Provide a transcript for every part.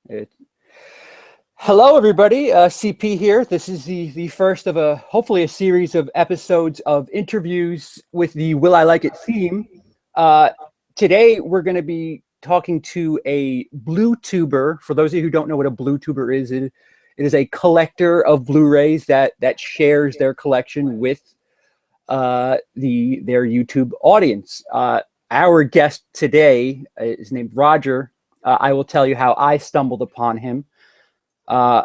It, Hello, everybody. CP here. This is the first of hopefully a series of episodes of interviews with the Will I Like It theme. Today, we're going to be talking to a blue tuber. For those of you who don't know what a blue tuber is, it is a collector of Blu-rays that shares their collection with their YouTube audience. Our guest today is named Roger. I will tell you how I stumbled upon him. Yeah,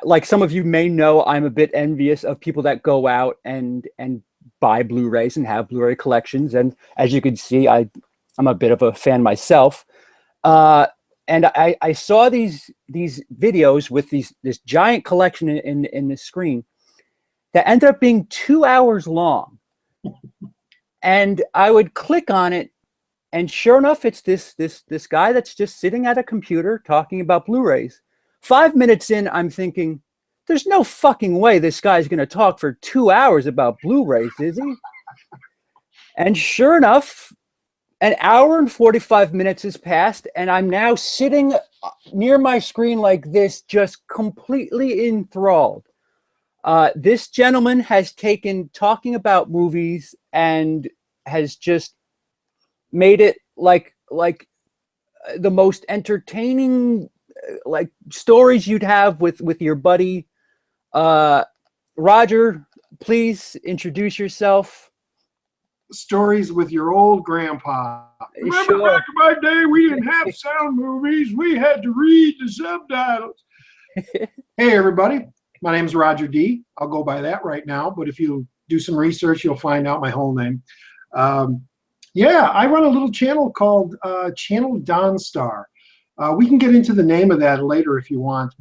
like some of you may know, I'm a bit envious of people that go out and buy Blu-rays and have Blu-ray collections. And as you can see, I'm a bit of a fan myself. And I saw these videos with this giant collection in the screen that ended up being 2 hours long. And I would click on it, and sure enough, it's this guy that's just sitting at a computer talking about Blu-rays. 5 minutes in, I'm thinking, there's no fucking way this guy's going to talk for 2 hours about Blu-rays, is he? And sure enough, an hour and 45 minutes has passed, and I'm now sitting near my screen like this, just completely enthralled. This gentleman has taken talking about movies and has just made it like the most entertaining like stories you'd have with your buddy. Roger, please introduce yourself. Stories with your old grandpa. Remember Sure. back in my day, we didn't have sound movies. We had to read the subtitles. Hey, everybody. My name's Roger D. I'll go by that right now, but if you do some research, you'll find out my whole name. Yeah, I run a little channel called Channel Donstar. We can get into the name of that later if you want,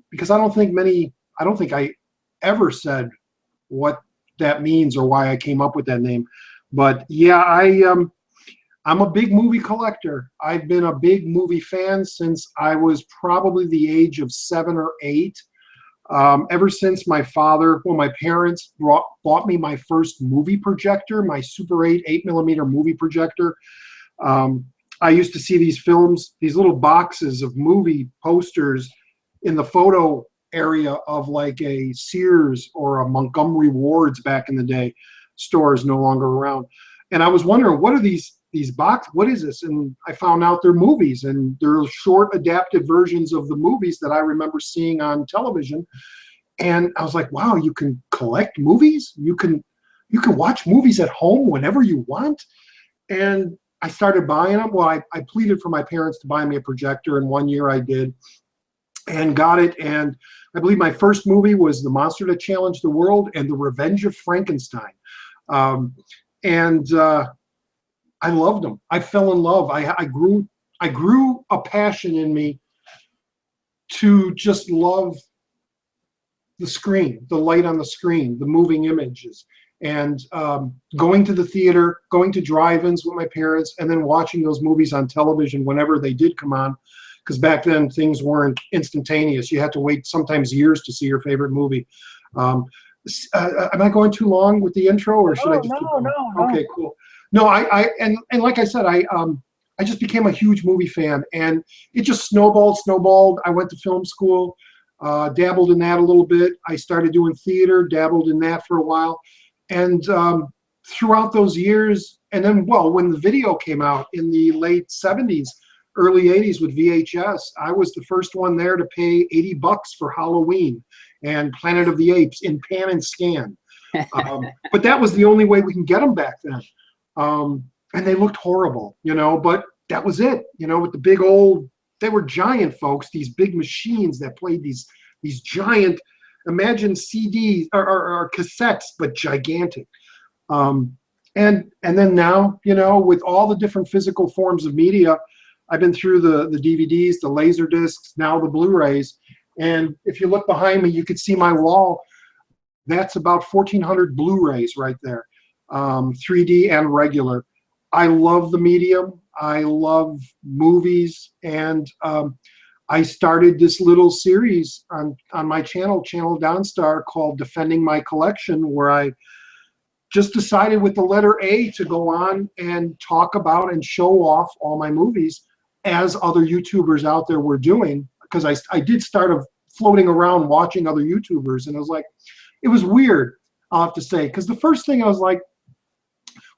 because I don't think I ever said what that means or why I came up with that name. But yeah, I'm a big movie collector. I've been a big movie fan since I was probably the age of 7 or 8. Ever since my parents bought me my first movie projector, my Super 8 8mm movie projector. I used to see these films, these little boxes of movie posters in the photo area of like a Sears or a Montgomery Ward's back in the day. Stores no longer around. And I was wondering, what are these boxes? What is this? And I found out they're movies, and they're short adapted versions of the movies that I remember seeing on television. And I was like, wow, you can collect movies? You can watch movies at home whenever you want? And I started buying them. Well, I pleaded for my parents to buy me a projector, and 1 year I did and got it. And I believe my first movie was The Monster That Challenged the World and The Revenge of Frankenstein. I loved them. I fell in love. I grew a passion in me to just love the screen, the light on the screen, the moving images, and going to the theater, going to drive-ins with my parents, and then watching those movies on television whenever they did come on, because back then things weren't instantaneous. You had to wait sometimes years to see your favorite movie. Am I going too long with the intro, or should I just keep going? No. Okay, cool. No, and like I said, I just became a huge movie fan, and it just snowballed. I went to film school, dabbled in that a little bit. I started doing theater, dabbled in that for a while. And throughout those years, and then, well, when the video came out in the late 70s, early 80s with VHS, I was the first one there to pay $80 for Halloween and Planet of the Apes in pan and scan. But that was the only way we can get them back then. And they looked horrible, but that was it, with the big old, they were giant, folks, these big machines that played these giant, imagine CDs or cassettes, but gigantic. And then now, with all the different physical forms of media, I've been through the DVDs, the laser discs, now the Blu-rays. And if you look behind me, you could see my wall. That's about 1,400 Blu-rays right there. 3D and regular. I love the medium. I love movies, and I started this little series on my channel, Channel Donstar, called Defending My Collection, where I just decided with the letter A to go on and talk about and show off all my movies as other YouTubers out there were doing, because I did start floating around watching other YouTubers, and I was like, it was weird, I'll have to say, because the first thing I was like,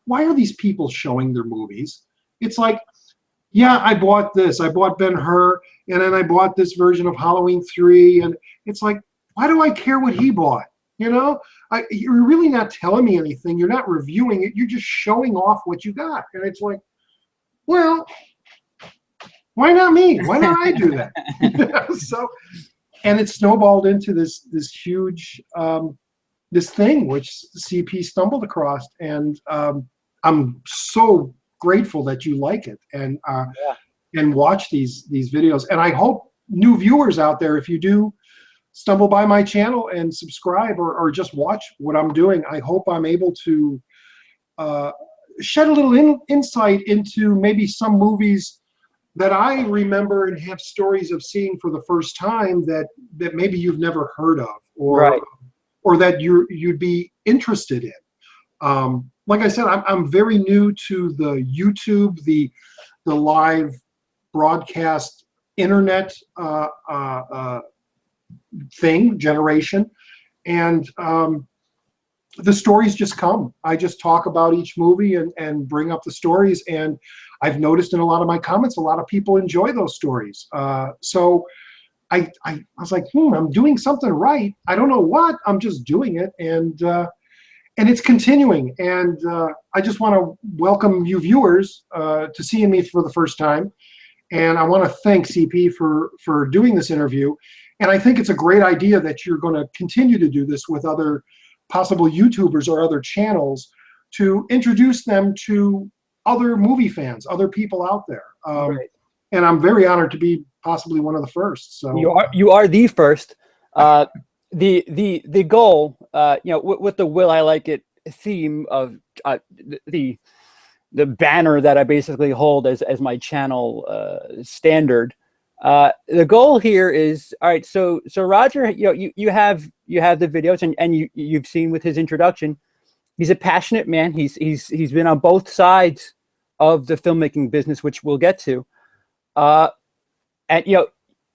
why are these people showing their movies? It's like, yeah, I bought this, I bought Ben-Hur, and then I bought this version of Halloween 3, and it's like, why do I care what he bought? You know, you're really not telling me anything. You're not reviewing it. You're just showing off what you got. And it's like, well, why not me? Why not I do that? So, and it snowballed into this huge this thing which CP stumbled across, and I'm so grateful that you like it and and watch these videos. And I hope new viewers out there, if you do stumble by my channel and subscribe or just watch what I'm doing, I hope I'm able to shed a little insight into maybe some movies that I remember and have stories of seeing for the first time that maybe you've never heard of, or that you'd be interested in. Like I said, I'm very new to the YouTube, the live broadcast internet generation, and the stories just come. I just talk about each movie and bring up the stories, and I've noticed in a lot of my comments, a lot of people enjoy those stories. So I was like, I'm doing something right. I don't know what, I'm just doing it, and it's continuing. And I just want to welcome you viewers to seeing me for the first time. And I want to thank CP for doing this interview. And I think it's a great idea that you're going to continue to do this with other possible YouTubers or other channels to introduce them to other movie fans, other people out there. Right. And I'm very honored to be possibly one of the first. So you are the first. The goal, you know, with the Will I Like It theme of the banner that I basically hold as my channel standard. The goal here is, all right, so Roger, you know, you have the videos, and you've seen with his introduction, he's a passionate man. He's been on both sides of the filmmaking business, which we'll get to. And you know,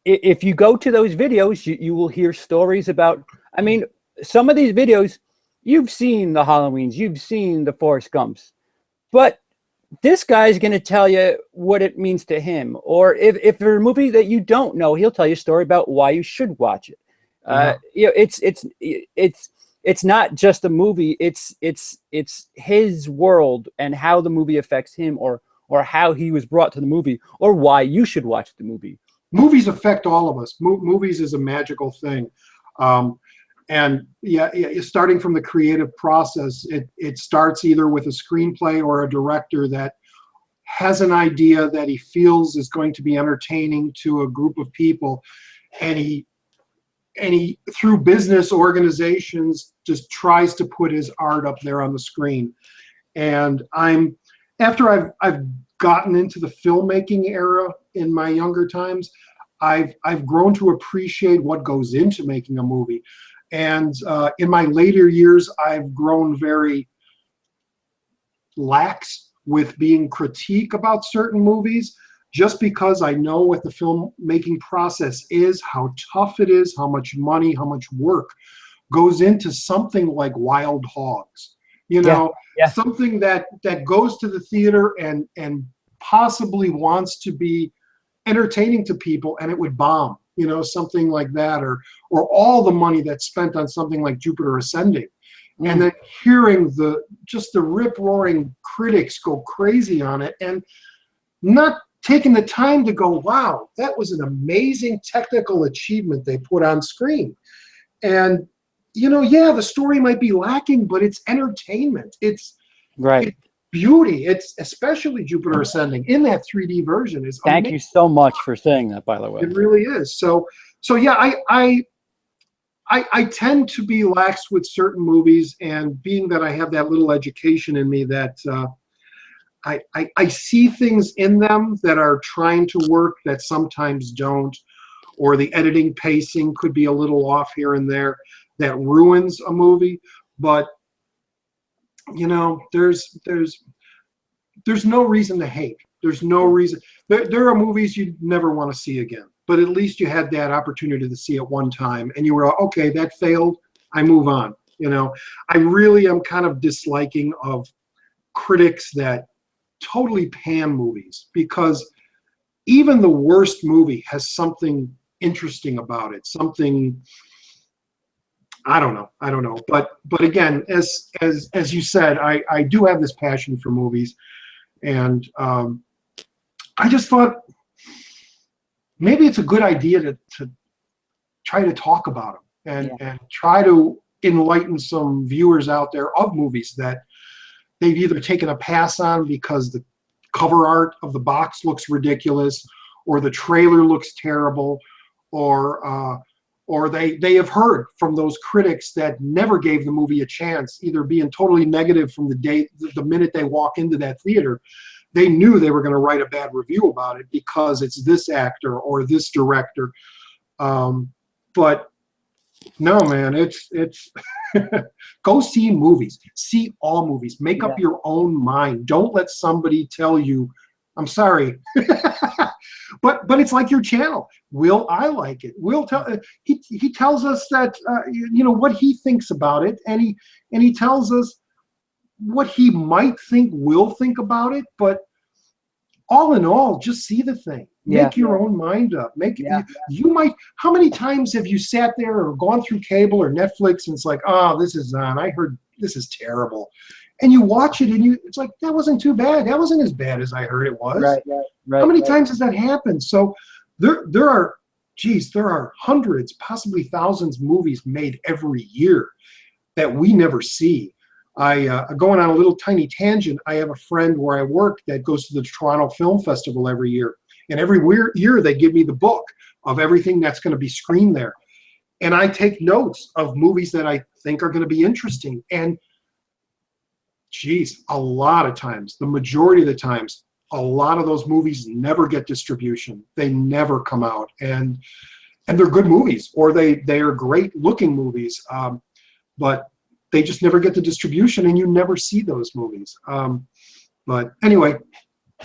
if you go to those videos, you will hear stories about, I mean, some of these videos, you've seen the Halloweens, you've seen the Forrest Gumps, but this guy's going to tell you what it means to him. Or if there's a movie that you don't know, he'll tell you a story about why you should watch it. You know, it's not just a movie. It's his world and how the movie affects him, or how he was brought to the movie, or why you should watch the movie. Movies affect all of us. Movies is a magical thing. And yeah, starting from the creative process, it starts either with a screenplay or a director that has an idea that he feels is going to be entertaining to a group of people, and he through business organizations just tries to put his art up there on the screen. And after I've gotten into the filmmaking era in my younger times, I've grown to appreciate what goes into making a movie. And in my later years, I've grown very lax with being critique about certain movies, just because I know what the filmmaking process is, how tough it is, how much money, how much work goes into something like Wild Hogs. You know, something that goes to the theater and possibly wants to be entertaining to people, and it would bomb. You know, something like that, or all the money that's spent on something like Jupiter Ascending, and then hearing the rip-roaring critics go crazy on it, and not taking the time to go, wow, that was an amazing technical achievement they put on screen. And you know, yeah, the story might be lacking, but it's entertainment. It's beauty. It's especially Jupiter Ascending in that 3D version is amazing. Thank you so much for saying that, by the way. It really is. So yeah, I tend to be lax with certain movies, and being that I have that little education in me, that I see things in them that are trying to work that sometimes don't, or the editing pacing could be a little off here and there, that ruins a movie. But you know, there's no reason to hate. There's no reason. There are movies you never want to see again, but at least you had that opportunity to see it one time, and you were okay. That failed. I move on. You know, I really am kind of disliking of critics that totally pan movies, because even the worst movie has something interesting about it. Something, I don't know. But again, as you said, I do have this passion for movies, and I just thought maybe it's a good idea to try to talk about them and try to enlighten some viewers out there of movies that they've either taken a pass on because the cover art of the box looks ridiculous, or the trailer looks terrible, or they have heard from those critics that never gave the movie a chance, either being totally negative from the minute they walk into that theater. They knew they were going to write a bad review about it because it's this actor or this director. But no, man, it's go see movies. See all movies. Make up your own mind. Don't let somebody tell you, I'm sorry. But it's like your channel. Will I like it? Will tell he tells us that you know what he thinks about it, and he tells us what he might think we'll think about it. But all in all, just see the thing. Make your own mind up. You might. How many times have you sat there or gone through cable or Netflix and it's like, oh, this is on. I heard this is terrible, and you watch it and it's like, that wasn't too bad. That wasn't as bad as I heard it was. Right. How many times has that happened? So there are hundreds, possibly thousands of movies made every year that we never see. Going on a little tiny tangent, I have a friend where I work that goes to the Toronto Film Festival every year. And every year they give me the book of everything that's going to be screened there. And I take notes of movies that I think are going to be interesting. And geez, a lot of times, the majority of the times, a lot of those movies never get distribution. They never come out. And they're good movies, or they are great looking movies. But they just never get the distribution, and you never see those movies. But anyway,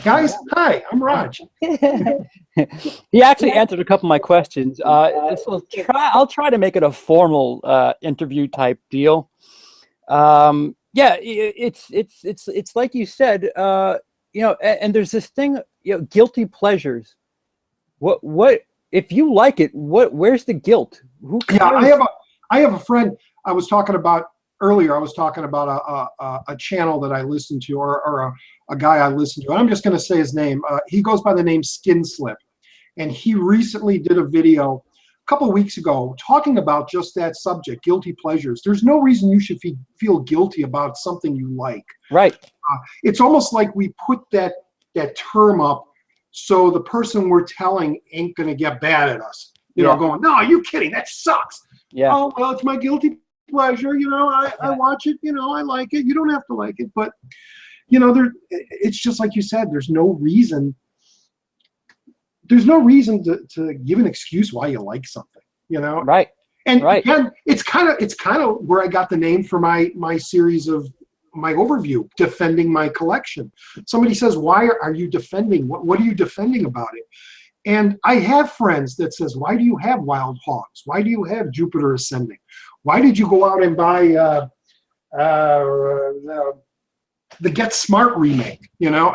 guys, hi, I'm Raj. He actually answered a couple of my questions. I'll try to make it a formal interview type deal. It's like you said, you know, and there's this thing, you know, guilty pleasures. What if you like it? Where's the guilt? Who cares? Yeah, I have a friend. I was talking about earlier. I was talking about a channel that I listen to, or a guy I listen to. I'm just going to say his name. He goes by the name Skin Slip, and he recently did a video a couple of weeks ago talking about just that subject, guilty pleasures. There's no reason you should feel guilty about something you like. Right. It's almost like we put that term up so the person we're telling ain't going to get bad at us. You know, going, no, are you kidding? That sucks. Yeah. Oh, well, it's my guilty pleasure. You know, I watch it. You know, I like it. You don't have to like it. But, you know, it's just like you said, there's no reason to give an excuse why you like something, you know? Right. And again, it's kind of where I got the name for my series of my overview, defending my collection. Somebody says, why are you defending? What are you defending about it? And I have friends that says, why do you have Wild Hogs? Why do you have Jupiter Ascending? Why did you go out and buy the Get Smart remake? You know,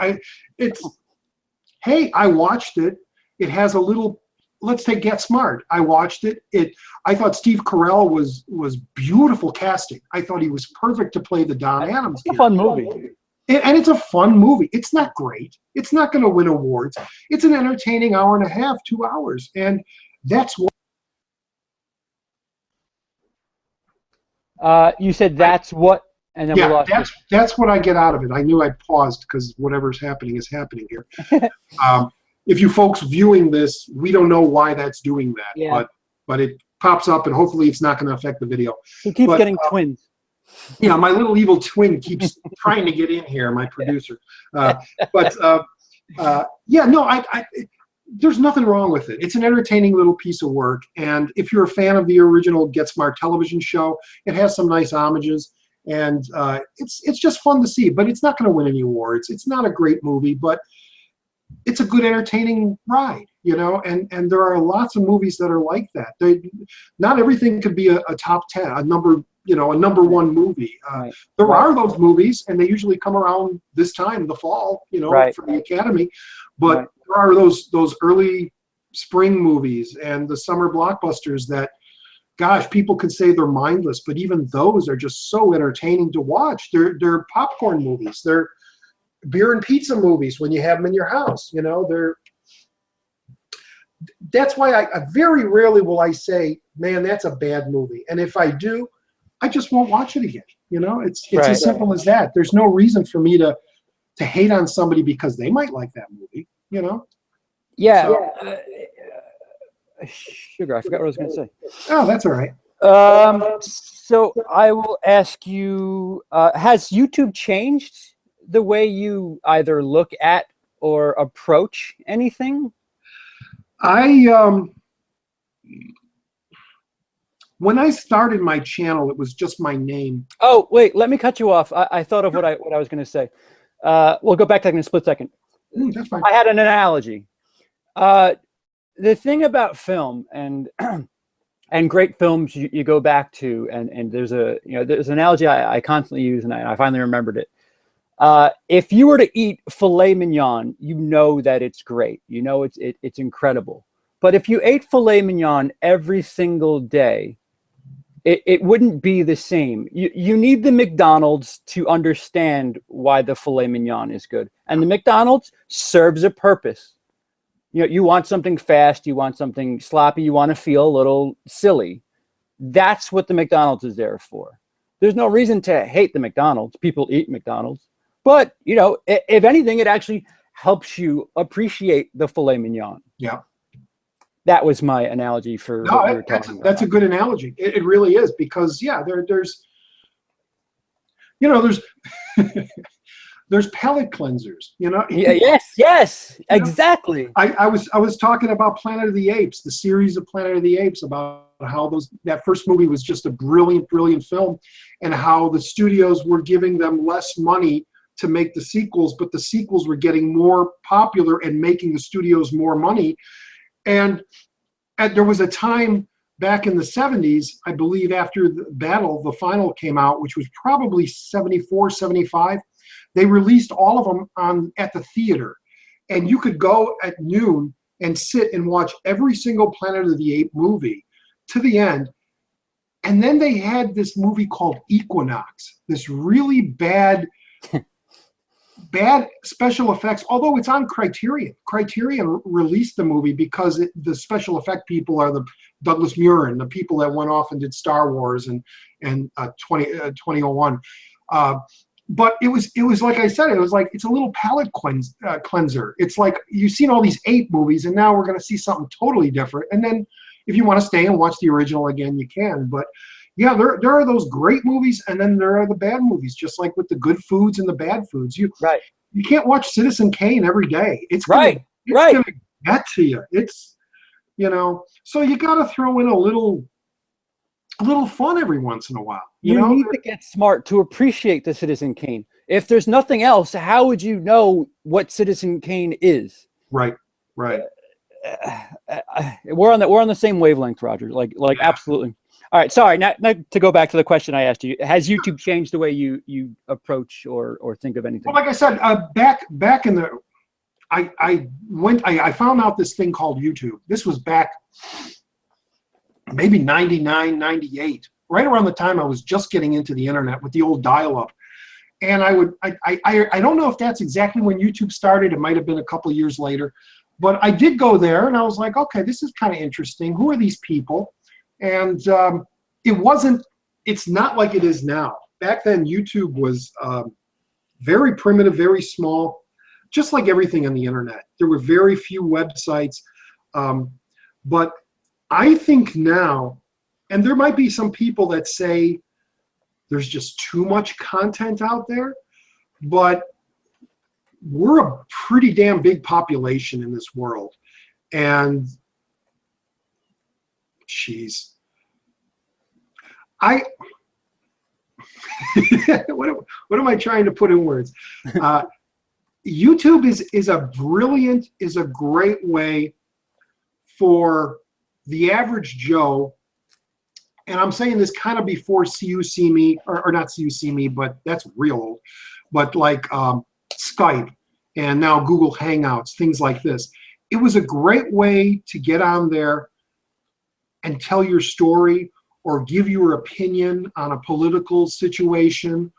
hey, I watched it. It has a little, let's take Get Smart. I watched it. I thought Steve Carell was beautiful casting. I thought he was perfect to play the Don Adams. It's a fun movie. And it's a fun movie. It's not great. It's not going to win awards. It's an entertaining hour and a half, 2 hours. And that's what. You said that's what, and then we lost you. That's what I get out of it. I knew I'd paused because whatever's happening is happening here. If you folks viewing this, we don't know why that's doing that, but it pops up, and hopefully it's not going to affect the video. He keeps getting twins. Yeah, my little evil twin keeps trying to get in here, my producer. There's nothing wrong with it. It's an entertaining little piece of work, and if you're a fan of the original Get Smart television show, it has some nice homages, and it's just fun to see. But it's not going to win any awards. It's not a great movie, but it's a good entertaining ride, you know, and there are lots of movies that are like that. Not everything could be a top 10, a number one movie. Right. There are those movies, and they usually come around this time, the fall, you know, for the Academy. But there are those early spring movies and the summer blockbusters that, gosh, people can say they're mindless, but even those are just so entertaining to watch. They're popcorn movies. They're beer and pizza movies when you have them in your house. You know, that's why I very rarely will I say, man, that's a bad movie. And if I do, I just won't watch it again. You know, it's as simple as that. There's no reason for me to hate on somebody because they might like that movie, you know? Yeah. So, sugar, I forgot what I was going to say. Oh, that's all right. So I will ask you, has YouTube changed the way you either look at or approach anything? When I started my channel, it was just my name. Oh, wait, let me cut you off. I thought of what I was going to say. We'll go back to that in a split second. That's fine. I had an analogy. The thing about film and great films you go back to, and there's an analogy I constantly use, and I finally remembered it. If you were to eat filet mignon, you know that it's great. You know it's incredible. But if you ate filet mignon every single day, it wouldn't be the same. You need the McDonald's to understand why the filet mignon is good. And the McDonald's serves a purpose. You know, you want something fast, you want something sloppy, you want to feel a little silly. That's what the McDonald's is there for. There's no reason to hate the McDonald's. People eat McDonald's. But, you know, if anything, it actually helps you appreciate the filet mignon. Yeah. That was my analogy for what we were talking about. That's a good analogy. It really is, because there's there's palate cleansers, you know. Yes, exactly. I was talking about Planet of the Apes, the series of Planet of the Apes, about how that first movie was just a brilliant film, and how the studios were giving them less money to make the sequels, but the sequels were getting more popular and making the studios more money. And there was a time back in the 70s, I believe, after the final came out, which was probably 74, 75, they released all of them at the theater. And you could go at noon and sit and watch every single Planet of the Apes movie to the end. And then they had this movie called Equinox, this really bad special effects, although it's on Criterion. Criterion released the movie because the special effect people are the Douglas Murin, the people that went off and did Star Wars and 2001. But it was like I said, it's a little palate cleanser. It's like you've seen all these ape movies, and now we're going to see something totally different. And then if you want to stay and watch the original again, you can. But yeah, there are those great movies, and then there are the bad movies, just like with the good foods and the bad foods. You can't watch Citizen Kane every day. It's gonna get to you. It's, you know, so you got to throw in a little fun every once in a while. You need to get smart to appreciate the Citizen Kane. If there's nothing else, how would you know what Citizen Kane is? Right. We're on the same wavelength, Roger. Like absolutely. All right, sorry. Now to go back to the question I asked you, has YouTube changed the way you approach or think of anything? Well, like I said, back in the, I found out this thing called YouTube. This was back maybe 99, 98, right around the time I was just getting into the internet with the old dial-up. And I don't know if that's exactly when YouTube started. It might have been a couple of years later, but I did go there, and I was like, okay, this is kind of interesting. Who are these people? And it's not like it is now. Back then, YouTube was very primitive, very small, just like everything on the internet. There were very few websites. But I think now, and there might be some people that say there's just too much content out there, but we're a pretty damn big population in this world. And jeez, what am I trying to put in words? YouTube is a great way for the average Joe, and I'm saying this kind of before See You See Me, or not See You See Me, but that's real old, but like Skype and now Google Hangouts, things like this. It was a great way to get on there and tell your story or give your opinion on a political situation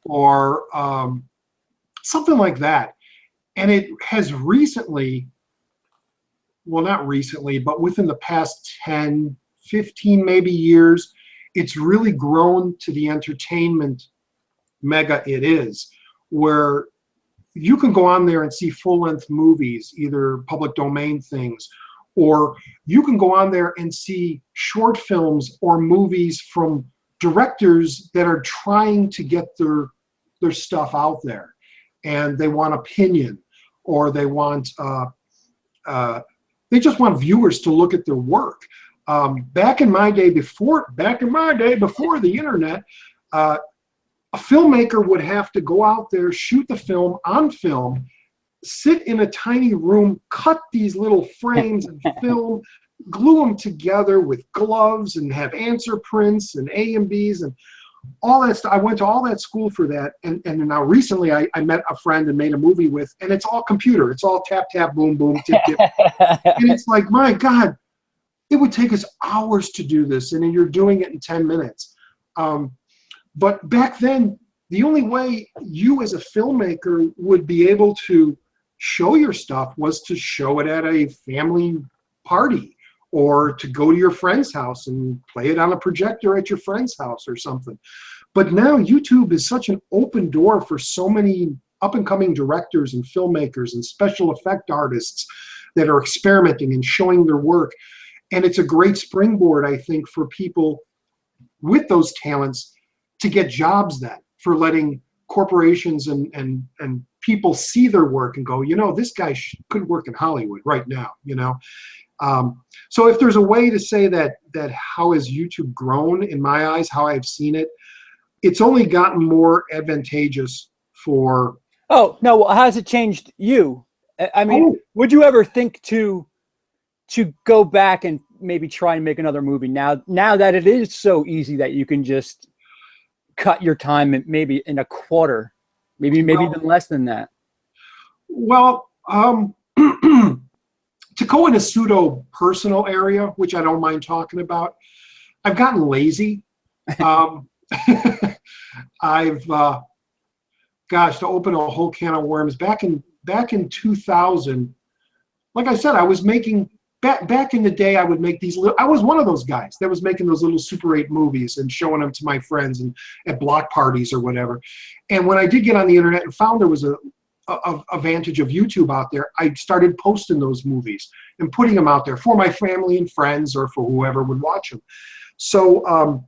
or something like that. And it has recently, well, not recently, but within the past 10, 15 maybe years, it's really grown to the entertainment mega it is, where you can go on there and see full-length movies, either public domain things, or you can go on there and see short films or movies from directors that are trying to get their stuff out there, and they want opinion, or they want they just want viewers to look at their work. Back in my day, before the internet, a filmmaker would have to go out there, shoot the film on film, sit in a tiny room, cut these little frames of film, glue them together with gloves, and have answer prints and A and Bs and all that stuff. I went to all that school for that, and now recently I met a friend and made a movie with, and it's all computer. It's all tap, tap, boom, boom, tip, tip. And it's like, my God, it would take us hours to do this, and then you're doing it in 10 minutes. But back then, the only way you as a filmmaker would be able to show your stuff was to show it at a family party, or to go to your friend's house and play it on a projector at your friend's house or something. But now YouTube is such an open door for so many up-and-coming directors and filmmakers and special effect artists that are experimenting and showing their work. And it's a great springboard, I think, for people with those talents to get jobs then, for letting corporations and people see their work and go, you know, this guy could work in Hollywood right now, you know. So if there's a way to say that how has YouTube grown, in my eyes, how I've seen it, it's only gotten more advantageous for... Oh, no, well, how has it changed you? I mean, would you ever think to go back and maybe try and make another movie now that it is so easy that you can just cut your time maybe in a quarter, maybe even less than that? Well, to go in a pseudo personal area, which I don't mind talking about, I've gotten lazy. I've gosh, to open a whole can of worms, back in 2000, like I said, I was making back in the day, I would make these little, I was one of those guys that was making those little Super 8 movies and showing them to my friends and at block parties or whatever. And when I did get on the internet and found there was a advantage of YouTube out there, I started posting those movies and putting them out there for my family and friends, or for whoever would watch them. So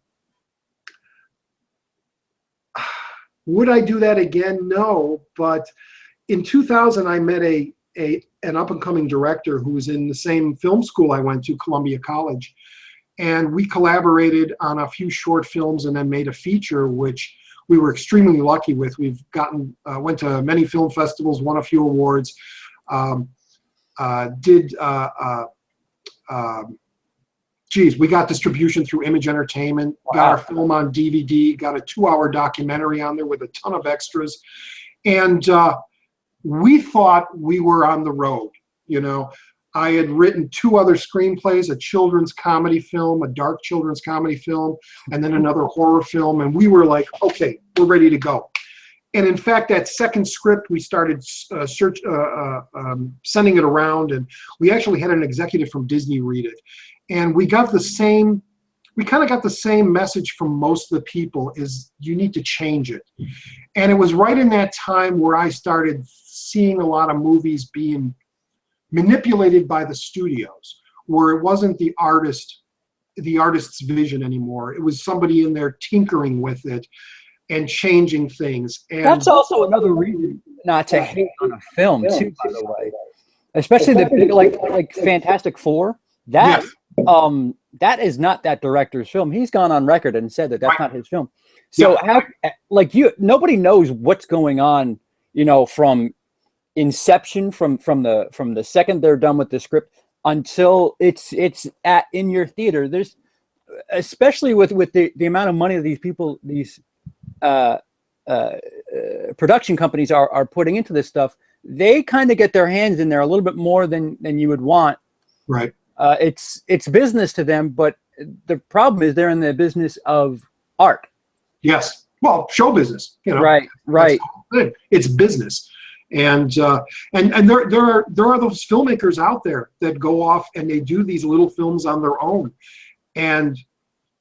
would I do that again? No, but in 2000 I met an up-and-coming director who was in the same film school I went to, Columbia College, and we collaborated on a few short films and then made a feature, which we were extremely lucky with. We've gotten went to many film festivals, won a few awards, we got distribution through Image Entertainment, got our film on DVD, got a 2-hour documentary on there with a ton of extras, and we thought we were on the road. You know, I had written 2 other screenplays, a children's comedy film, a dark children's comedy film, and then another horror film, and we were like, okay, we're ready to go. And in fact, that second script, we started sending it around, and we actually had an executive from Disney read it. And we got we kind of got the same message from most of the people, is you need to change it. And it was right in that time where I started seeing a lot of movies being manipulated by the studios, where it wasn't the artist's vision anymore. It was somebody in there tinkering with it and changing things. And that's also another reason not to hate on a film, too, by the way. Especially the big, like Fantastic Four. That that is not that director's film. He's gone on record and said that that's not his film. So how, like, nobody knows what's going on, you know, from inception from the second they're done with the script until it's in your theater. There's, especially with the amount of money that these production companies are putting into this stuff, they kind of get their hands in there a little bit more than you would want. Right. It's business to them, but the problem is they're in the business of art. Yes. Well, show business, you know. Right. It's business. And there are those filmmakers out there that go off and they do these little films on their own. And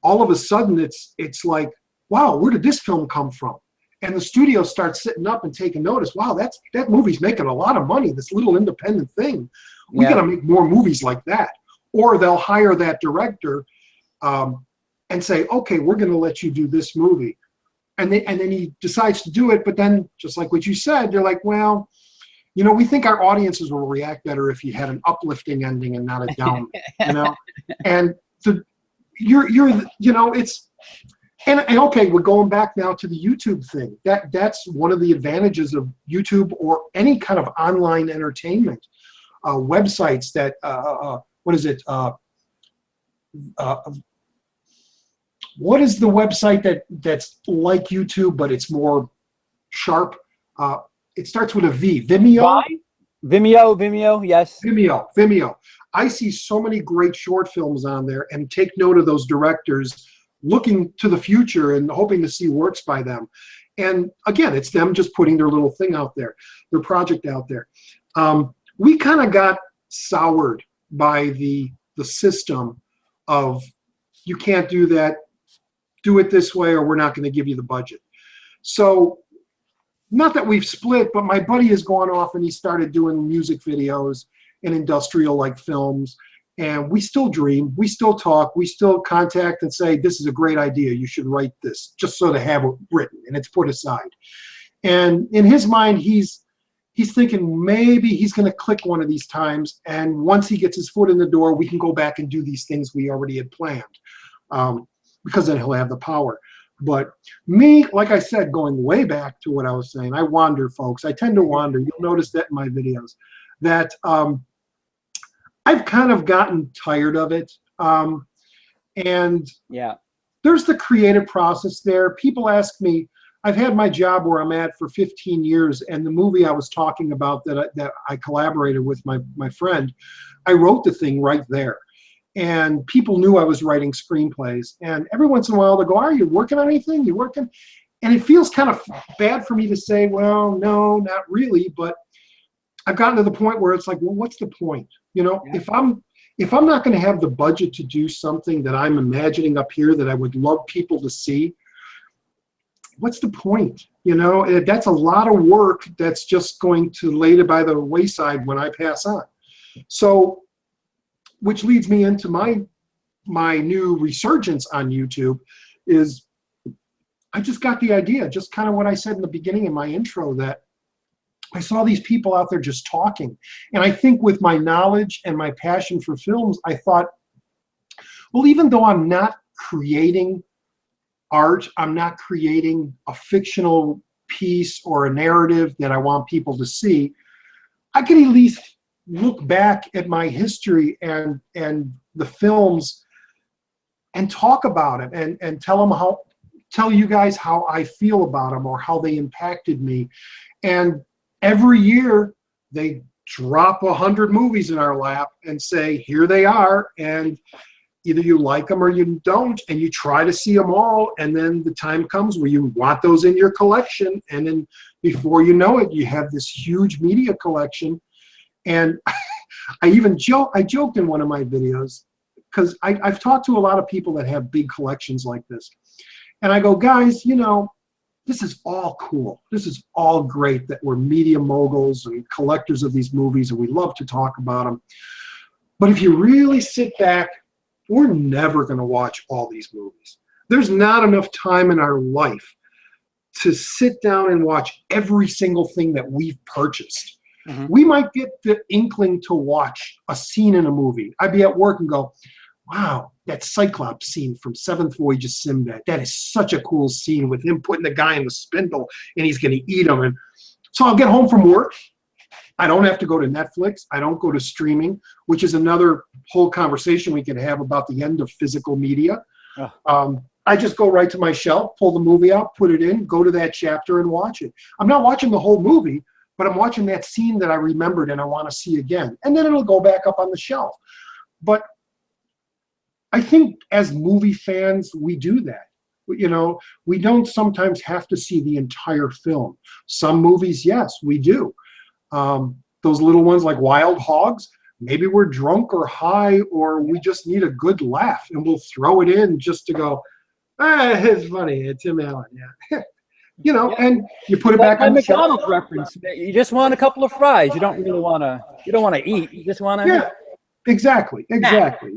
all of a sudden it's like, wow, where did this film come from? And the studio starts sitting up and taking notice. Wow, that movie's making a lot of money, this little independent thing. We got to make more movies like that. Or they'll hire that director and say, okay, we're going to let you do this movie. And then he decides to do it. But then, just like what you said, they're like, well, you know, we think our audiences will react better if you had an uplifting ending and not a down, you know? And And okay, we're going back now to the YouTube thing. That's one of the advantages of YouTube or any kind of online entertainment websites. That what is it? What is the website that's like YouTube but it's more sharp? It starts with a V. Vimeo. Why? Vimeo, yes. Vimeo. I see so many great short films on there, and take note of those directors looking to the future and hoping to see works by them. And again, it's them just putting their little thing out there, their project out there. We kind of got soured by the system of, you can't do that, do it this way, or we're not going to give you the budget. So not that we've split, but my buddy has gone off and he started doing music videos and industrial like films. And we still dream, we still talk, we still contact and say, this is a great idea, you should write this, just so to have it written and it's put aside. And in his mind, he's thinking maybe he's going to click one of these times, and once he gets his foot in the door, we can go back and do these things we already had planned, because then he'll have the power. But me, like I said, going way back to what I was saying, I wander, folks. I tend to wander. You'll notice that in my videos, that I've kind of gotten tired of it. And yeah, there's the creative process there. People ask me, I've had my job where I'm at for 15 years, and the movie I was talking about that I collaborated with my friend, I wrote the thing right there. And people knew I was writing screenplays. And every once in a while they go, are you working on anything? You working? And it feels kind of bad for me to say, well, no, not really. But I've gotten to the point where it's like, well, what's the point? You know, yeah. If I'm not going to have the budget to do something that I'm imagining up here that I would love people to see, what's the point? You know, that's a lot of work that's just going to lay it by the wayside when I pass on. So, which leads me into my new resurgence on YouTube, is I just got the idea, just kind of what I said in the beginning in my intro, that I saw these people out there just talking. And I think with my knowledge and my passion for films, I thought, well, even though I'm not creating art, I'm not creating a fictional piece or a narrative that I want people to see, I could at least look back at my history and the films and talk about it and tell you guys how I feel about them or how they impacted me. And every year they drop 100 movies in our lap and say, here they are, and either you like them or you don't, and you try to see them all, and then the time comes where you want those in your collection, and then before you know it, you have this huge media collection. And I joked in one of my videos, because I've talked to a lot of people that have big collections like this, and I go, guys, you know, this is all cool. This is all great that we're media moguls and collectors of these movies, and we love to talk about them. But if you really sit back, we're never going to watch all these movies. There's not enough time in our life to sit down and watch every single thing that we've purchased. Mm-hmm. We might get the inkling to watch a scene in a movie. I'd be at work and go, wow, that Cyclops scene from Seventh Voyage of Sinbad, that is such a cool scene with him putting the guy in the spindle and he's going to eat him. And so I'll get home from work I don't have to go to Netflix. I don't go to streaming, which is another whole conversation we can have about the end of physical media. I just go right to my shelf, pull the movie out, put it in, go to that chapter and watch it. I'm not watching the whole movie, but I'm watching that scene that I remembered and I want to see again. And then it'll go back up on the shelf. But I think as movie fans, we do that. You know, we don't sometimes have to see the entire film. Some movies, yes, we do. Those little ones like Wild Hogs, maybe we're drunk or high or we just need a good laugh and we'll throw it in just to go, it's funny, it's Tim Allen, yeah. You know, and you put it back on the McDonald's reference. You just want a couple of fries. You don't really want to. You don't want to eat. You just want to. Yeah, exactly.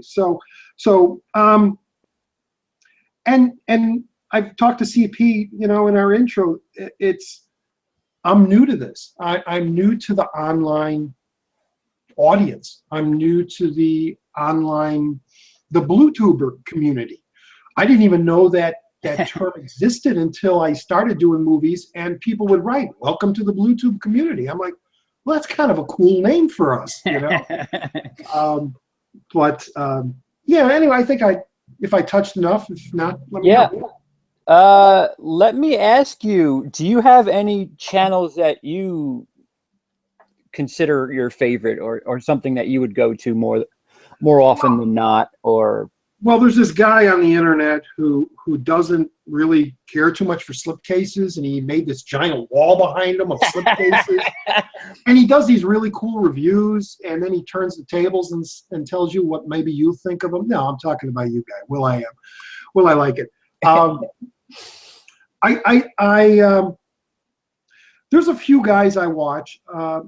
So, and I've talked to CP. You know, in our intro, I'm new to this. I'm new to the online audience. I'm new to the BlueTuber community. I didn't even know that term existed until I started doing movies and people would write, "Welcome to the BlueTube community." I'm like, well, that's kind of a cool name for us, you know? Yeah, anyway, I think if I touched enough, if not, let me know. Let me ask you, do you have any channels that you consider your favorite or something that you would go to more often than not? Or well, there's this guy on the internet who doesn't really care too much for slipcases, and he made this giant wall behind him of slipcases. And he does these really cool reviews, and then he turns the tables and tells you what maybe you think of them. No, I'm talking about you guy. Will I like it? There's a few guys I watch.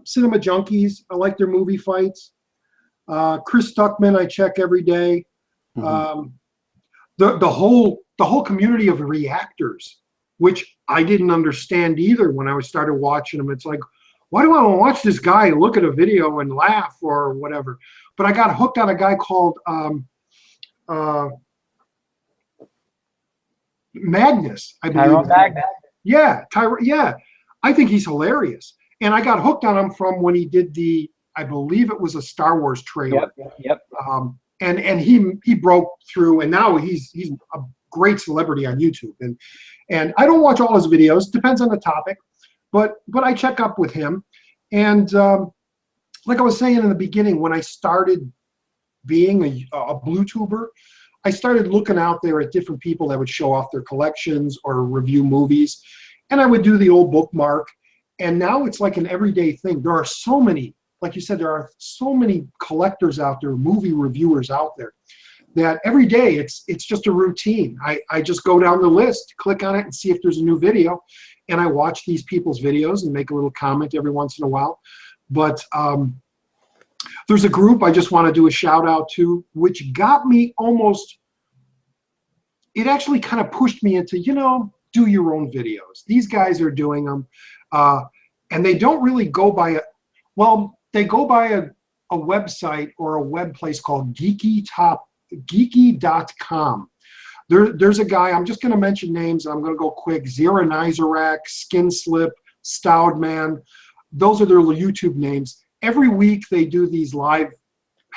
Cinema Junkies, I like their movie fights. Chris Stuckman, I check every day. Mm-hmm. The whole community of reactors, which I didn't understand either when I started watching them. It's like, why do I want to watch this guy look at a video and laugh or whatever? But I got hooked on a guy called Magnus, I believe. Magnus. Yeah, yeah. I think he's hilarious. And I got hooked on him from when he did I believe it was a Star Wars trailer. Yep. And he broke through, and now he's a great celebrity on YouTube. And I don't watch all his videos, depends on the topic, but I check up with him. And like I was saying in the beginning, when I started being a BlueTuber, I started looking out there at different people that would show off their collections or review movies, and I would do the old bookmark. And now it's like an everyday thing. There are so many, like you said, there are so many collectors out there, movie reviewers out there, that every day it's just a routine. I just go down the list, click on it, and see if there's a new video, and I watch these people's videos and make a little comment every once in a while. But there's a group I just want to do a shout out to, which got me almost, it actually kind of pushed me into, do your own videos. These guys are doing them, and they don't really go by they go by a website or a web place called geeky.com. There's a guy, I'm just going to mention names, and I'm going to go quick. Zira Nizarak, Skinslip, Stoudman. Those are their YouTube names. Every week they do these live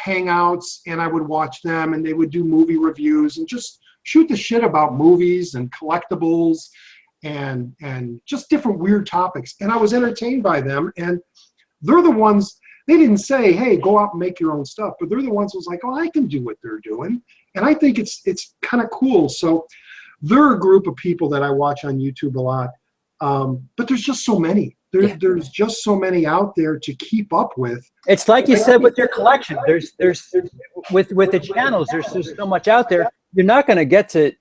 hangouts, and I would watch them, and they would do movie reviews and just shoot the shit about movies and collectibles and just different weird topics. And I was entertained by them, and they're the ones, they didn't say, hey, go out and make your own stuff, but they're the ones who was like, oh, I can do what they're doing. And I think it's kind of cool. So they're a group of people that I watch on YouTube a lot. But there's just so many. There's just so many out there to keep up with. It's like you said with your collection. There's with the channels. There's so much out there. You're not going to get to.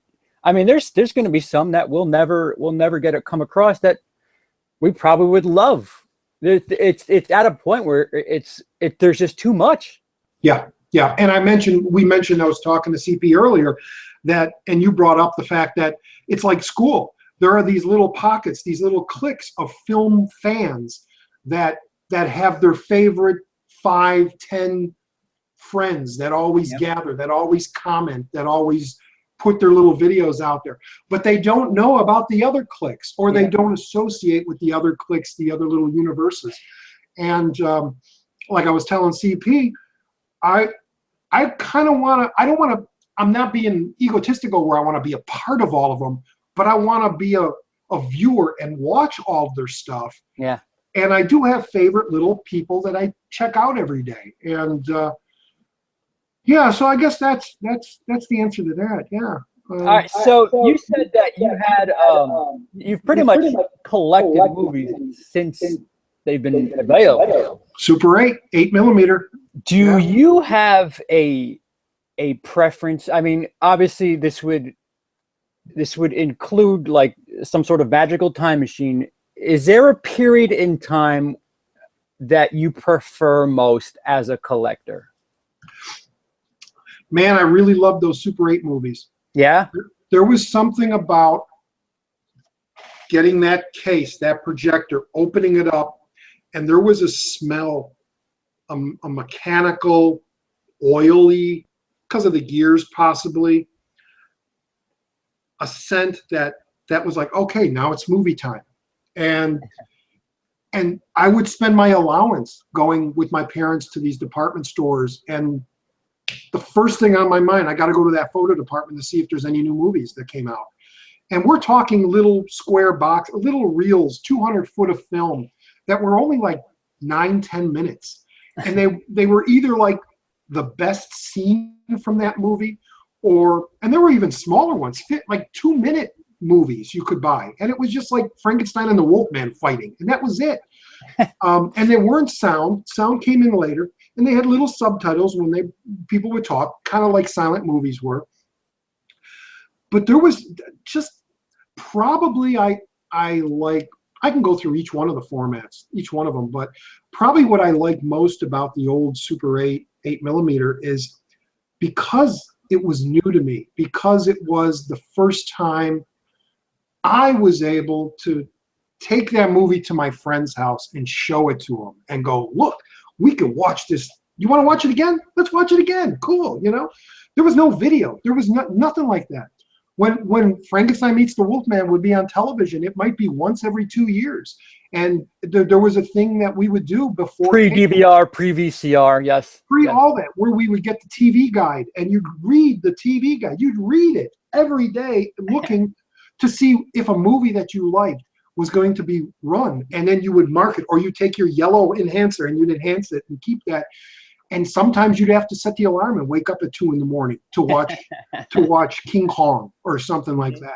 I mean, there's going to be some that we'll never come across that we probably would love. It's at a point where there's just too much. Yeah. And we mentioned I was talking to CP earlier and you brought up the fact that it's like school. There are these little pockets, these little cliques of film fans that have their favorite 5, 10 friends that always gather, that always comment, that always put their little videos out there. But they don't know about the other cliques, or they don't associate with the other cliques, the other little universes. And like I was telling CP, I kind of want to, I don't want to, I'm not being egotistical where I want to be a part of all of them, but I want to be a viewer and watch all of their stuff. Yeah. And I do have favorite little people that I check out every day. And yeah, so I guess that's the answer to that. Yeah. All right. So you said that you had you've pretty much collected movies since they've been available. Super 8 millimeter. Do you have a preference? I mean, obviously this would include like some sort of magical time machine. Is there a period in time that you prefer most as a collector? Man, I really love those Super 8 movies. Yeah? There was something about getting that case, that projector, opening it up, and there was a smell, a mechanical, oily, because of the gears possibly, a scent that was like, okay, now it's movie time. And I would spend my allowance going with my parents to these department stores, and the first thing on my mind, I got to go to that photo department to see if there's any new movies that came out. And we're talking little square box, little reels, 200 foot of film that were only like 9-10 minutes. And they were either like the best scene from that movie, and there were even smaller ones, like 2-minute movies you could buy. And it was just like Frankenstein and the Wolfman fighting. And that was it. And they weren't sound. Sound came in later. And they had little subtitles when people would talk, kind of like silent movies were. But there was just probably I can go through each one of the formats, each one of them, but probably what I like most about the old Super 8 millimeter is because it was new to me, because it was the first time I was able to take that movie to my friend's house and show it to them and go, look, we can watch this. You want to watch it again? Let's watch it again. Cool. You know, there was no video. There was nothing like that. When Frankenstein Meets the Wolfman would be on television, it might be once every 2 years. And there was a thing that we would do before. Pre-DVR, pre-VCR, yes. All that, where we would get the TV guide and you'd read the TV guide. You'd read it every day looking to see if a movie that you liked was going to be run, and then you would mark it, or you take your yellow enhancer and you'd enhance it and keep that. And sometimes you'd have to set the alarm and wake up at 2 in the morning to watch King Kong or something like that,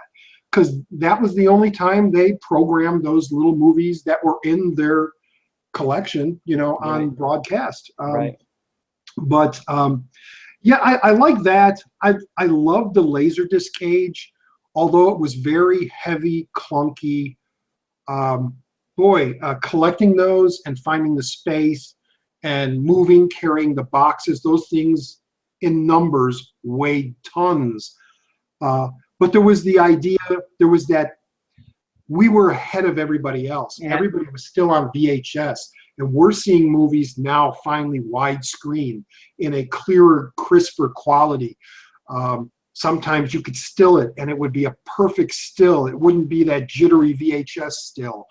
because that was the only time they programmed those little movies that were in their collection, you know, on broadcast. But yeah, I like that. I love the Laserdisc age, although it was very heavy, clunky. Collecting those and finding the space and moving, carrying the boxes, those things in numbers weighed tons. But there was the idea, there was that we were ahead of everybody else. Yeah. Everybody was still on VHS, and we're seeing movies now finally widescreen in a clearer, crisper quality. Sometimes you could still it, and it would be a perfect still. It wouldn't be that jittery VHS still.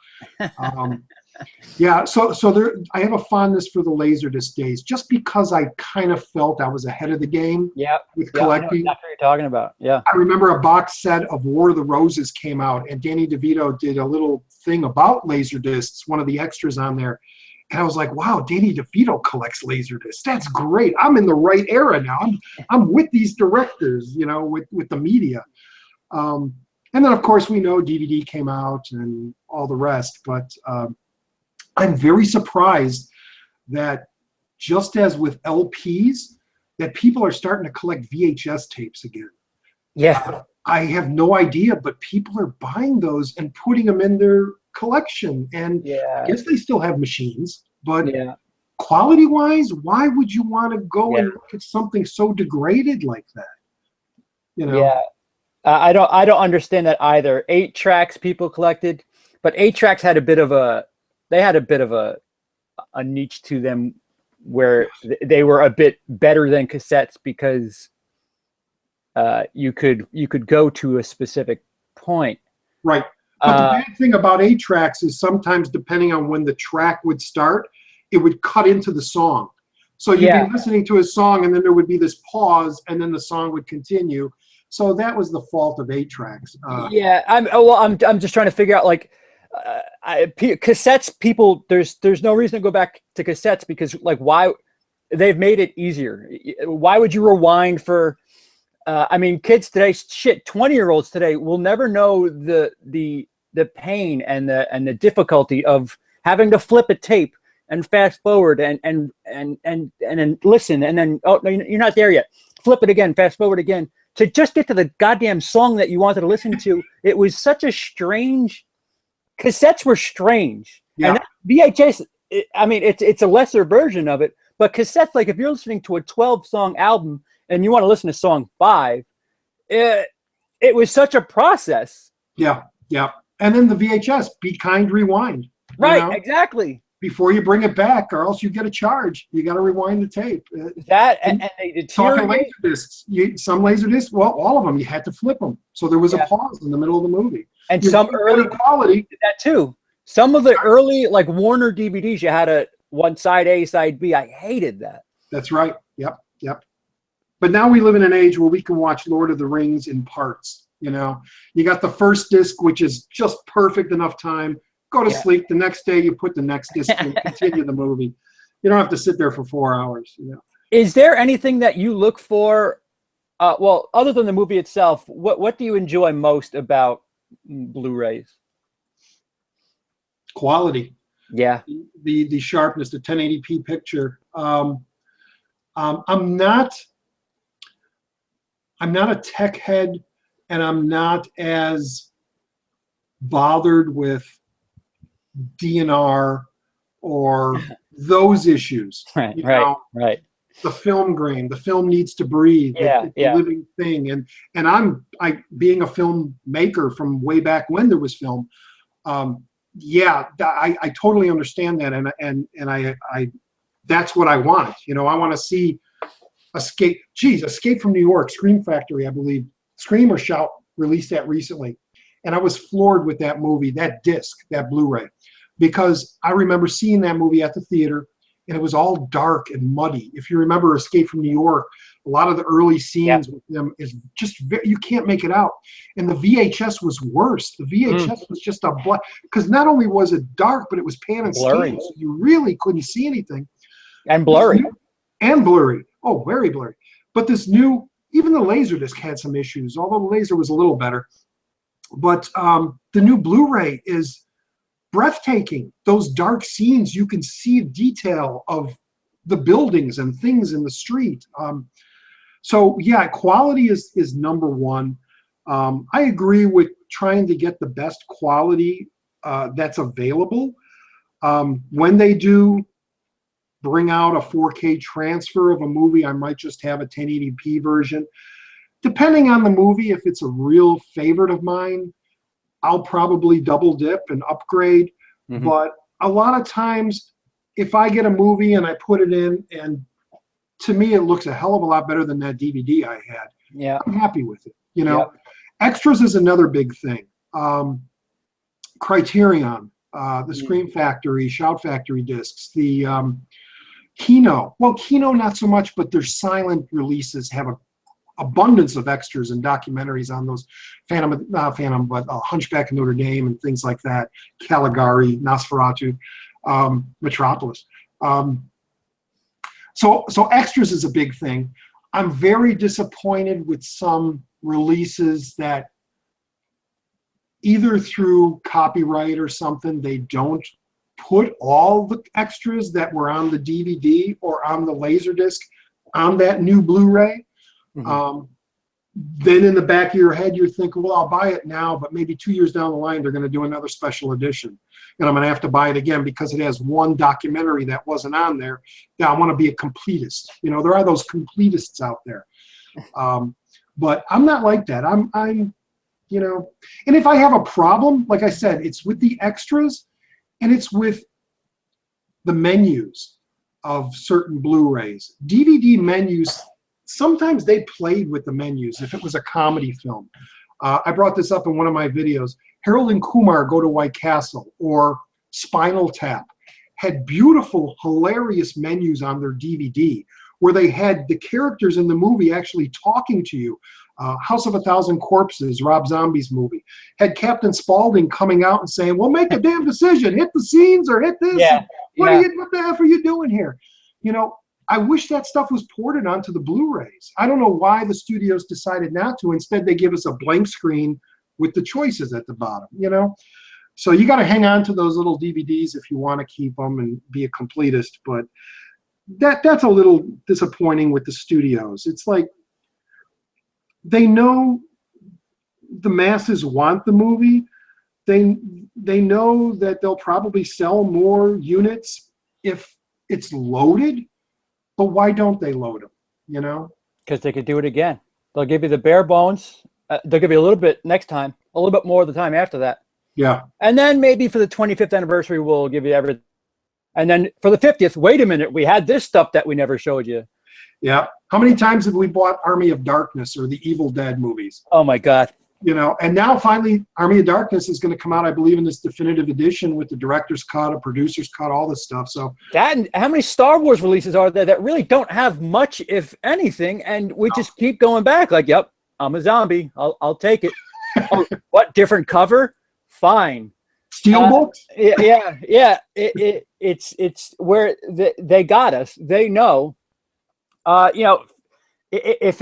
Yeah, so there, I have a fondness for the Laserdisc days, just because I kind of felt I was ahead of the game with collecting. That's what you're talking about. Yeah, I remember a box set of War of the Roses came out, and Danny DeVito did a little thing about Laserdiscs, one of the extras on there. And I was like, wow, Danny DeVito collects Laserdiscs. That's great. I'm in the right era now. I'm with these directors, you know, with the media. And then, of course, we know DVD came out and all the rest. But I'm very surprised that just as with LPs, that people are starting to collect VHS tapes again. Yeah. I have no idea, but people are buying those and putting them in their collection. And I guess they still have machines, but quality-wise, why would you want to go and look at something so degraded like that? You know? Yeah. I don't understand that either. 8 tracks people collected, but 8 tracks had a bit of a niche to them where they were a bit better than cassettes because you could go to a specific point. Right. But the bad thing about 8 tracks is sometimes, depending on when the track would start, it would cut into the song. So you'd be listening to a song, and then there would be this pause, and then the song would continue. So that was the fault of 8-tracks. I'm just trying to figure out, like, cassettes. People, there's no reason to go back to cassettes, because, like, why? They've made it easier. Why would you rewind for? I mean, kids today, 20-year-olds today will never know the pain and the difficulty of having to flip a tape and fast forward and then listen, and then, oh no, you're not there yet. Flip it again, fast forward again, to just get to the goddamn song that you wanted to listen to. It was such a strange. Cassettes were strange, and VHS. I mean, it's a lesser version of it, but cassettes, like if you're listening to a 12-song album and you want to listen to song 5, it was such a process. Yeah. And then the VHS, be kind, rewind. Right, exactly. Before you bring it back, or else you get a charge. You got to rewind the tape. That and they talking laser discs. Some laser discs, well, all of them, you had to flip them, so there was a pause in the middle of the movie. And some early quality did that too. Some of the early, like, Warner DVDs, you had a one side A, side B. I hated that. That's right. Yep. But now we live in an age where we can watch Lord of the Rings in parts. You know, you got the first disc, which is just perfect enough time. Go to sleep. The next day, you put the next disc and continue the movie. You don't have to sit there for 4 hours. You know. Is there anything that you look for? Well, other than the movie itself, what do you enjoy most about Blu-rays? Quality. Yeah. The sharpness, the 1080p picture. I'm not a tech head, and I'm not as bothered with DNR or those issues. Right. The film grain, the film needs to breathe. It's a living thing. And I being a filmmaker from way back when there was film, I totally understand that, and I that's what I want. You know, I want to see Escape from New York, Scream Factory, I believe, Scream or Shout released that recently, and I was floored with that movie, that disc, that Blu-ray, because I remember seeing that movie at the theater, and it was all dark and muddy. If you remember Escape from New York, a lot of the early scenes with them is just you can't make it out. And the VHS was worse. The VHS was just a black, because not only was it dark, but it was pan and scan, so you really couldn't see anything. And blurry. Oh, very blurry. But this new, even the Laserdisc had some issues, although the laser was a little better. But the new Blu-ray is breathtaking. Those dark scenes, you can see detail of the buildings and things in the street. So yeah, quality is number one. I agree with trying to get the best quality that's available. When they do bring out a 4K transfer of a movie, I might just have a 1080p version. Depending on the movie, if it's a real favorite of mine, I'll probably double dip and upgrade. But a lot of times, if I get a movie and I put it in, and to me it looks a hell of a lot better than that DVD I had, I'm happy with it. You know, extras is another big thing. Criterion, the Scream Factory, Shout Factory discs, the Kino. Well, Kino not so much, but their silent releases have a abundance of extras and documentaries on those Hunchback of Notre Dame and things like that, Caligari, Nosferatu, Metropolis. So extras is a big thing. I'm very disappointed with some releases that either through copyright or something, they don't put all the extras that were on the DVD or on the Laserdisc on that new Blu-ray. Then in the back of your head, you're thinking, well, I'll buy it now, but maybe 2 years down the line, they're going to do another special edition. And I'm going to have to buy it again because it has one documentary that wasn't on there. Yeah, I want to be a completist. You know, there are those completists out there. But I'm not like that. I'm, you know, and if I have a problem, like I said, it's with the extras and it's with the menus of certain Blu-rays. DVD menus, sometimes they played with the menus if it was a comedy film. I brought this up in one of my videos. Harold and Kumar Go to White Castle or Spinal Tap. had beautiful, hilarious menus on their DVD where they had the characters in the movie actually talking to you. House of a Thousand Corpses, Rob Zombie's movie, had Captain Spaulding coming out and saying, well, make a damn decision, hit the scenes or hit this. Yeah. What the F are you doing here? You know, I wish that stuff was ported onto the Blu-rays. I don't know why the studios decided not to. Instead, they give us a blank screen with the choices at the bottom, you know? So you got to hang on to those little DVDs if you want to keep them and be a completist. But that's a little disappointing with the studios. It's like they know the masses want the movie. They know that they'll probably sell more units if it's loaded. But why don't they load them, you know? Because they could do it again. They'll give you the bare bones. They'll give you a little bit next time, a little bit more the time after that. Yeah. And then maybe for the 25th anniversary, we'll give you everything. And then for the 50th, wait a minute, we had this stuff that we never showed you. Yeah. How many times have we bought Army of Darkness or the Evil Dead movies? Oh, my God. You know, and now finally Army of Darkness is going to come out, I believe, in this definitive edition with the director's cut, a producer's cut, all this stuff. So that, and how many Star Wars releases are there that really don't have much, if anything, and we just keep going back like, yep, I'm a zombie. I'll take it. Oh, what, different cover? Fine. Steelbook? Yeah. It's where they got us. They know. You know, if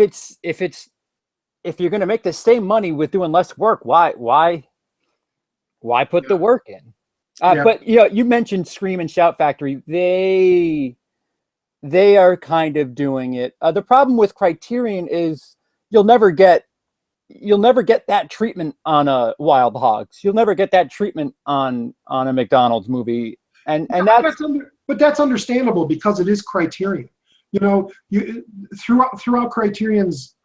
you're going to make the same money with doing less work, why put the work in? But you know, you mentioned Scream and Shout Factory. They are kind of doing it. The problem with Criterion is you'll never get that treatment on a Wild Hogs. You'll never get that treatment on a McDonald's movie, and that's understandable because it is Criterion. You know, throughout Criterion's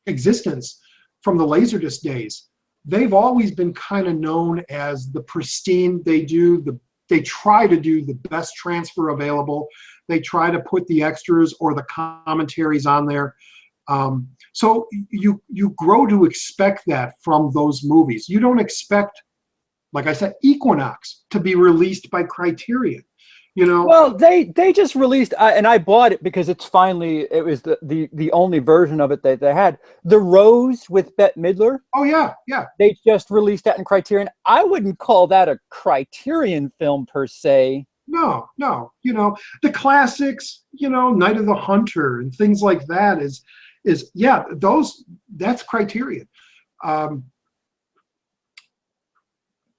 existence from the Laserdisc days, they've always been kind of known as the pristine. They try to do the best transfer available. They try to put the extras or the commentaries on there. So you grow to expect that from those movies. You don't expect, like I said, Equinox to be released by Criterion. You know, well, they just released, and I bought it because it was the only version of it that they had. The Rose with Bette Midler. Oh yeah. They just released that in Criterion. I wouldn't call that a Criterion film per se. No. You know, the classics, you know, Night of the Hunter and things like that is that's Criterion. I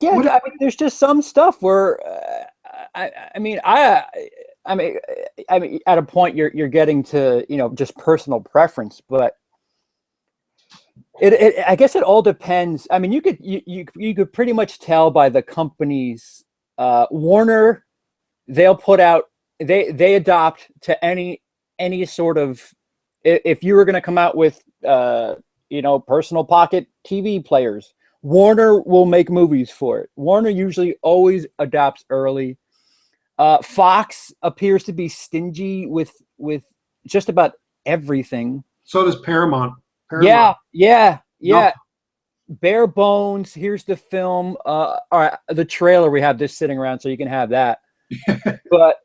mean, there's just some stuff where. I mean, at a point you're getting to, you know, just personal preference, but I guess it all depends. I mean, you could pretty much tell by the companies. Warner, they'll put out, they adopt to any sort of, if you were going to come out with you know, personal pocket TV players, Warner will make movies for it. Warner usually always adopts early. Fox appears to be stingy with just about everything. So does Paramount. Yeah. No. Bare bones. Here's the film. All right, the trailer we have this sitting around, so you can have that. But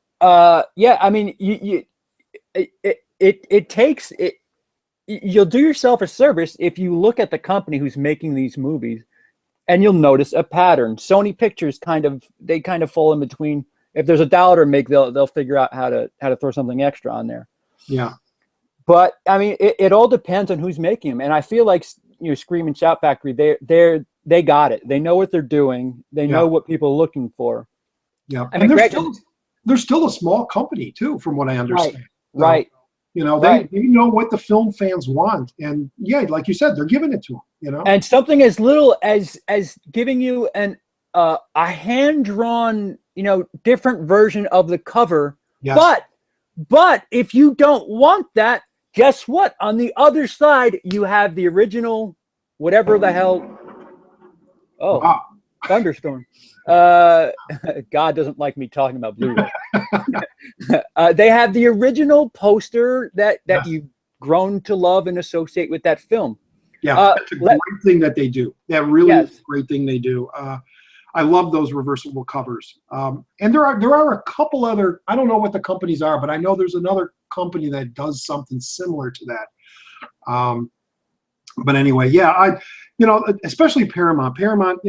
yeah, I mean, it takes it. You'll do yourself a service if you look at the company who's making these movies, and you'll notice a pattern. Sony Pictures kind of fall in between. If there's a dollar to make, they'll figure out how to throw something extra on there. Yeah. But I mean, it all depends on who's making them, and I feel like, you know, Scream and Shout Factory, they got it. They know what they're doing. They know what people are looking for. Yeah, I mean, they're still a small company too, from what I understand. Right. You know, they know what the film fans want, and yeah, like you said, they're giving it to them. You know, and something as little as giving you a hand-drawn, you know, different version of the cover. Yes. But if you don't want that, guess what? On the other side, you have the original, whatever the hell. Oh, wow. Thunderstorm. God doesn't like me talking about Blu-ray. They have the original poster that you've grown to love and associate with that film. Yeah, that's a great thing that they do. That really is a great thing they do. I love those reversible covers. And there are a couple other, I don't know what the companies are, but I know there's another company that does something similar to that. But anyway, yeah, especially Paramount. Paramount,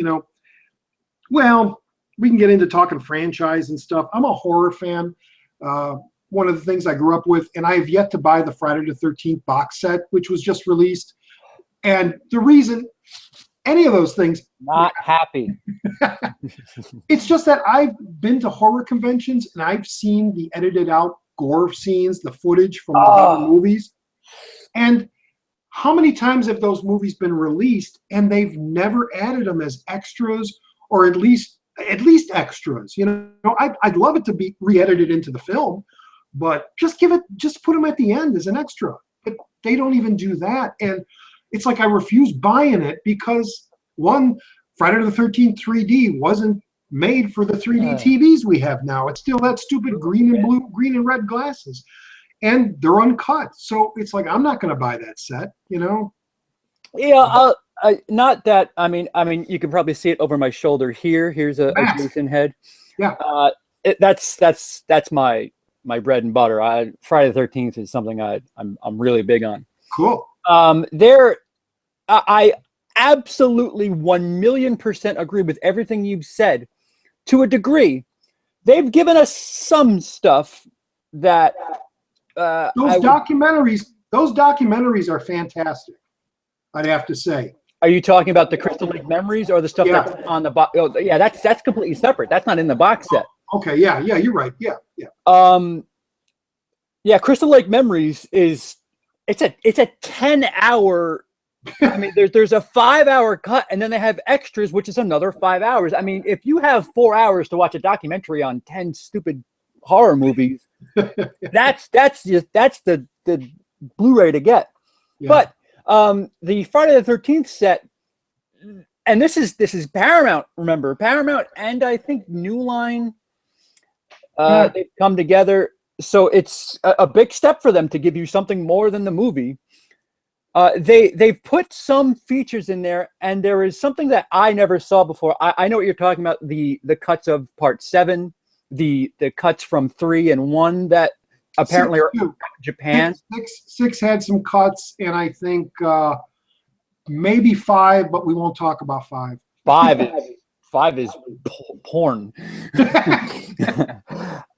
well, we can get into talking franchise and stuff. I'm a horror fan. One of the things I grew up with, and I have yet to buy the Friday the 13th box set, which was just released. And the reason any of those things, not happy. It's just that I've been to horror conventions and I've seen the edited out gore scenes, the footage from the horror movies. And how many times have those movies been released and they've never added them as extras, or at least extras? I'd love it to be re-edited into the film, but just put them at the end as an extra. But they don't even do that. And it's like I refuse buying it because, one, Friday the 13th 3D wasn't made for the 3D TVs we have now. It's still that stupid green and red glasses, and they're uncut. So it's like, I'm not going to buy that set, Yeah, not that. I mean, you can probably see it over my shoulder here. Here's a Jason head. Yeah. That's my bread and butter. Friday the 13th is something I'm really big on. Cool. I absolutely 1,000,000% agree with everything you've said. To a degree, they've given us some stuff that those documentaries are fantastic, I'd have to say. Are you talking about the Crystal Lake Memories or the stuff that's on the box? Oh, yeah, that's completely separate. That's not in the box set. Okay, yeah, you're right. Yeah. Yeah, Crystal Lake Memories it's a 10-hour. I mean, there's a 5-hour cut, and then they have extras, which is another 5 hours. I mean, if you have 4 hours to watch a documentary on 10 stupid horror movies, that's the Blu-ray to get. Yeah. But the Friday the 13th set, and this is Paramount. Remember, Paramount and I think New Line, they've come together. So it's a big step for them to give you something more than the movie. They've put some features in there, and there is something that I never saw before. I know what you're talking about, the cuts of Part 7, the cuts from 3 and 1 that apparently are in Japan. 6 had some cuts, and I think maybe 5, but we won't talk about 5. 5 is porn.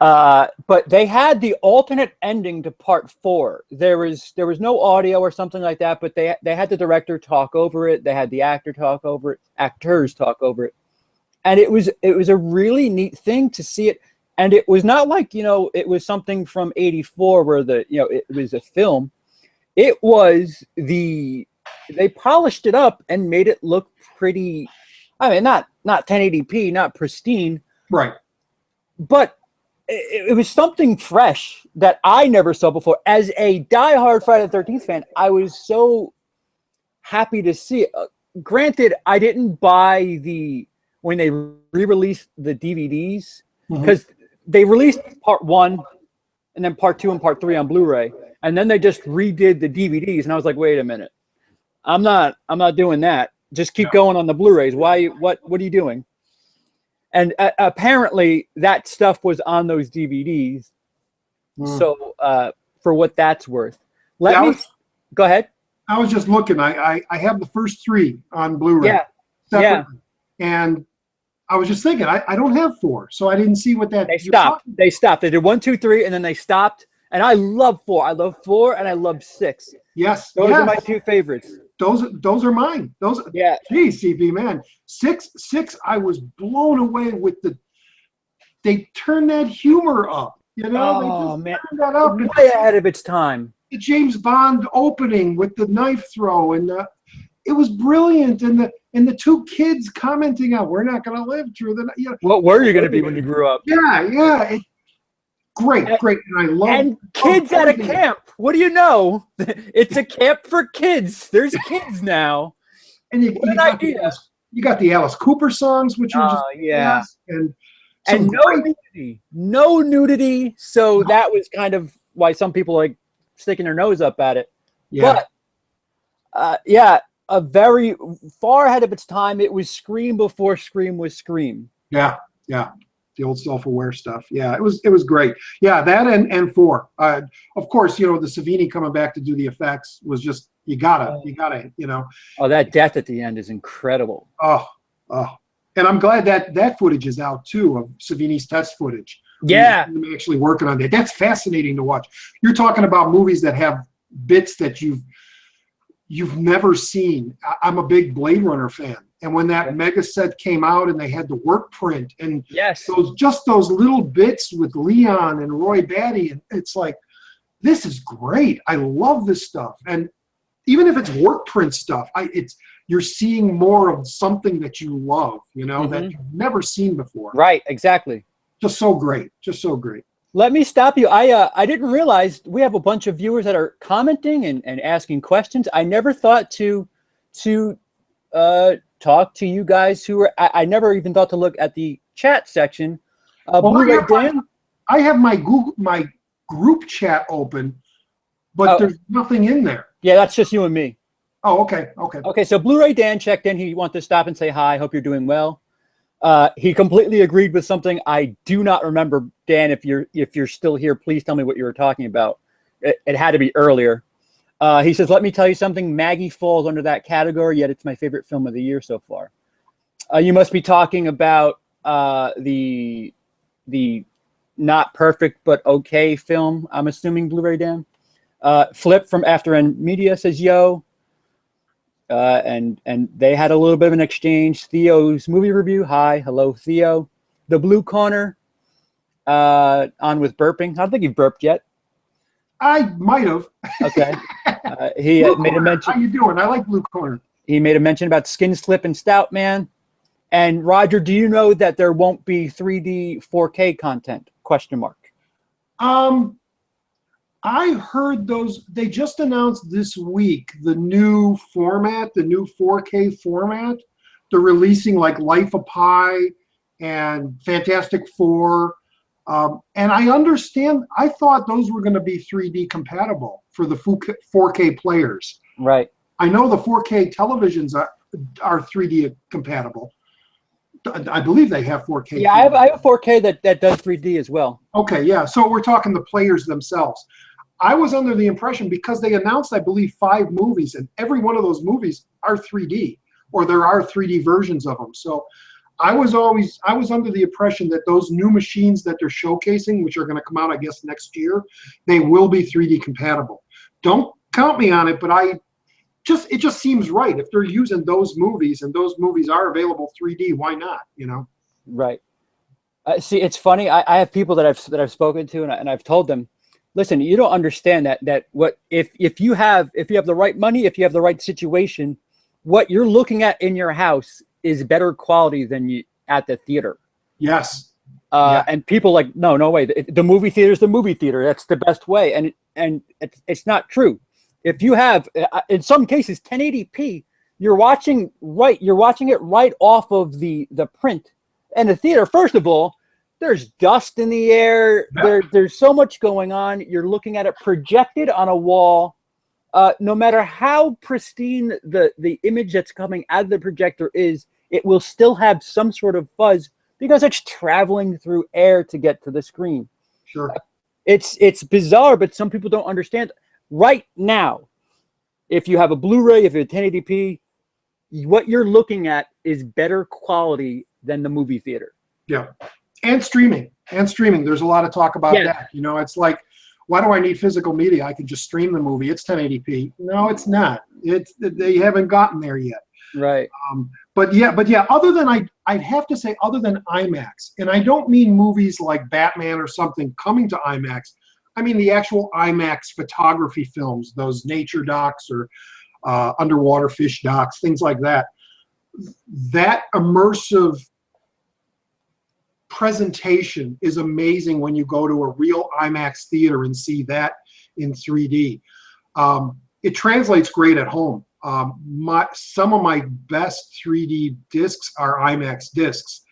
But they had the alternate ending to Part 4. There was no audio or something like that, but they had the director talk over it. They had the actors talk over it, and it was a really neat thing to see it. And it was not like it was something from '84 where it was a film. It was they polished it up and made it look pretty. I mean, not 1080p, not pristine, right? But it was something fresh that I never saw before. As a diehard Friday the 13th fan, I was so happy to see it. Granted, I didn't buy when they re-released the DVDs, because they released Part 1 and then Part 2 and Part 3 on Blu-ray, and then they just redid the DVDs, and I was like, wait a minute, I'm not doing that. Just keep going on the Blu-rays. Why? What are you doing? And apparently that stuff was on those DVDs. So for what that's worth, go ahead. I was just looking. I have the first 3 on Blu-ray. Yeah. And I was just thinking, I don't have 4, so I didn't see what that. They stopped. They did 1, 2, 3, and then they stopped. And I love 4. I love 4, and I love 6. Yes, those are my 2 favorites. Those are mine. Geez, CP, man, 6. I was blown away with they turned that humor up. Oh man, turned that up way ahead of its time. The James Bond opening with the knife throw, and it was brilliant. And the 2 kids commenting on, "We're not going to live through the night." What were you going to be when you grew up? Yeah. Great, and I love. And kids at a camp. What do you know? It's a camp for kids. There's kids now. And you got the Alice Cooper songs, which are just and no nudity. So that was kind of why some people like sticking their nose up at it. Yeah. But a very far ahead of its time. It was Scream before Scream was Scream. Yeah, yeah. The old self-aware stuff. Yeah, it was great. Yeah, that and 4. Of course, you know, the Savini coming back to do the effects was just you gotta, you know. Oh, that death at the end is incredible. Oh, oh. And I'm glad that that footage is out too, of Savini's test footage. Yeah. He's actually working on that. That's fascinating to watch. You're talking about movies that have bits that you've never seen. I'm a big Blade Runner fan. And when that mega set came out and they had the work print and those little bits with Leon and Roy Batty, and it's like, this is great. I love this stuff. And even if it's work print stuff, you're seeing more of something that you love, you know, that you've never seen before. Right, exactly. Just so great. Just so great. Let me stop you. I didn't realize we have a bunch of viewers that are commenting and asking questions. I never thought to talk to you guys who were. I never even thought to look at the chat section. Well, I have my group chat open, but there's nothing in there. Yeah, that's just you and me. Oh, okay, okay. Okay, so Blu-ray Dan checked in. He wanted to stop and say hi. Hope you're doing well. He completely agreed with something I do not remember. Dan, if you're still here, please tell me what you were talking about. It had to be earlier. He says, let me tell you something. Maggie falls under that category, yet it's my favorite film of the year so far. You must be talking about the not perfect but okay film, I'm assuming, Blu-ray Dan. Flip from After End Media says, yo. And they had a little bit of an exchange. Theo's movie review. Hi. Hello, Theo. The Blue Corner on with burping. I don't think you've burped yet. I might have. Okay. He made a mention. How you doing? I like Blue Corner. He made a mention about Skin Slip and Stout Man. And Roger, do you know that there won't be 3D 4K content? Question mark. I heard those. They just announced this week the new format, the new 4K format. They're releasing like Life of Pi and Fantastic Four. And I understand, I thought those were going to be 3D compatible for the 4K players. Right. I know the 4K televisions are 3D compatible. I believe they have 4K. Yeah, I have a 4K that does 3D as well. Okay, yeah. So we're talking the players themselves. I was under the impression, because they announced, I believe, 5 movies, and every one of those movies are 3D, or there are 3D versions of them. So I was under the impression that those new machines that they're showcasing, which are going to come out, I guess, next year, they will be 3D compatible. Don't count me on it, but it just seems right. If they're using those movies and those movies are available 3D, why not? You know? Right. See, it's funny. I have people that I've spoken to, and I've told them, listen, you don't understand that what if you have the right money, if you have the right situation, what you're looking at in your house is better quality than you at the theater. Yes. And people like, no way. The movie theater is the movie theater. That's the best way. And it's not true. If you have, in some cases, 1080p, you're watching it right off of the print. And the theater, first of all, there's dust in the air. Yeah. There's so much going on. You're looking at it projected on a wall. No matter how pristine the image that's coming out of the projector is, it will still have some sort of fuzz because it's traveling through air to get to the screen. Sure. It's bizarre, but some people don't understand. Right now, if you have a Blu-ray, if you have 1080p, what you're looking at is better quality than the movie theater. Yeah. And streaming. There's a lot of talk about that. You know, it's like, why do I need physical media? I can just stream the movie. It's 1080p. No, it's not. They haven't gotten there yet. Right. But yeah. Other than I'd have to say, other than IMAX, and I don't mean movies like Batman or something coming to IMAX. I mean the actual IMAX photography films, those nature docs or underwater fish docs, things like that. That immersive presentation is amazing when you go to a real IMAX theater and see that in 3D. It translates great at home. Some of my best 3D discs are IMAX discs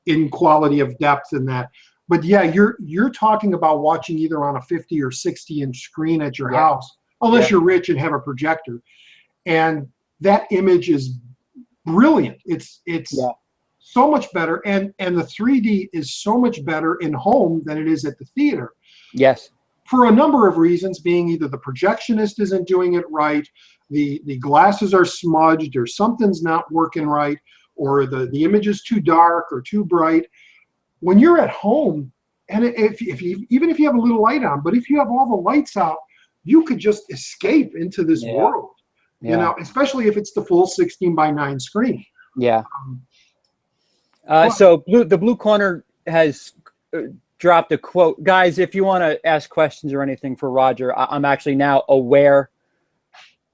in quality of depth and that. But yeah, you're talking about watching either on a 50 or 60-inch screen at your house, unless you're rich and have a projector. And that image is brilliant. It's Yeah. so much better, and the 3D is so much better in home than it is at the theater. Yes. For a number of reasons, being either the projectionist isn't doing it right, the glasses are smudged, or something's not working right, or the image is too dark or too bright. When you're at home, and if you, even if you have a little light on, but if you have all the lights out, you could just escape into this world. Yeah. You know, especially if it's the full 16:9 screen. Yeah. So the Blue Corner has dropped a quote. Guys, if you want to ask questions or anything for Roger, I'm actually now aware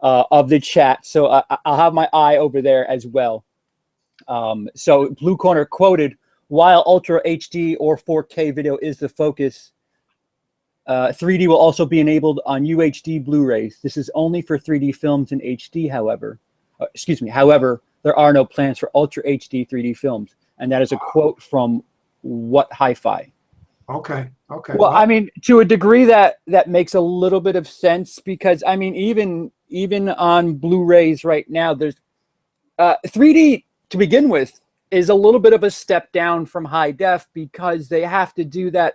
of the chat, so I'll have my eye over there as well. So Blue Corner quoted, while Ultra HD or 4K video is the focus, 3D will also be enabled on UHD Blu-rays. This is only for 3D films in HD, however. Excuse me. However, there are no plans for Ultra HD 3D films. And that is a quote from What Hi-Fi. Okay. Okay. Well, I mean, to a degree that makes a little bit of sense, because I mean, even on Blu-rays right now, there's 3D to begin with is a little bit of a step down from high def, because they have to do that.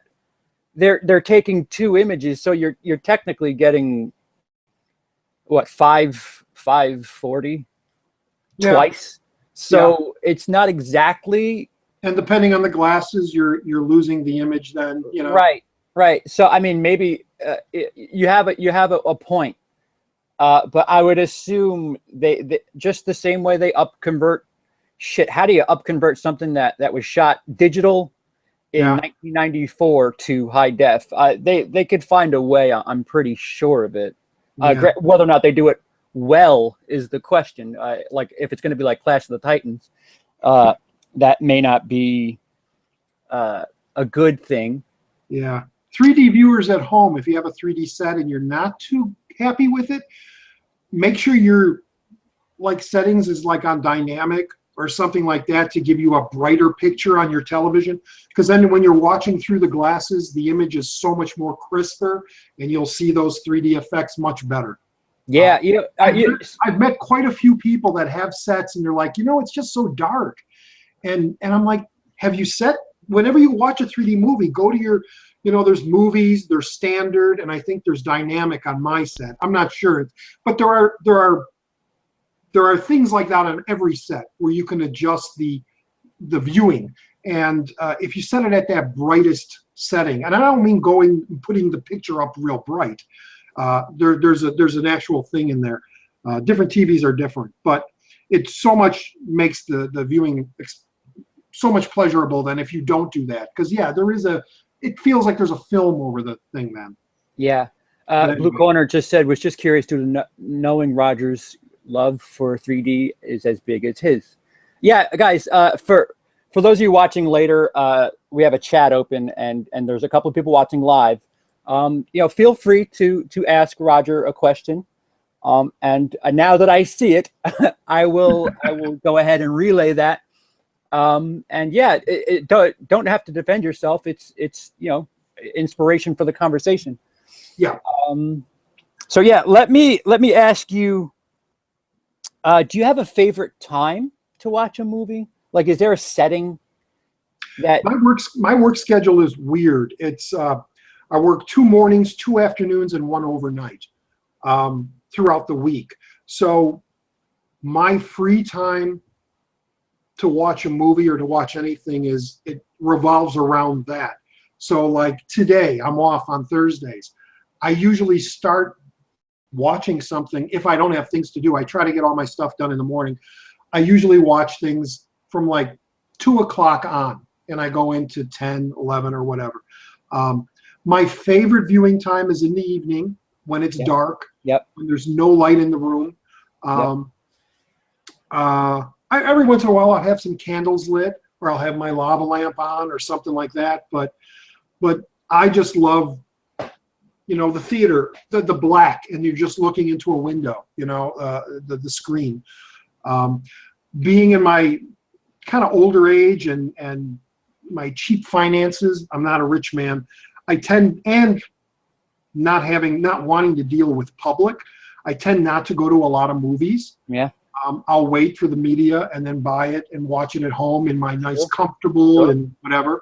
They're taking two images, so you're technically getting what, 540 twice. So it's not exactly. And depending on the glasses, you're losing the image then, you know. Right. So I mean, maybe you have a point, but I would assume they just the same way they upconvert shit. How do you upconvert something that was shot digital in 1994 to high def? They could find a way. I'm pretty sure of it. Whether or not they do it well is the question. Like if it's going to be like Clash of the Titans, that may not be a good thing. Yeah. 3D viewers at home, if you have a 3D set and you're not too happy with it, make sure your like settings is like on dynamic or something like that to give you a brighter picture on your television. Because then when you're watching through the glasses, the image is so much more crisper and you'll see those 3D effects much better. Yeah. I've met quite a few people that have sets and they're like, you know, it's just so dark. And I'm like, have you set, whenever you watch a 3D movie, go to your, you know, there's movies, there's standard, and I think there's dynamic on my set. I'm not sure, but there are things like that on every set where you can adjust the viewing. And if you set it at that brightest setting, and I don't mean going and putting the picture up real bright. There's an actual thing in there. Different TVs are different, but it so much makes the viewing so much pleasurable than if you don't do that. Because it feels like there's a film over the thing, man. Yeah. Blue Corner just said, was just curious to knowing Roger's love for 3D is as big as his. Yeah, guys, for those of you watching later, we have a chat open and there's a couple of people watching live. You know, feel free to ask Roger a question. And now that I see it, I will go ahead and relay that. And yeah, don't have to defend yourself. It's you know, inspiration for the conversation. Yeah. So yeah, let me ask you. Do you have a favorite time to watch a movie? Like, is there a setting that my work schedule is weird. It's I work 2 mornings, 2 afternoons, and 1 overnight throughout the week. So my free time to watch a movie or to watch anything it revolves around that. So like today, I'm off on Thursdays. I usually start watching something. If I don't have things to do, I try to get all my stuff done in the morning. I usually watch things from like 2 o'clock on, and I go into 10, 11 or whatever. My favorite viewing time is in the evening when it's dark, when there's no light in the room. Every once in a while I'll have some candles lit, or I'll have my lava lamp on or something like that. But I just love, you know, the theater, the black, and you're just looking into a window, you know, the screen. Being in my kind of older age and my cheap finances, I'm not a rich man. I tend, and not wanting to deal with public, I tend not to go to a lot of movies. Yeah. I'll wait for the media and then buy it and watch it at home in my nice, comfortable and whatever.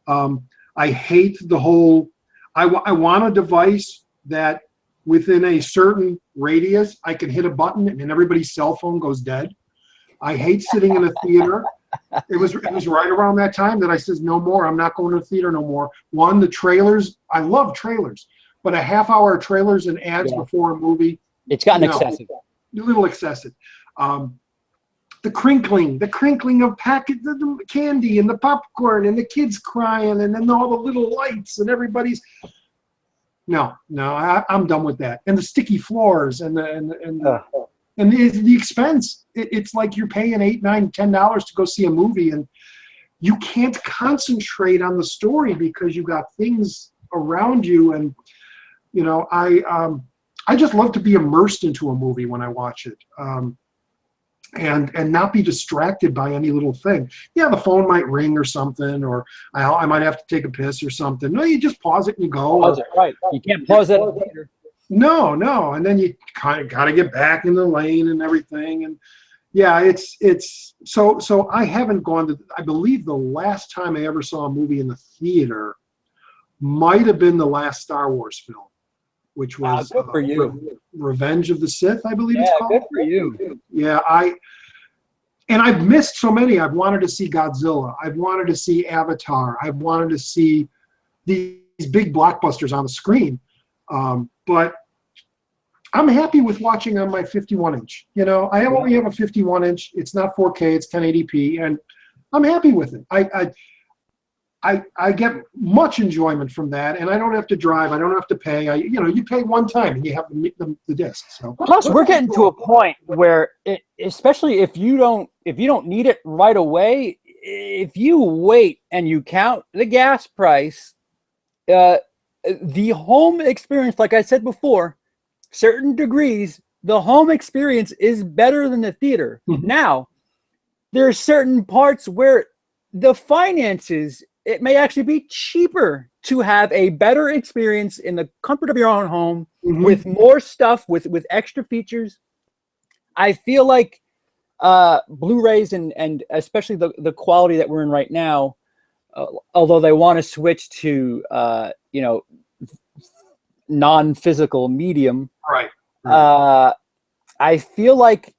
I hate the whole, I want a device that within a certain radius, I can hit a button and then everybody's cell phone goes dead. I hate sitting in a theater. It was right around that time that I says, no more. I'm not going to the theater no more. One, the trailers. I love trailers, but a half-hour trailers and ads before a movie. It's gotten excessive. A little excessive. The crinkling of the candy and the popcorn and the kids crying and then all the little lights and everybody's. No, I'm done with that. And the sticky floors and the expense. It's like you're paying $8, $9, $10 to go see a movie, and you can't concentrate on the story because you got things around you. And I just love to be immersed into a movie when I watch it, and not be distracted by any little thing. Yeah, the phone might ring or something, or I might have to take a piss or something. No, you just pause it and you go. Pause it, right? You can't pause it later. No, and then you kind of got to get back in the lane and everything. And yeah, it's so I haven't gone to. I believe the last time I ever saw a movie in the theater might have been the last Star Wars film, which was good for you. Revenge of the Sith, I believe it's called. Good for you. Yeah, I've missed so many. I've wanted to see Godzilla. I've wanted to see Avatar. I've wanted to see these big blockbusters on the screen. But I'm happy with watching on my 51-inch. I only have a 51-inch. It's not 4K. It's 1080p, and I'm happy with it. I get much enjoyment from that, and I don't have to drive. I don't have to pay. You pay one time and you have the disc. So plus, we're getting to a point where, especially if you don't need it right away, if you wait and you count the gas price, the home experience, like I said before, certain degrees, the home experience is better than the theater. Mm-hmm. Now, there are certain parts where the finances, it may actually be cheaper to have a better experience in the comfort of your own home, mm-hmm. with more stuff, with extra features. I feel like Blu-rays and especially the quality that we're in right now, although they want to switch to non-physical medium, right. I feel like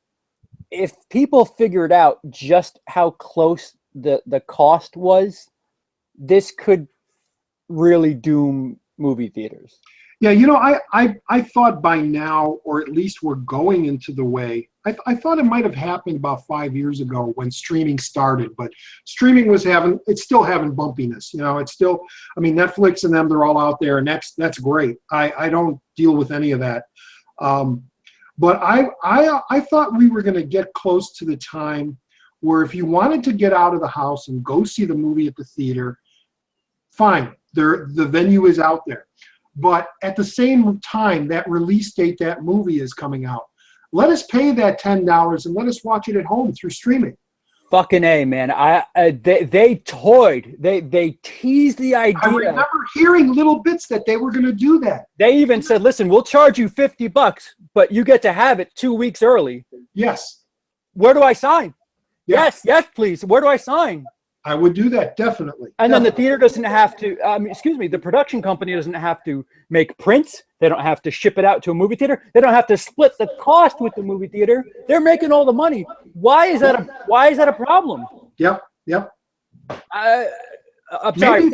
if people figured out just how close the cost was, this could really doom movie theaters. Yeah, I thought by now, or at least we're going into the way. I thought it might have happened about 5 years ago when streaming started, but streaming it's still having bumpiness. It's still, Netflix and them, they're all out there, and that's great. I don't deal with any of that. But I thought we were going to get close to the time where if you wanted to get out of the house and go see the movie at the theater, fine, the venue is out there. But at the same time, that release date, that movie is coming out. Let us pay that $10 and let us watch it at home through streaming. Fucking A, man. They toyed. They teased the idea. I remember hearing little bits that they were going to do that. They even said, listen, we'll charge you $50, but you get to have it 2 weeks early. Yes. Where do I sign? Yeah. Yes, please. Where do I sign? I would do that, definitely. And then the theater doesn't have to, the production company doesn't have to make prints. They don't have to ship it out to a movie theater. They don't have to split the cost with the movie theater. They're making all the money. Why is that a problem? Yep. I'm sorry.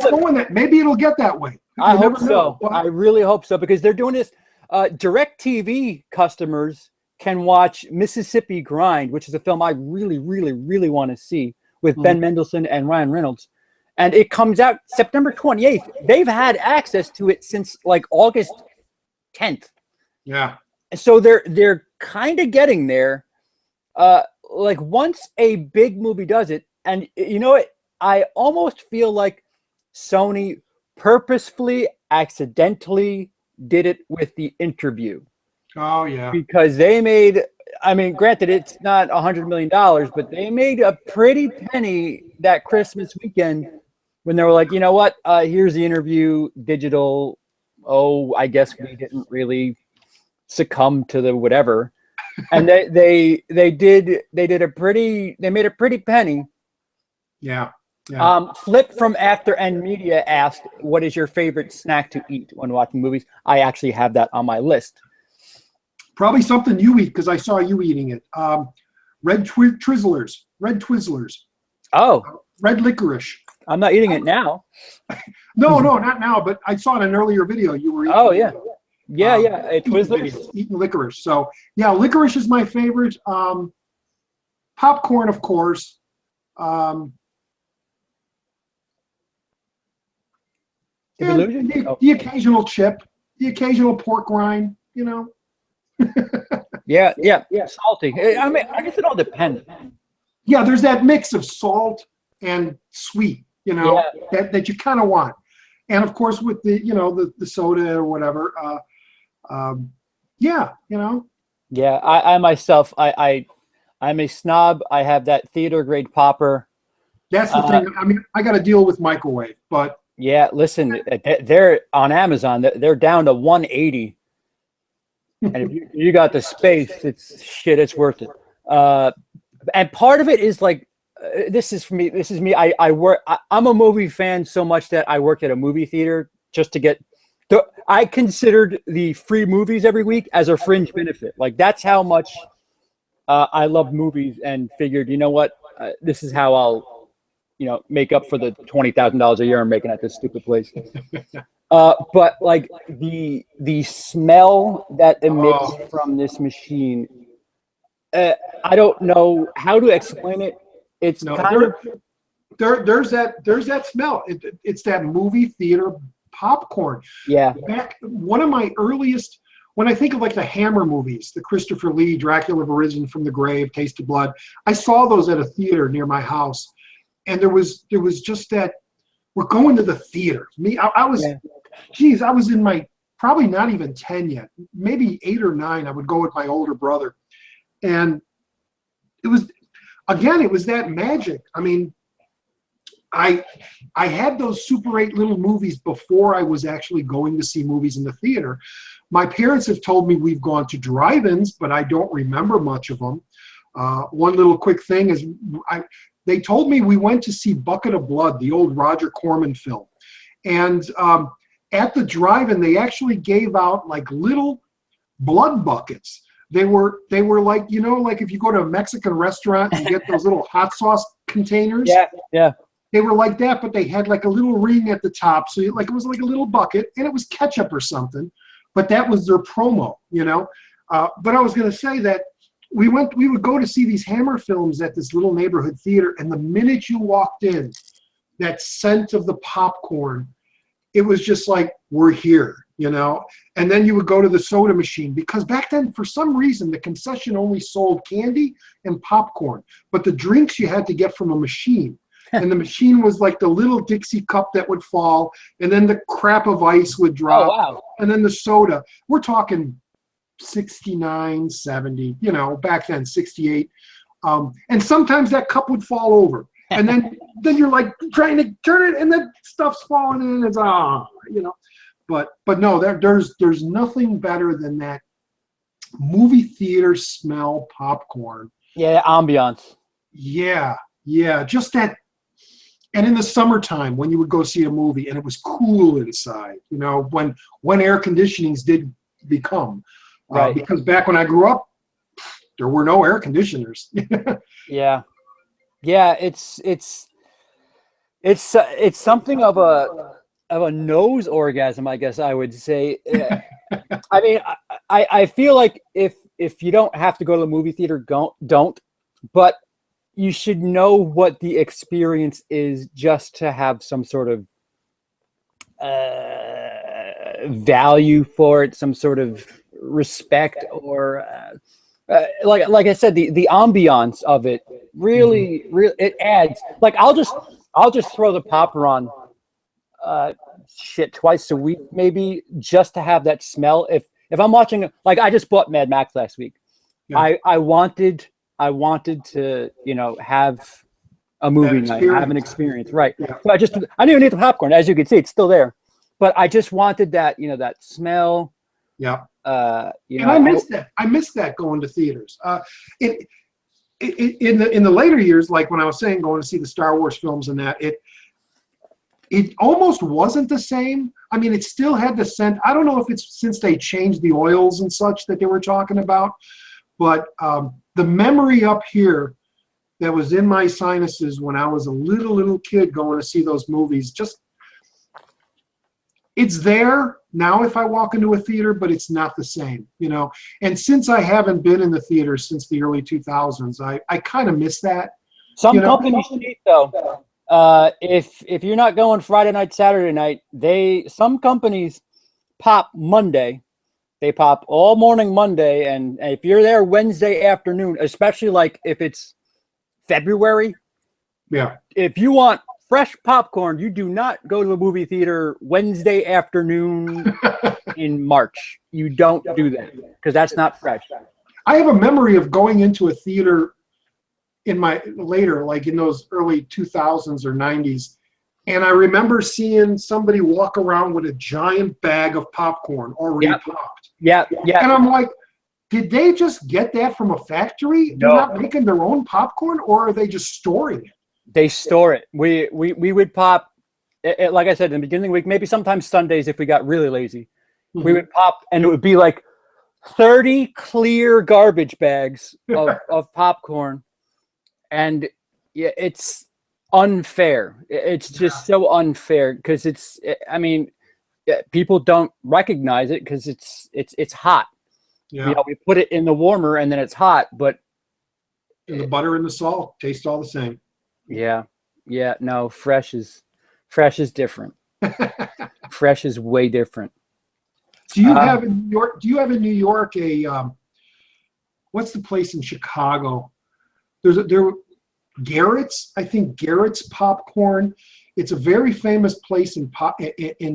Maybe it'll get that way. I hope so. I really hope so, because they're doing this. DirecTV customers can watch Mississippi Grind, which is a film I really, really, really want to see, with Ben Mendelsohn and Ryan Reynolds. And it comes out September 28th. They've had access to it since like August 10th. Yeah. So they're kind of getting there. Like once a big movie does it, and I almost feel like Sony purposefully, accidentally did it with The Interview. Oh, yeah. Because they made, granted, it's not $100 million, but they made a pretty penny that Christmas weekend when they were like, you know what? Here's The Interview, digital. Oh, I guess we didn't really succumb to the whatever. And they made a pretty penny. Yeah. Yeah. Flip from After End Media asked, "What is your favorite snack to eat when watching movies?" I actually have that on my list. Probably something you eat because I saw you eating it. Red Twizzlers. Oh, Red licorice. I'm not eating it now. No, not now, but I saw in an earlier video you were eating. Oh yeah, yeah. Twizzlers. Eating licorice. So yeah, licorice is my favorite. Popcorn, of course. The occasional chip, the occasional pork rind, you know. Yeah. Salty. I mean, I guess it all depends. Yeah, there's that mix of salt and sweet, you know, that you kind of want. And of course, with the, you know, the soda or whatever. Yeah, you know. Yeah, I myself, I'm a snob. I have that theater grade popper. That's the thing. I mean, I got to deal with microwave, but yeah, listen, they're on Amazon. They're down to 180, and if you got the space, it's worth it. And part of it is like, this is me. I'm a movie fan so much that I worked at a movie theater just to get. I considered the free movies every week as a fringe benefit. Like that's how much I love movies, and figured, you know what, this is how I'll, you know, make up for the $20,000 a year I'm making at this stupid place. But like the smell that emits from this machine, I don't know how to explain it. It's there's that smell. It's that movie theater popcorn. Yeah. One of my earliest, when I think of like the Hammer movies, the Christopher Lee, Dracula have Arisen from the Grave, Taste of Blood, I saw those at a theater near my house. And there was just that, we're going to the theater. I was in my, probably not even 10 yet, maybe 8 or 9. I would go with my older brother. And it was that magic. I mean, I had those Super 8 little movies before I was actually going to see movies in the theater. My parents have told me we've gone to drive-ins, but I don't remember much of them. One little quick thing is, they told me we went to see Bucket of Blood, the old Roger Corman film. And at the drive-in, they actually gave out like little blood buckets. They were like, you know, like if you go to a Mexican restaurant and get those little hot sauce containers. Yeah. They were like that, but they had like a little ring at the top. So it was like a little bucket, and it was ketchup or something. But that was their promo, you know. But I was going to say that we would go to see these Hammer films at this little neighborhood theater, and the minute you walked in, that scent of the popcorn, it was just like, we're here, you know. And then you would go to the soda machine, because back then, for some reason, the concession only sold candy and popcorn, but the drinks you had to get from a machine. And the machine was like the little Dixie cup that would fall, and then the crap of ice would drop. Oh, wow. And then the soda. We're talking 69, 70, you know, back then, 68. And sometimes that cup would fall over. And then you're like trying to turn it, and then stuff's falling in, and it's, you know. But no, there's nothing better than that movie theater smell popcorn. Yeah, ambiance. Yeah, just that. And in the summertime, when you would go see a movie and it was cool inside, you know, when air conditionings did become, right? Because back when I grew up, there were no air conditioners. Yeah, it's something of a nose orgasm, I guess I would say. I mean, I feel like if you don't have to go to the movie theater, don't. But you should know what the experience is, just to have some sort of value for it, some sort of respect, or like I said, the ambiance of it really it adds. Like I'll just throw the popper on twice a week, maybe, just to have that smell. If I'm watching, like I just bought Mad Max last week. Yeah. I wanted to, you know, have a movie night, have an experience, right? Yeah. So I didn't even need the popcorn. As you can see, it's still there. But I just wanted that, you know, that smell, Yeah. You And know, I missed that. I missed that going to theaters. In the later years, like when I was saying, going to see the Star Wars films and that, it almost wasn't the same. I mean, it still had the scent. I don't know if it's since they changed the oils and such that they were talking about, but the memory up here that was in my sinuses when I was a little kid going to see those movies, just it's there now if I walk into a theater, but it's not the same, you know. And since I haven't been in the theater since the early 2000s, I kind of miss that. some You know? companies cheat though. If you're not going Friday night, Saturday night, some companies pop Monday. They pop all morning Monday, and if you're there Wednesday afternoon, especially like if it's February, Yeah. if you want fresh popcorn, you do not go to the movie theater Wednesday afternoon in March. You don't do that because that's not fresh. I have a memory of going into a theater in my later, like in those early 2000s or 90s, and I remember seeing somebody walk around with a giant bag of popcorn already popped. Yeah. And I'm like, did they just get that from a factory? No. They're not making their own popcorn, or are they just storing it? They store it. We would pop, like I said, in the beginning of the week, maybe sometimes Sundays if we got really lazy, we would pop, and it would be like 30 clear garbage bags of popcorn. And yeah, it's unfair. It's just so unfair because I mean, people don't recognize it because it's hot. Yeah. You know, we put it in the warmer and then it's hot, but And the butter and the salt taste all the same. yeah, no, fresh is different. Fresh is way different. Do you have in New York? Do you have in New York what's the place in Chicago? There Garrett's, I think Garrett's popcorn. It's a very famous place in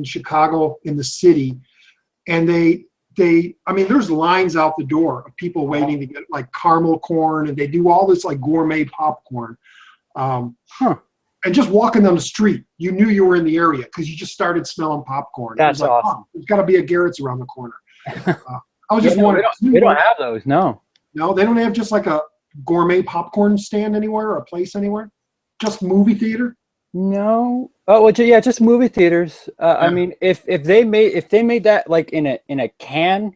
Chicago, in the city, and I mean, there's lines out the door of people waiting to get like caramel corn, and they do all this like gourmet popcorn. And just walking down the street, you knew you were in the area because you just started smelling popcorn. That's like, awesome. Oh, there's got to be a Garrett's around the corner. I was just wondering. We don't have those. No, they don't have just like a gourmet popcorn stand anywhere or a place anywhere. Just movie theater. No. Oh, well, yeah, just movie theaters. I mean, if they made that like in a can,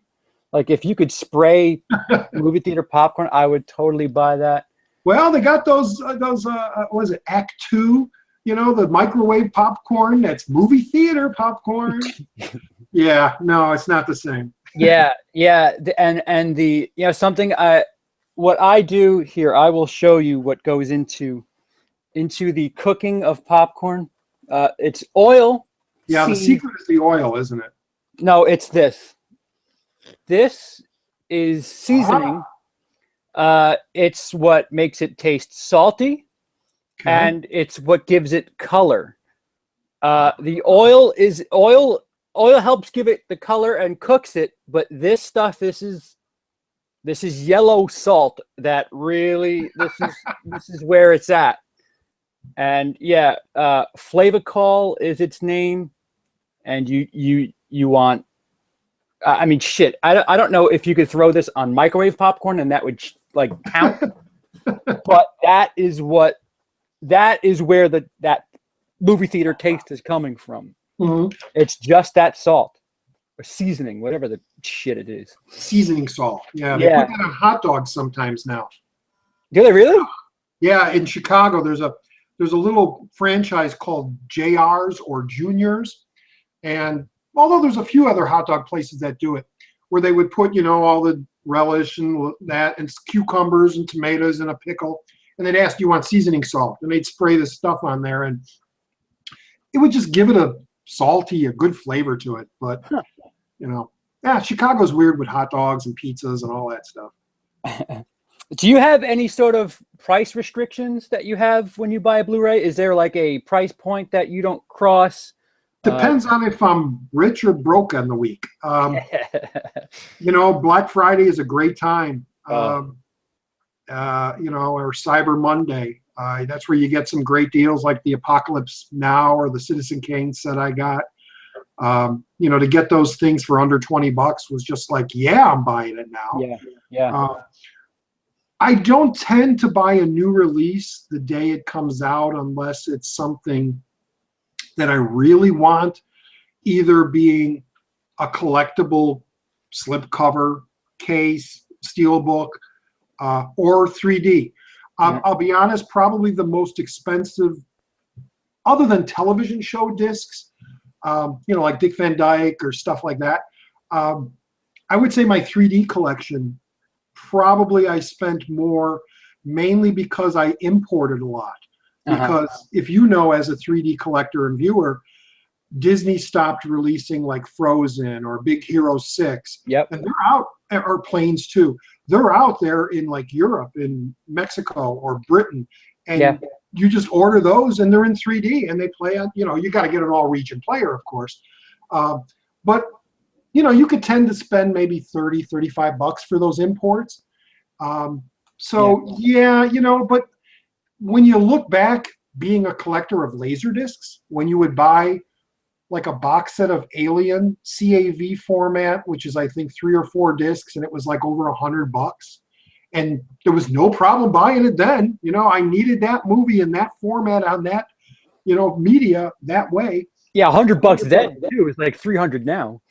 like if you could spray movie theater popcorn, I would totally buy that. Well, they got those what is it, Act 2? You know, the microwave popcorn. That's movie theater popcorn. Yeah, no, it's not the same. Yeah, and the something what I do here, I will show you what goes into the cooking of popcorn. It's oil. Yeah, the secret is the oil, isn't it? No, it's this. This is seasoning. It's what makes it taste salty, and it's what gives it color. The oil helps give it the color and cooks it, but this stuff, this is yellow salt that really this is where it's at. And yeah, Flavacol is its name, and you want. I mean, shit. I don't know if you could throw this on microwave popcorn and that would like count, but that is where that movie theater taste is coming from. Mm-hmm. It's just that salt or seasoning, whatever the shit it is. Seasoning salt. Yeah, they put that on hot dogs sometimes now. Do they really? Yeah, in Chicago, there's a little franchise called JR's or Juniors, and although there's a few other hot dog places that do it, where they would put, all the relish and that, and cucumbers and tomatoes and a pickle, and they'd ask, do you want seasoning salt? And they'd spray this stuff on there, and it would just give it a good flavor to it. But, Chicago's weird with hot dogs and pizzas and all that stuff. Do you have any sort of price restrictions that you have when you buy a Blu-ray? Is there like a price point that you don't cross? Depends on if I'm rich or broke on the week. Black Friday is a great time. Or Cyber Monday. That's where you get some great deals like the Apocalypse Now or the Citizen Kane set I got. You know, to get those things for under $20 was just like, yeah, I'm buying it now. Yeah, yeah. I don't tend to buy a new release the day it comes out unless it's something that I really want, either being a collectible slipcover, case, steelbook, or 3D. I'll be honest, probably the most expensive, other than television show discs, you know, like Dick Van Dyke or stuff like that. I would say my 3D collection, probably I spent more, mainly because I imported a lot. Because if you know, as a 3D collector and viewer, Disney stopped releasing like Frozen or Big Hero 6. Yep. And they're out, or Planes 2. They're out there in like Europe, in Mexico or Britain. And you just order those and they're in 3D and they play on, you know, you got to get an all region player, of course. But, you know, you could tend to spend maybe $30, $35 for those imports. Yeah, you know, but when you look back, being a collector of laser discs, when you would buy like a box set of Alien CAV format, which is I think 3 or 4 discs, and it was like over $100, and there was no problem buying it then. You know, I needed that movie in that format on that, you know, media that way. Yeah, $100 then too. It's like $300 now.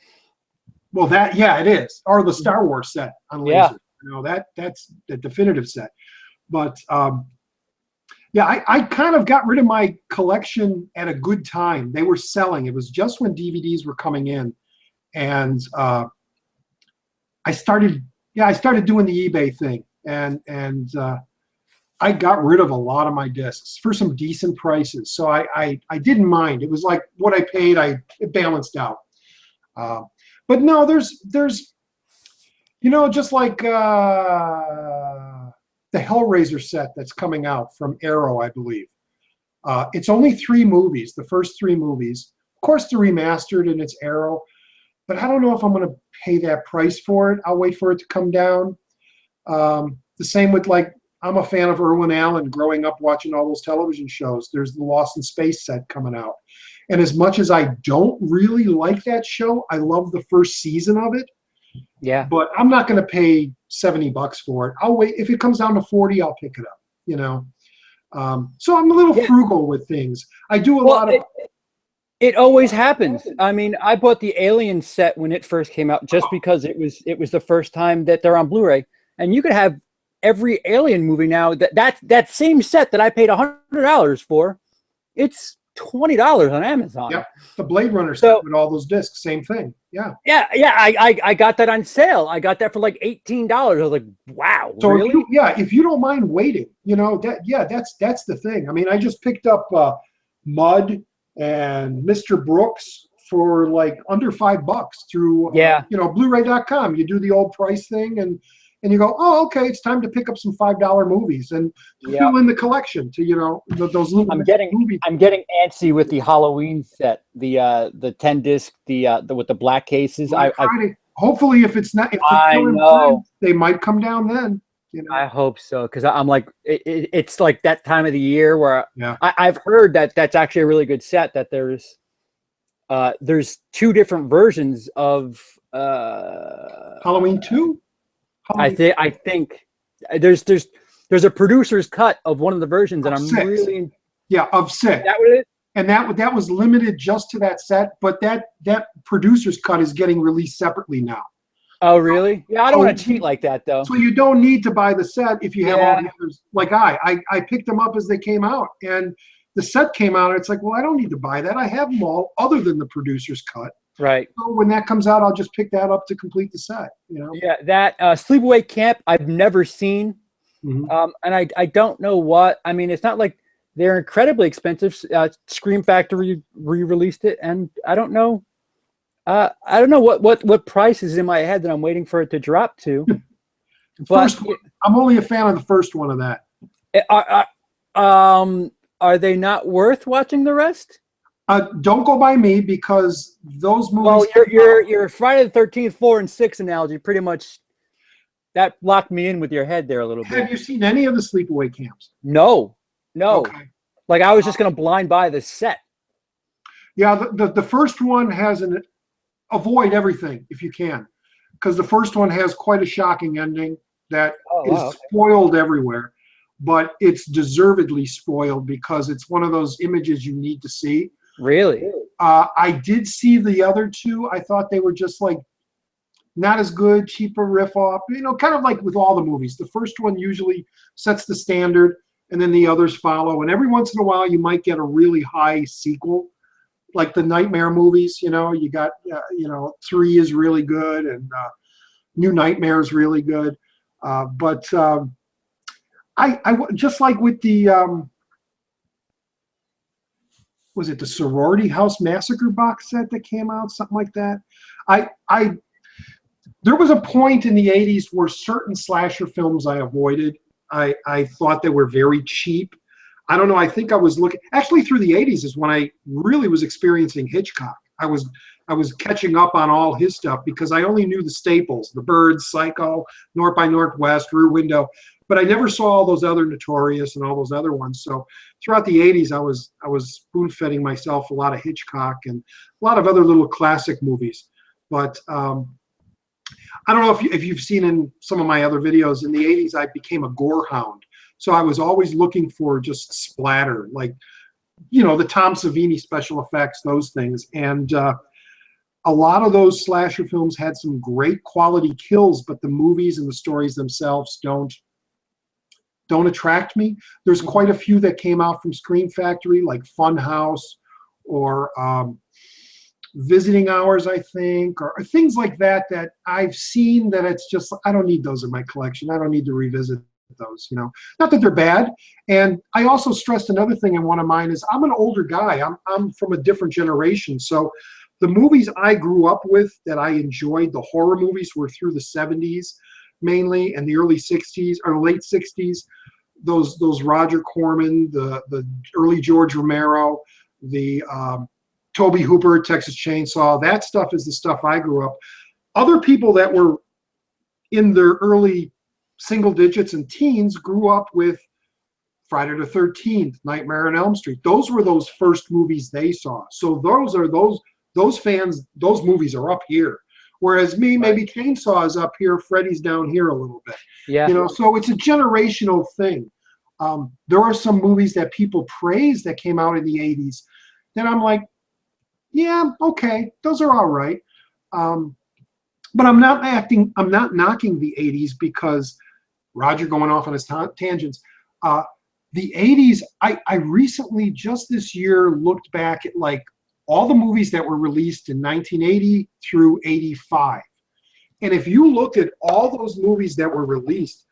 Well, that, yeah, it is. Or the Star Wars set on laser. You know, that's the definitive set. But yeah, I kind of got rid of my collection at a good time. They were selling. It was just when DVDs were coming in. And I started doing the eBay thing. And I got rid of a lot of my discs for some decent prices. So I didn't mind. It was like what I paid, it balanced out. But no, there's you know, just like the Hellraiser set that's coming out from Arrow, I believe. It's only 3 movies, the first 3 movies. Of course, they're remastered and it's Arrow, but I don't know if I'm going to pay that price for it. I'll wait for it to come down. The same with, like, I'm a fan of Irwin Allen growing up watching all those television shows. There's the Lost in Space set coming out. And as much as I don't really like that show, I love the first season of it. Yeah. But I'm not going to pay $70 for it. I'll wait. If it comes down to 40, I'll pick it up, you know. So I'm a little frugal with things. I do a lot of... It always happens. I mean, I bought the Alien set when it first came out just because it was the first time that they're on Blu-ray. And you could have every Alien movie now. That same set that I paid $100 for, it's $20 on Amazon. Yep, the Blade Runner set with all those discs, same thing. Yeah. I got that on sale. I got that for like $18. I was like, wow, so really? If you don't mind waiting, you know, that's the thing. I mean, I just picked up Mud and Mr. Brooks for like under $5 through you know, Blu-ray.com. You do the old price thing and you go, oh, okay, it's time to pick up some $5 movies and fill in the collection to, you know, those little movies. I'm getting antsy with the Halloween set, the 10 disc, with the black cases. Hopefully, if it's not, if I know they might come down then. You know? I hope so, because I'm like, it's like that time of the year where I've heard that that's actually a really good set. That there's 2 different versions of Halloween 2. I think there's a producer's cut of one of the versions, and I'm 6. really of 6. That what it is? And that was limited just to that set, but that producer's cut is getting released separately now. Oh, really? Yeah, I don't want to cheat like that, though. So you don't need to buy the set if you have all the others. Like I picked them up as they came out, and the set came out, and it's like, well, I don't need to buy that. I have them all other than the producer's cut. Right. So when that comes out, I'll just pick that up to complete the set. You know. Yeah, that Sleepaway Camp I've never seen, and I don't know what. I mean, it's not like they're incredibly expensive. Scream Factory re-released it, and I don't know. I don't know what price is in my head that I'm waiting for it to drop to. But I'm only a fan of the first one of that. Are they not worth watching the rest? Don't go by me, because those movies. Well, your Friday the 13th 4 and 6 analogy pretty much that locked me in with your head there a little bit. Have you seen any of the Sleepaway Camps? No. Okay. Like I was just gonna blind buy the set. Yeah, the first one has avoid everything if you can, because the first one has quite a shocking ending that Oh, is wow. Okay. spoiled everywhere, but it's deservedly spoiled because it's one of those images you need to see. Really? I did see the other two. I thought they were just like not as good, cheaper riff off, kind of like with all the movies. The first one usually sets the standard and then the others follow. And every once in a while, you might get a really high sequel, like the Nightmare movies. You got, 3 is really good and New Nightmare is really good. But I just like with the, was it the Sorority House Massacre box set that came out, something like that? I There was a point in the 80s where certain slasher films I avoided. I thought they were very cheap. I don't know. I think I was looking actually through the 80s is when I really was experiencing Hitchcock. I was catching up on all his stuff because I only knew the staples, The Birds, Psycho, North by Northwest, Rear Window, but I never saw all those other Notorious and all those other ones. So throughout the 80s, I was spoon-feeding myself a lot of Hitchcock and a lot of other little classic movies. But I don't know if you've seen in some of my other videos, in the 80s, I became a gore hound. So I was always looking for just splatter, like, the Tom Savini special effects, those things. And a lot of those slasher films had some great quality kills, but the movies and the stories themselves don't attract me. There's quite a few that came out from Scream Factory, like Funhouse or Visiting Hours, I think, or things like that I've seen that it's just, I don't need those in my collection. I don't need to revisit those, Not that they're bad. And I also stressed another thing in one of mine is I'm an older guy. I'm from a different generation. So the movies I grew up with that I enjoyed, the horror movies, were through the 70s mainly and the early 60s or late 60s. Those Roger Corman, the early George Romero, the Tobe Hooper, Texas Chainsaw, that stuff is the stuff I grew up. Other people that were in their early single digits and teens grew up with Friday the 13th, Nightmare on Elm Street. Those were those first movies they saw. So those fans, those movies are up here. Whereas me, maybe Chainsaw is up here, Freddy's down here a little bit. Yeah. So it's a generational thing. There are some movies that people praise that came out in the 80s that I'm like, yeah, okay, those are all right. But I'm not knocking the 80s because Roger going off on his tangents. The 80s, I recently, just this year, looked back at like all the movies that were released in 1980 through 85. And if you look at all those movies that were released,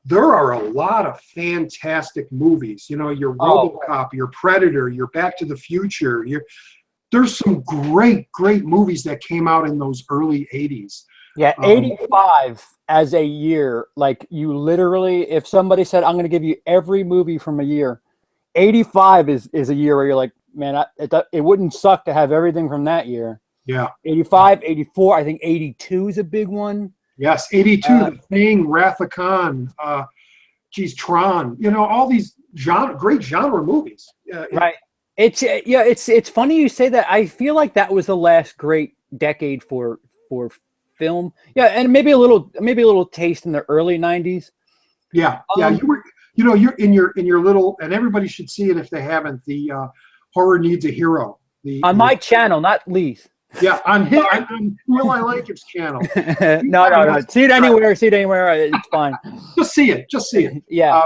there are a lot of fantastic movies. Your RoboCop, your Predator, your Back to the Future. There's some great movies that came out in those early 80s. Yeah, 85 as a year, like you literally, if somebody said, I'm going to give you every movie from a year, 85 is a year where you're like, man, it wouldn't suck to have everything from that year. Yeah. 85, 84, I think 82 is a big one. Yes, 82, The Thing, Wrath of Khan, Tron, all these great genre movies. Right. It's funny you say that. I feel like that was the last great decade for film. Yeah, and maybe a little taste in the early 90s. Yeah. You were, you're in your little, and everybody should see it if they haven't. The Horror Needs a Hero. On my channel, not Lee's. Yeah, on Will I Like It's channel. No. See it anywhere. It's fine. Just see it. Yeah.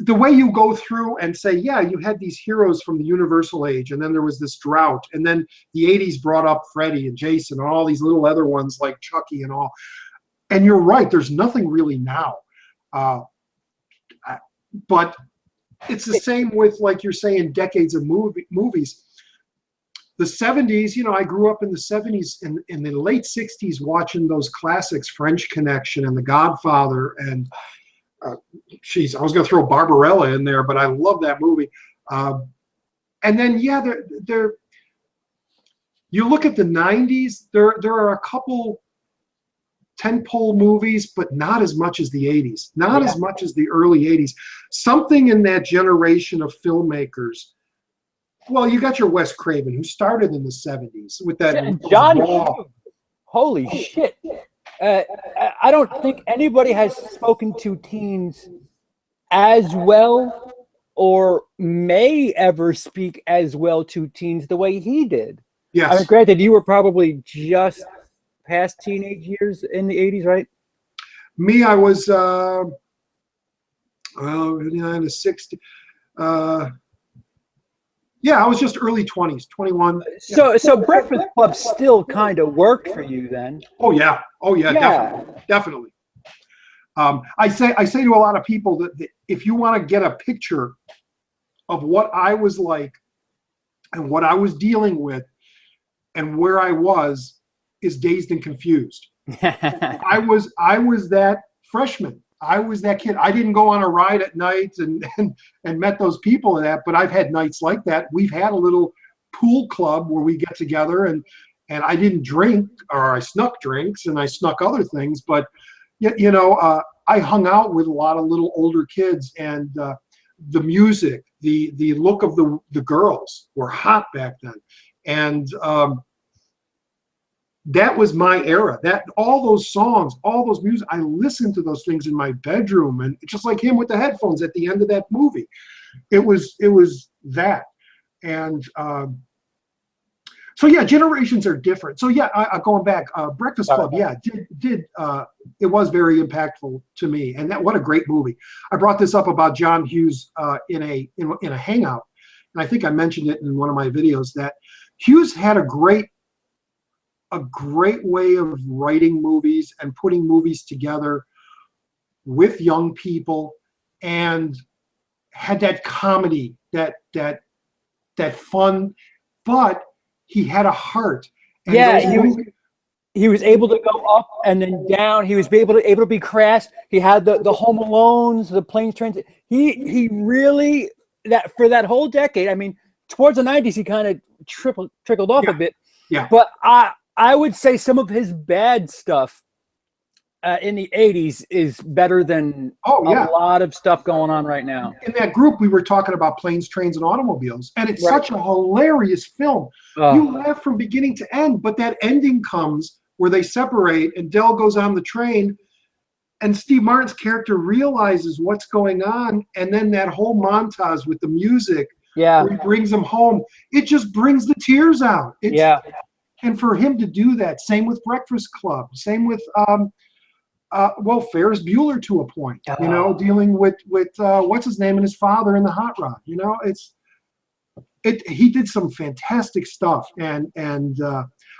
The way you go through and say, yeah, you had these heroes from the Universal age, and then there was this drought, and then the 80s brought up Freddy and Jason and all these little other ones like Chucky and all. And you're right, there's nothing really now. But it's the same with, like you're saying, decades of movies. The 70s, I grew up in the 70s and in the late 60s watching those classics, French Connection and The Godfather, and I was going to throw Barbarella in there, but I love that movie. And then, yeah, you look at the 90s, there are a couple tentpole movies, but not as much as the 80s, not as much as the early 80s. Something in that generation of filmmakers Well, you got your Wes Craven, who started in the 70s with that. And John Hughes. Holy Oh. shit. I don't think anybody has spoken to teens as well or may ever speak as well to teens the way he did. Yes. I mean, granted, you were probably just past teenage years in the 80s, right? Me, I was, 59 to 60. Yeah, I was just early 20s, 21. So Breakfast Club still kind of worked for you then. Oh yeah, definitely. I say to a lot of people that if you want to get a picture of what I was like and what I was dealing with and where I was, is Dazed and Confused. I was that freshman. I was that kid. I didn't go on a ride at night and met those people and that, but I've had nights like that. We've had a little pool club where we get together and I didn't drink, or I snuck drinks and I snuck other things, but I hung out with a lot of little older kids, and the music, the look of the girls were hot back then. And that was my era. That all those songs, all those music, I listened to those things in my bedroom, and just like him with the headphones at the end of that movie. It was that. And so yeah, generations are different. So yeah, going back, Breakfast Club, yeah, did it was very impactful to me, and what a great movie. I brought this up about John Hughes in a hangout, and I think I mentioned it in one of my videos, that Hughes had a great way of writing movies and putting movies together with young people, and had that comedy, that fun, but he had a heart. And he was able to go up and then down. He was able to be crass. He had the Home Alones, the Planes, Trains. He really, that for that whole decade. I mean, towards the 90s, he kind of trickled off a bit. Yeah. But I would say some of his bad stuff in the 80s is better than a lot of stuff going on right now. In that group, we were talking about Planes, Trains, and Automobiles, and it's such a hilarious film. You laugh from beginning to end, but that ending comes where they separate, and Del goes on the train, and Steve Martin's character realizes what's going on, and then that whole montage with the music, where he brings him home, it just brings the tears out. And for him to do that, same with Breakfast Club, same with Ferris Bueller to a point, dealing with what's his name and his father in the hot rod. He did some fantastic stuff, and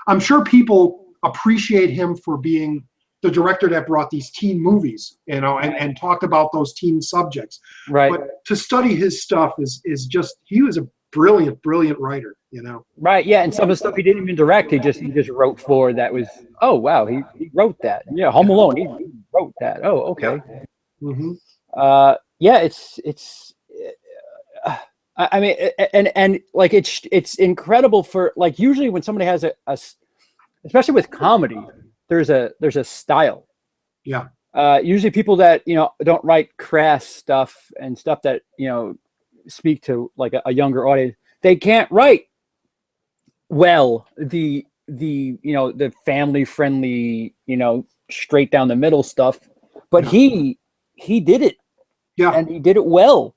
I'm sure people appreciate him for being the director that brought these teen movies, and talked about those teen subjects. Right. But to study his stuff is just, he was a brilliant writer. Right, yeah, and some of the stuff he didn't even direct, he just wrote for. That was, oh wow, he wrote that. Yeah, Home Alone, he wrote that. Oh, okay. Yeah. It's I mean, and like it's incredible for, like, usually when somebody has a especially with comedy, there's a style. Yeah. Usually people that don't write crass stuff and stuff that speak to like a younger audience, they can't write well the family friendly, straight down the middle stuff, but he did it. Yeah. And he did it well.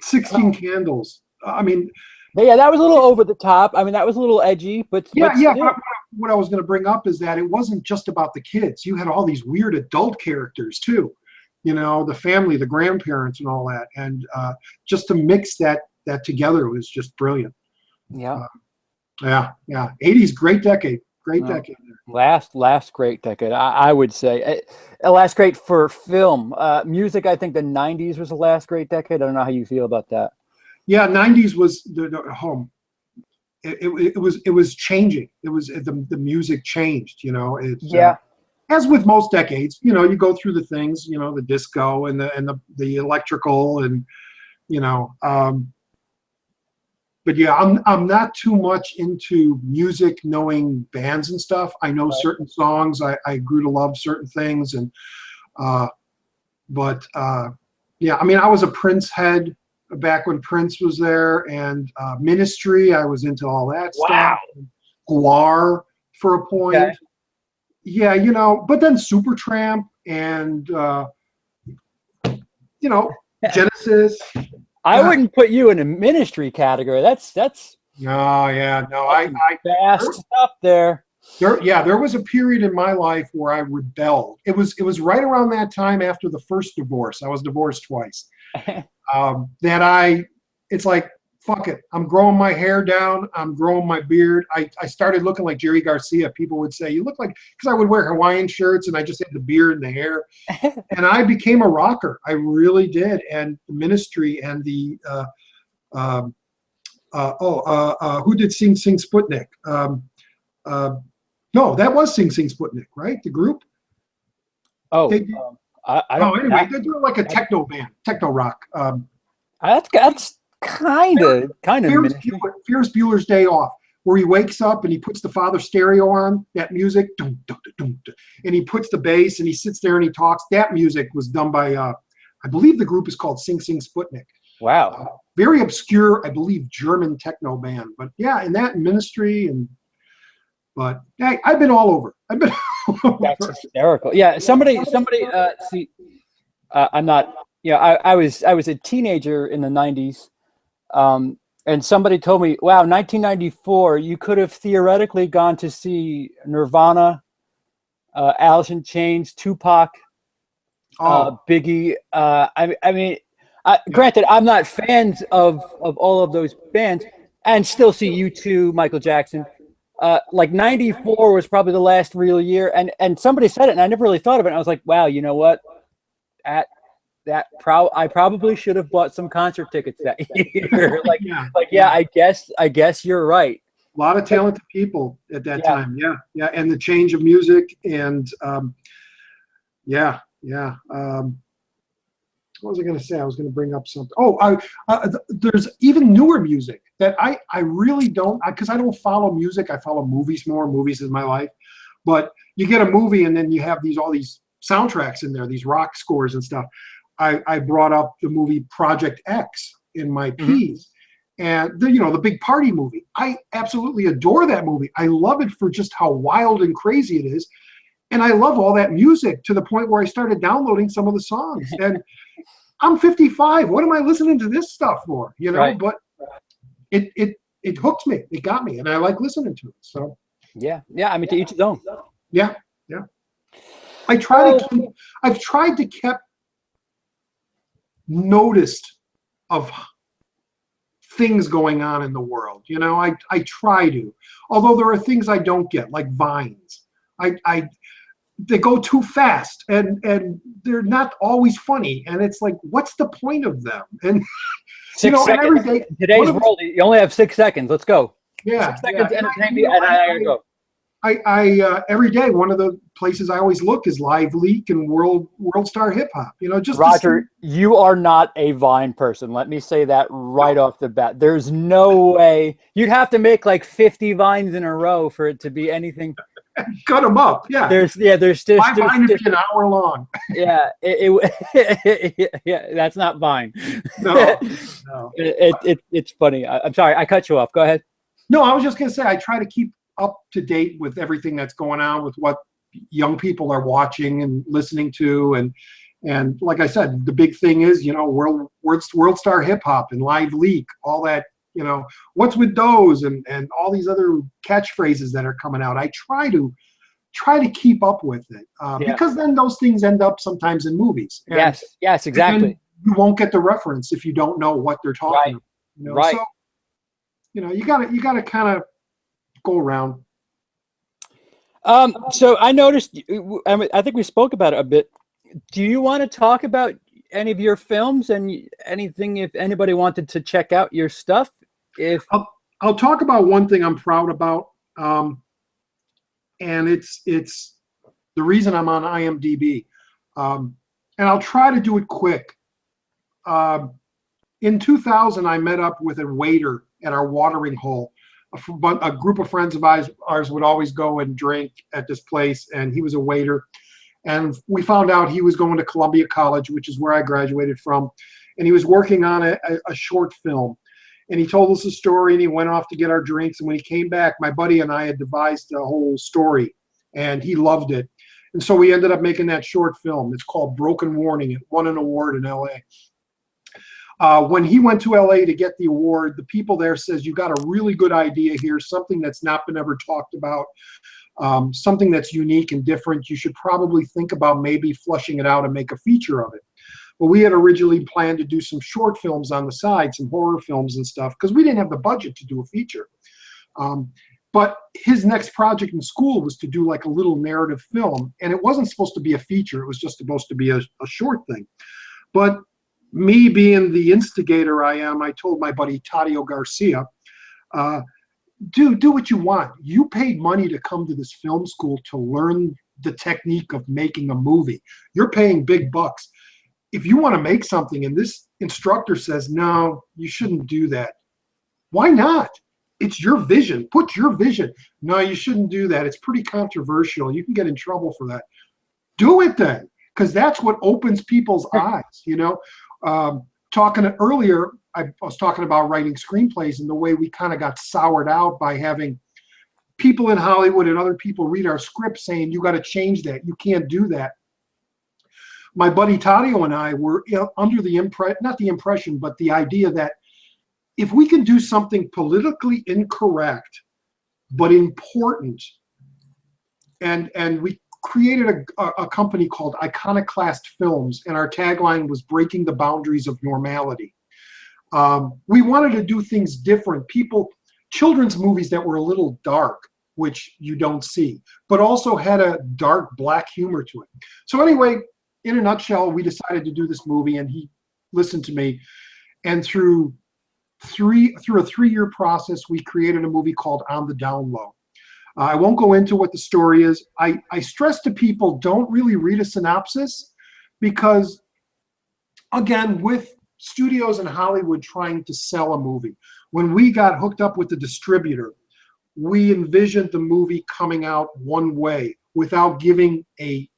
16 Candles. I mean, yeah, that was a little over the top. I mean, that was a little edgy, but but what I was going to bring up is that it wasn't just about the kids. You had all these weird adult characters too, the family, the grandparents, and all that, and just to mix that together was just brilliant. Yeah. 80s, great decade. Decade there. Last great decade, I would say. Last great for film. Music, I think the 90s was the last great decade. I don't know how you feel about that. Yeah, 90s was the home. It was changing. It was the music changed. As with most decades, you go through the things. The disco and the electrical and But yeah, I'm not too much into music, knowing bands and stuff. I know certain songs. I grew to love certain things, and yeah, I mean, I was a Prince head. back when Prince was there, and Ministry. I was into all that Wow. stuff. Guar for a point. Okay. Yeah, you know, but then Supertramp and you know, Genesis. I wouldn't put you in a Ministry category. That's No, yeah, no. I fast stuff there. there was a period in my life where I rebelled. It was right around that time after the first divorce. I was divorced twice. It's like, fuck it. I'm growing my hair down. I'm growing my beard. I started looking like Jerry Garcia. People would say, you look like, because I would wear Hawaiian shirts and I just had the beard and the hair. And I became a rocker. I really did. And the Ministry and the, who did Sing Sing Sputnik? No, that was Sing Sing Sputnik, right? The group? Oh, I don't. Anyway, they're doing like a techno band, techno rock. That's kind of Ferris Bueller's Day Off, where he wakes up and he puts the Father stereo on, that music, dum, dum, dum, dum, and he puts the bass and he sits there and he talks. That music was done by, I believe the group is called Sing Sing Sputnik. Wow. Very obscure, I believe, German techno band. But yeah, in that Ministry but hey, I've been all over. I've been all over. That's hysterical. Yeah, somebody. See, I'm not. Yeah, I was a teenager in the '90s, and somebody told me, "Wow, 1994, you could have theoretically gone to see Nirvana, Alice in Chains, Tupac, Biggie." I mean, granted, I'm not fans of all of those bands, and still see U2, Michael Jackson. Like 94 was probably the last real year, and somebody said it, and I never really thought of it. And I was like, wow, you know what? I probably should have bought some concert tickets that year. I guess you're right. A lot of talented people at that time. Yeah, and the change of music and what was I going to say? I was going to bring up something. Oh, there's even newer music that I really don't, because I don't follow music. I follow movies more. Movies is my life. But you get a movie and then you have all these soundtracks in there, these rock scores and stuff. I brought up the movie Project X in my piece. And the big party movie. I absolutely adore that movie. I love it for just how wild and crazy it is. And I love all that music to the point where I started downloading some of the songs. And I'm 55. What am I listening to this stuff for? Right. But it hooked me. It got me, and I like listening to it. So yeah. I mean, to each his own. Yeah. I've tried to keep noticed of things going on in the world. I try to, although there are things I don't get, like vines. They go too fast and they're not always funny. And it's like, what's the point of them? And 6 seconds. Every day, today's world, you only have 6 seconds. Let's go. Yeah. 6 seconds to entertain me, and I gotta go. I every day, one of the places I always look is Live Leak and WorldStar Hip Hop. Just Roger, you are not a Vine person. Let me say that right off the bat. There's no way. You'd have to make like 50 Vines in a row for it to be anything. Cut them up. Yeah. There's just my Vine is an hour long. Yeah. Yeah. That's not Vine. No. It's funny. I'm sorry. I cut you off. Go ahead. No, I was just gonna say I try to keep up to date with everything that's going on, with what young people are watching and listening to, and like I said, the big thing is WorldStar Hip Hop and Live Leak, all that. What's with those and all these other catchphrases that are coming out. I try to keep up with it because then those things end up sometimes in movies. And yes, exactly. You won't get the reference if you don't know what they're talking about. Right. So, you gotta kind of go around. So I noticed, I think we spoke about it a bit. Do you want to talk about any of your films and anything, if anybody wanted to check out your stuff? I'll talk about one thing I'm proud about, and it's the reason I'm on IMDb, and I'll try to do it quick. In 2000, I met up with a waiter at our watering hole. A group of friends of ours would always go and drink at this place, and he was a waiter. And we found out he was going to Columbia College, which is where I graduated from. and he was working on a short film. And he told us a story, and he went off to get our drinks. And when he came back, my buddy and I had devised a whole story, and he loved it. And so we ended up making that short film. It's called Broken Warning. It won an award in LA. When he went to LA to get the award, the people there says, you got a really good idea here, something that's not been ever talked about, something that's unique and different. You should probably think about maybe flushing it out and make a feature of it. But we had originally planned to do some short films on the side, some horror films and stuff, because we didn't have the budget to do a feature. But his next project in school was to do like a little narrative film, and it wasn't supposed to be a feature. It was just supposed to be a short thing. But me being the instigator I am, I told my buddy Tadio Garcia, do what you want. You paid money to come to this film school to learn the technique of making a movie. You're paying big bucks. If you want to make something and this instructor says, no, you shouldn't do that, why not? It's your vision. Put your vision. No, you shouldn't do that. It's pretty controversial. You can get in trouble for that. Do it then, because that's what opens people's eyes, you know. Talking earlier, I was talking about writing screenplays and the way we kind of got soured out by having people in Hollywood and other people read our script saying, you got to change that. You can't do that. My buddy Tadio and I were under the impression, but the idea that if we can do something politically incorrect but important, and we created a company called Iconoclast Films, and our tagline was breaking the boundaries of normality. We wanted to do things different. Children's movies that were a little dark, which you don't see, but also had a dark black humor to it. So anyway, in a nutshell, we decided to do this movie, and he listened to me. And through a 3-year process, we created a movie called On the Down Low. I won't go into what the story is. I stress to people, don't really read a synopsis, because, again, with studios in Hollywood trying to sell a movie, when we got hooked up with the distributor, we envisioned the movie coming out one way without giving a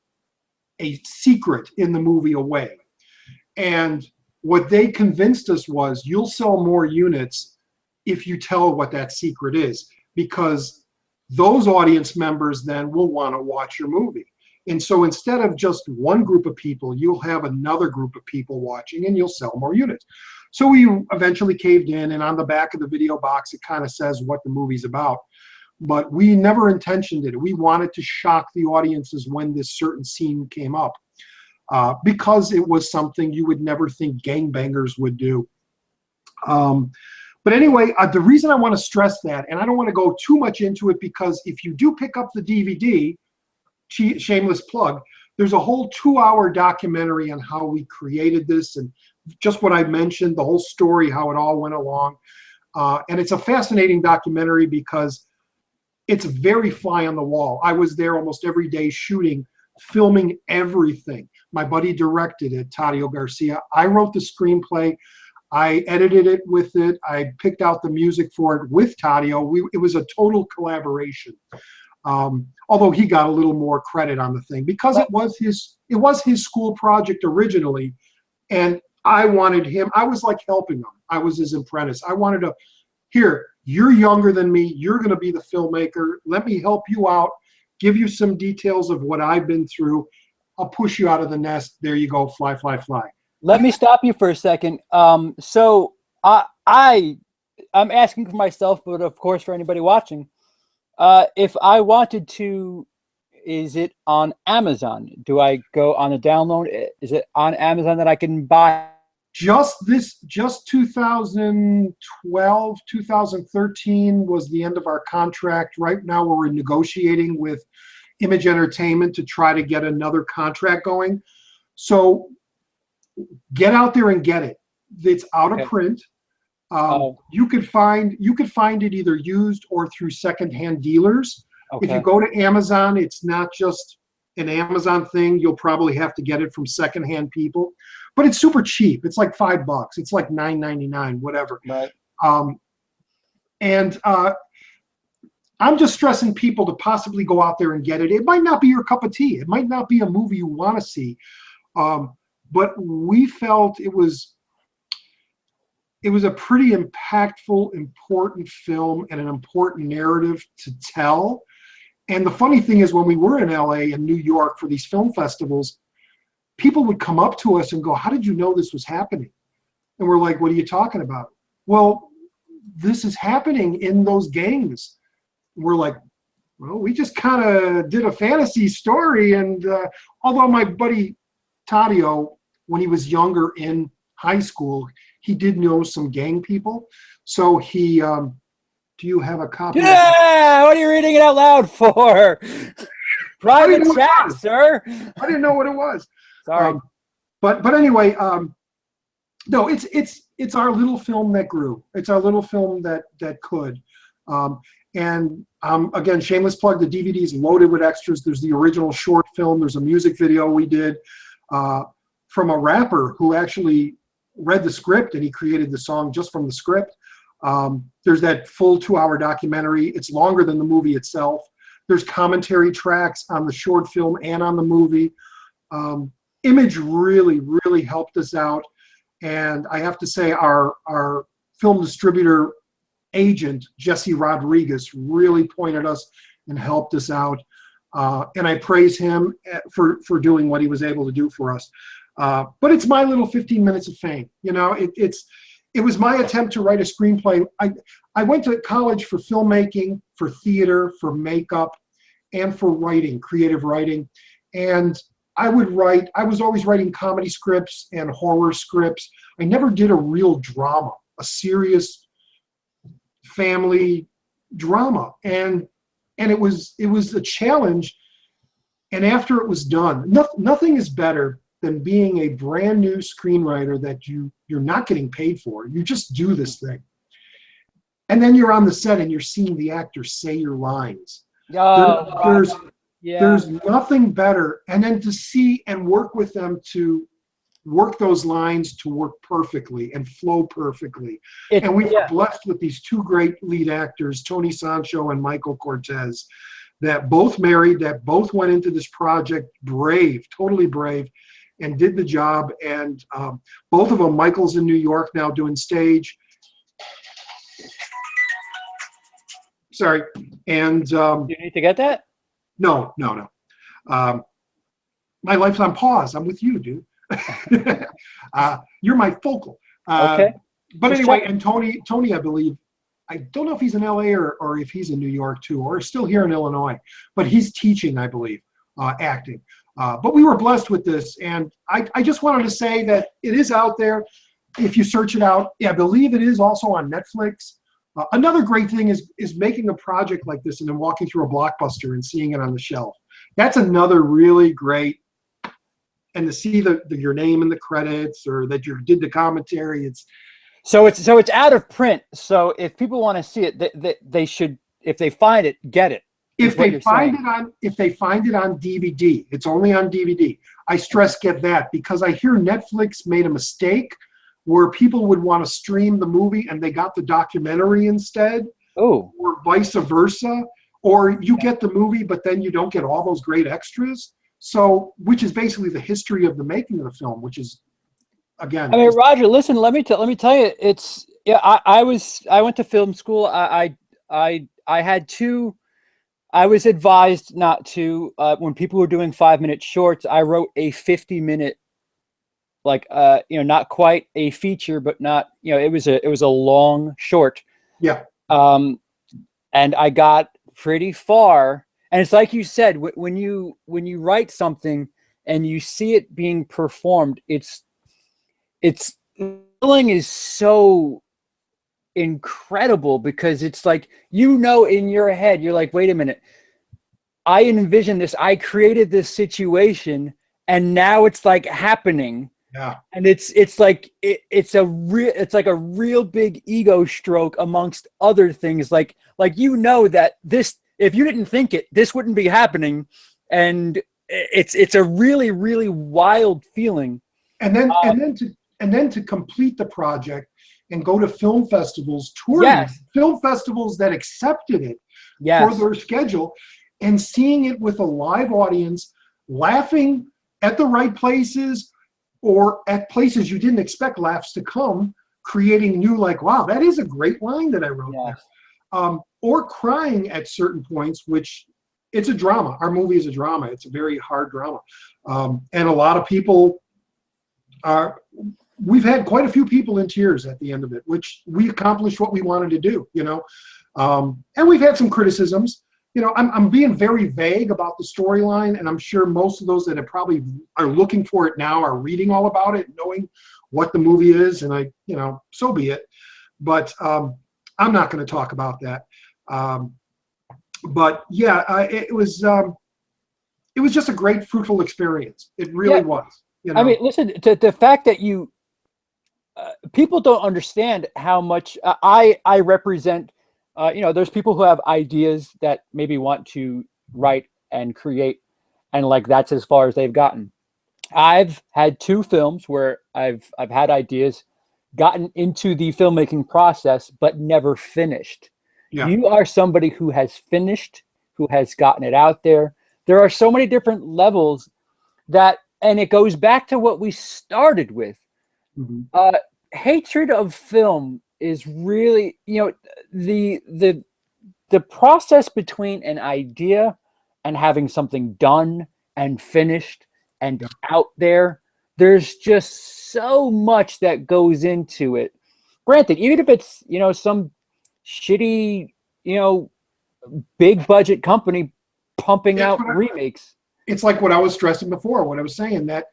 secret in the movie away. And what they convinced us was, you'll sell more units if you tell what that secret is, because those audience members then will want to watch your movie. And so instead of just one group of people, you'll have another group of people watching, and you'll sell more units. So we eventually caved in, and on the back of the video box, it kind of says what the movie's about. But we never intentioned it. We wanted to shock the audiences when this certain scene came up, because it was something you would never think gangbangers would do. But anyway, the reason I want to stress that, and I don't want to go too much into it, because if you do pick up the DVD, shameless plug, there's a whole 2-hour documentary on how we created this, and just what I mentioned, the whole story, how it all went along. And it's a fascinating documentary because it's very fly on the wall. I was there almost every day shooting, filming everything. My buddy directed it, Tadio Garcia. I wrote the screenplay. I edited it with it. I picked out the music for it with Tadio. It was a total collaboration. Although he got a little more credit on the thing, because it was his school project originally, and I wanted him. I was like helping him. I was his apprentice. I wanted to, here, you're younger than me. You're going to be the filmmaker. Let me help you out, give you some details of what I've been through. I'll push you out of the nest. There you go. Fly, fly, fly. Let me stop you for a second. So I'm asking for myself, but of course for anybody watching, if I wanted to, is it on Amazon? Do I go on a download? Is it on Amazon that I can buy? Just 2012, 2013 was the end of our contract. Right now we're negotiating with Image Entertainment to try to get another contract going. So get out there and get it. It's out of print. You could find it either used or through secondhand dealers. If you go to Amazon, it's not just an Amazon thing. You'll probably have to get it from secondhand people, but it's super cheap. It's like $5. It's like $9.99, whatever. Right. I'm just stressing people to possibly go out there and get it. It might not be your cup of tea. It might not be a movie you want to see, but we felt it was it was a pretty impactful, important film and an important narrative to tell. And the funny thing is, when we were in LA and New York for these film festivals, people would come up to us and go, "How did you know this was happening?" And we're like, "What are you talking about?" "Well, this is happening in those gangs." And we're like, "Well, we just kind of did a fantasy story." And although my buddy Taddeo, when he was younger in high school, he did know some gang people. So he, do you have a copy? Yeah, what are you reading it out loud for? Private chat, sir. I didn't know what it was. Sorry. But anyway, no, it's our little film that grew. It's our little film that could. And again, shameless plug, the DVD is loaded with extras. There's the original short film. There's a music video we did from a rapper who actually read the script, and he created the song just from the script. There's that full 2-hour documentary. It's longer than the movie itself. There's commentary tracks on the short film and on the movie. Image really, really helped us out. And I have to say our film distributor agent, Jesse Rodriguez, really pointed us and helped us out. And I praise him for doing what he was able to do for us. But it's my little 15 minutes of fame. You know, it was my attempt to write a screenplay. I went to college for filmmaking, for theater, for makeup, and for writing, creative writing. And I was always writing comedy scripts and horror scripts. I never did a real drama, a serious family drama. And it was a challenge. And after it was done, nothing is better than being a brand new screenwriter that you're not getting paid for. You just do this thing. And then you're on the set and you're seeing the actors say your lines. There's nothing better. And then to see and work with them to work those lines to work perfectly and flow perfectly. And we were blessed with these two great lead actors, Tony Sancho and Michael Cortez, that both married, that both went into this project brave, totally brave, and did the job. And both of them, Michael's in New York now doing stage. Sorry. And you need to get that? No. My life's on pause. I'm with you, dude. You're my focal. Okay. But anyway, and Tony, I believe, I don't know if he's in LA or if he's in New York too, or still here in Illinois, but he's teaching, I believe, acting. But we were blessed with this, and I just wanted to say that it is out there. If you search it out, I believe it is also on Netflix. Another great thing is making a project like this and then walking through a Blockbuster and seeing it on the shelf. That's another really great, and to see your name in the credits or that you did the commentary. So it's out of print. So if people want to see it, they should, if they find it, get it. If they find it on DVD, it's only on DVD. I stress get that, because I hear Netflix made a mistake where people would want to stream the movie and they got the documentary instead. Oh. Or vice versa. Or you get the movie, but then you don't get all those great extras. So, which is basically the history of the making of the film, which is, again. I mean, Roger, listen, let me tell you, it's, I went to film school. I was advised not to, when people were doing 5-minute shorts, I wrote a 50-minute, not quite a feature, but not, it was a long short. Yeah. And I got pretty far. And it's like you said, when you write something and you see it being performed, it's feeling is so incredible, because it's like, in your head, you're like, wait a minute, I envisioned this, I created this situation, and now it's like happening. Yeah. And it's like a real big ego stroke amongst other things. Like that this, if you didn't think it, this wouldn't be happening. And it's a really, really wild feeling. And then to complete the project and go to film festivals, touring film festivals that accepted it for their schedule, and seeing it with a live audience, laughing at the right places or at places you didn't expect laughs to come, creating new, like, wow, that is a great line that I wrote Yes. there. Or crying at certain points, which it's a drama. Our movie is a drama. It's a very hard drama. And a lot of people we've had quite a few people in tears at the end of it, which we accomplished what we wanted to do, you know. And we've had some criticisms. You know, I'm being very vague about the storyline, and I'm sure most of those that probably are looking for it now are reading all about it, knowing what the movie is, and you know, so be it. But I'm not going to talk about that. But yeah, it was just a great, fruitful experience. It really was. You know? I mean, listen, the fact that you people don't understand how much I represent. You know, there's people who have ideas that maybe want to write and create, and like that's as far as they've gotten. I've had 2 films where I've had ideas, gotten into the filmmaking process, but never finished. Yeah. You are somebody who has finished, who has gotten it out there. There are so many different levels that, and it goes back to what we started with. Mm-hmm. Hatred of film is really, you know, the process between an idea and having something done and finished and out there. There's just so much that goes into it. Granted, even if it's, you know, some shitty, you know, big budget company pumping out remakes. It's like what I was stressing before, what I was saying, that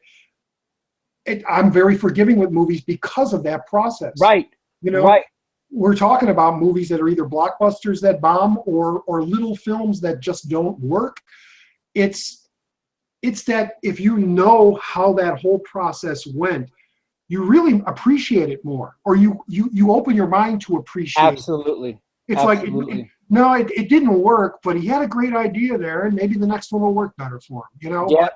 I'm very forgiving with movies because of that process. Right. You know, right. We're talking about movies that are either blockbusters that bomb or little films that just don't work. It's that if you know how that whole process went, you really appreciate it more, or you open your mind to appreciate Absolutely. it. It's Absolutely. like, no, it didn't work, but he had a great idea there, and maybe the next one will work better for him. You know, yeah.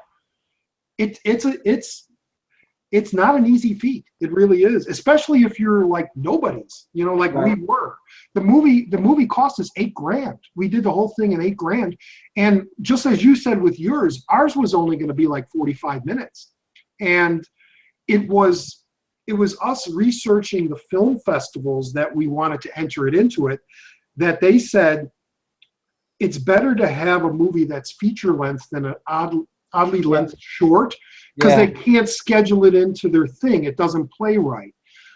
It's not an easy feat. It really is, especially if you're like nobodies, you know, like we were. The movie cost us $8,000. We did the whole thing in $8,000. And just as you said with yours, ours was only going to be like 45 minutes. And it was us researching the film festivals that we wanted to enter it into it, that they said it's better to have a movie that's feature length than an oddly length short, because they can't schedule it into their thing. It doesn't play right.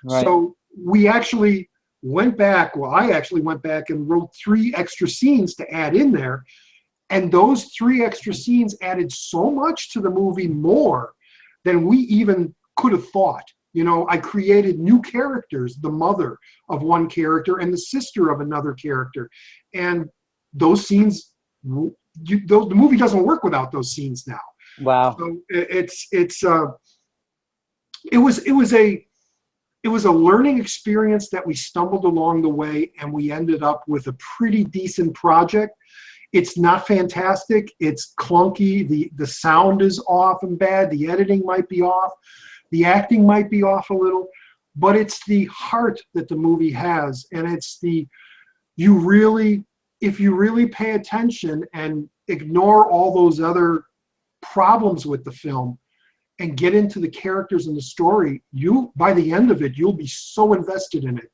So we actually went back. Well, I actually went back and wrote 3 extra scenes to add in there. And those 3 extra scenes added so much to the movie, more than we even could have thought. You know, I created new characters, the mother of one character and the sister of another character. And those scenes, the movie doesn't work without those scenes now. Wow. So it was a learning experience that we stumbled along the way, and we ended up with a pretty decent project. It's not fantastic. It's clunky. The sound is off and bad. The editing might be off. The acting might be off a little, but it's the heart that the movie has, and it's if you really pay attention and ignore all those other problems with the film and get into the characters and the story, by the end of it, you'll be so invested in it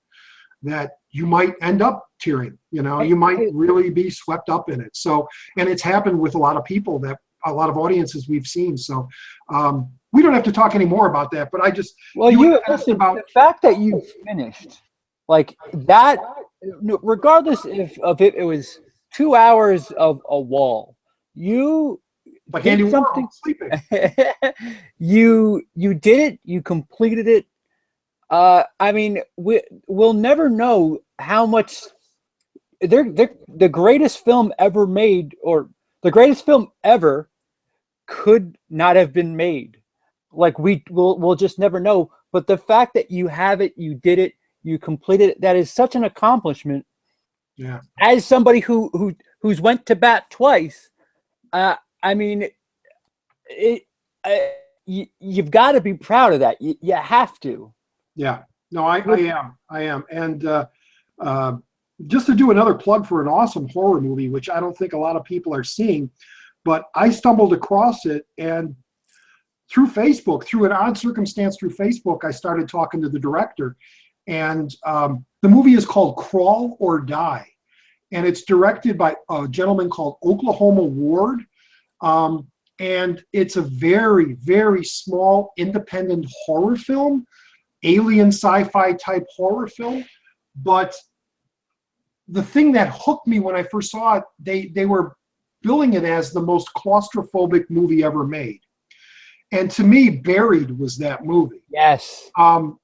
that you might end up tearing. You know, you might really be swept up in it. So, and it's happened with a lot of people, that a lot of audiences we've seen. So we don't have to talk any more about that, but I just, listen, the fact that you finished like that, regardless of it was 2 hours of a wall, you like Andy Warhol sleeping. you did it. You completed it. I mean, we'll never know how much the greatest film ever made, or the greatest film ever, could not have been made. Like we'll just never know. But the fact that you have it, you did it, you completed it, that is such an accomplishment. Yeah. As somebody who's went to bat twice, I mean, you've got to be proud of that. You have to. Yeah. No, I am. And just to do another plug for an awesome horror movie, which I don't think a lot of people are seeing, but I stumbled across it, and through Facebook, through an odd circumstance through Facebook, I started talking to the director, And the movie is called Crawl or Die. And it's directed by a gentleman called Oklahoma Ward. And it's a very, very small independent horror film, alien sci-fi type horror film. But the thing that hooked me when I first saw it, they were billing it as the most claustrophobic movie ever made. And to me, Buried was that movie. Yes. And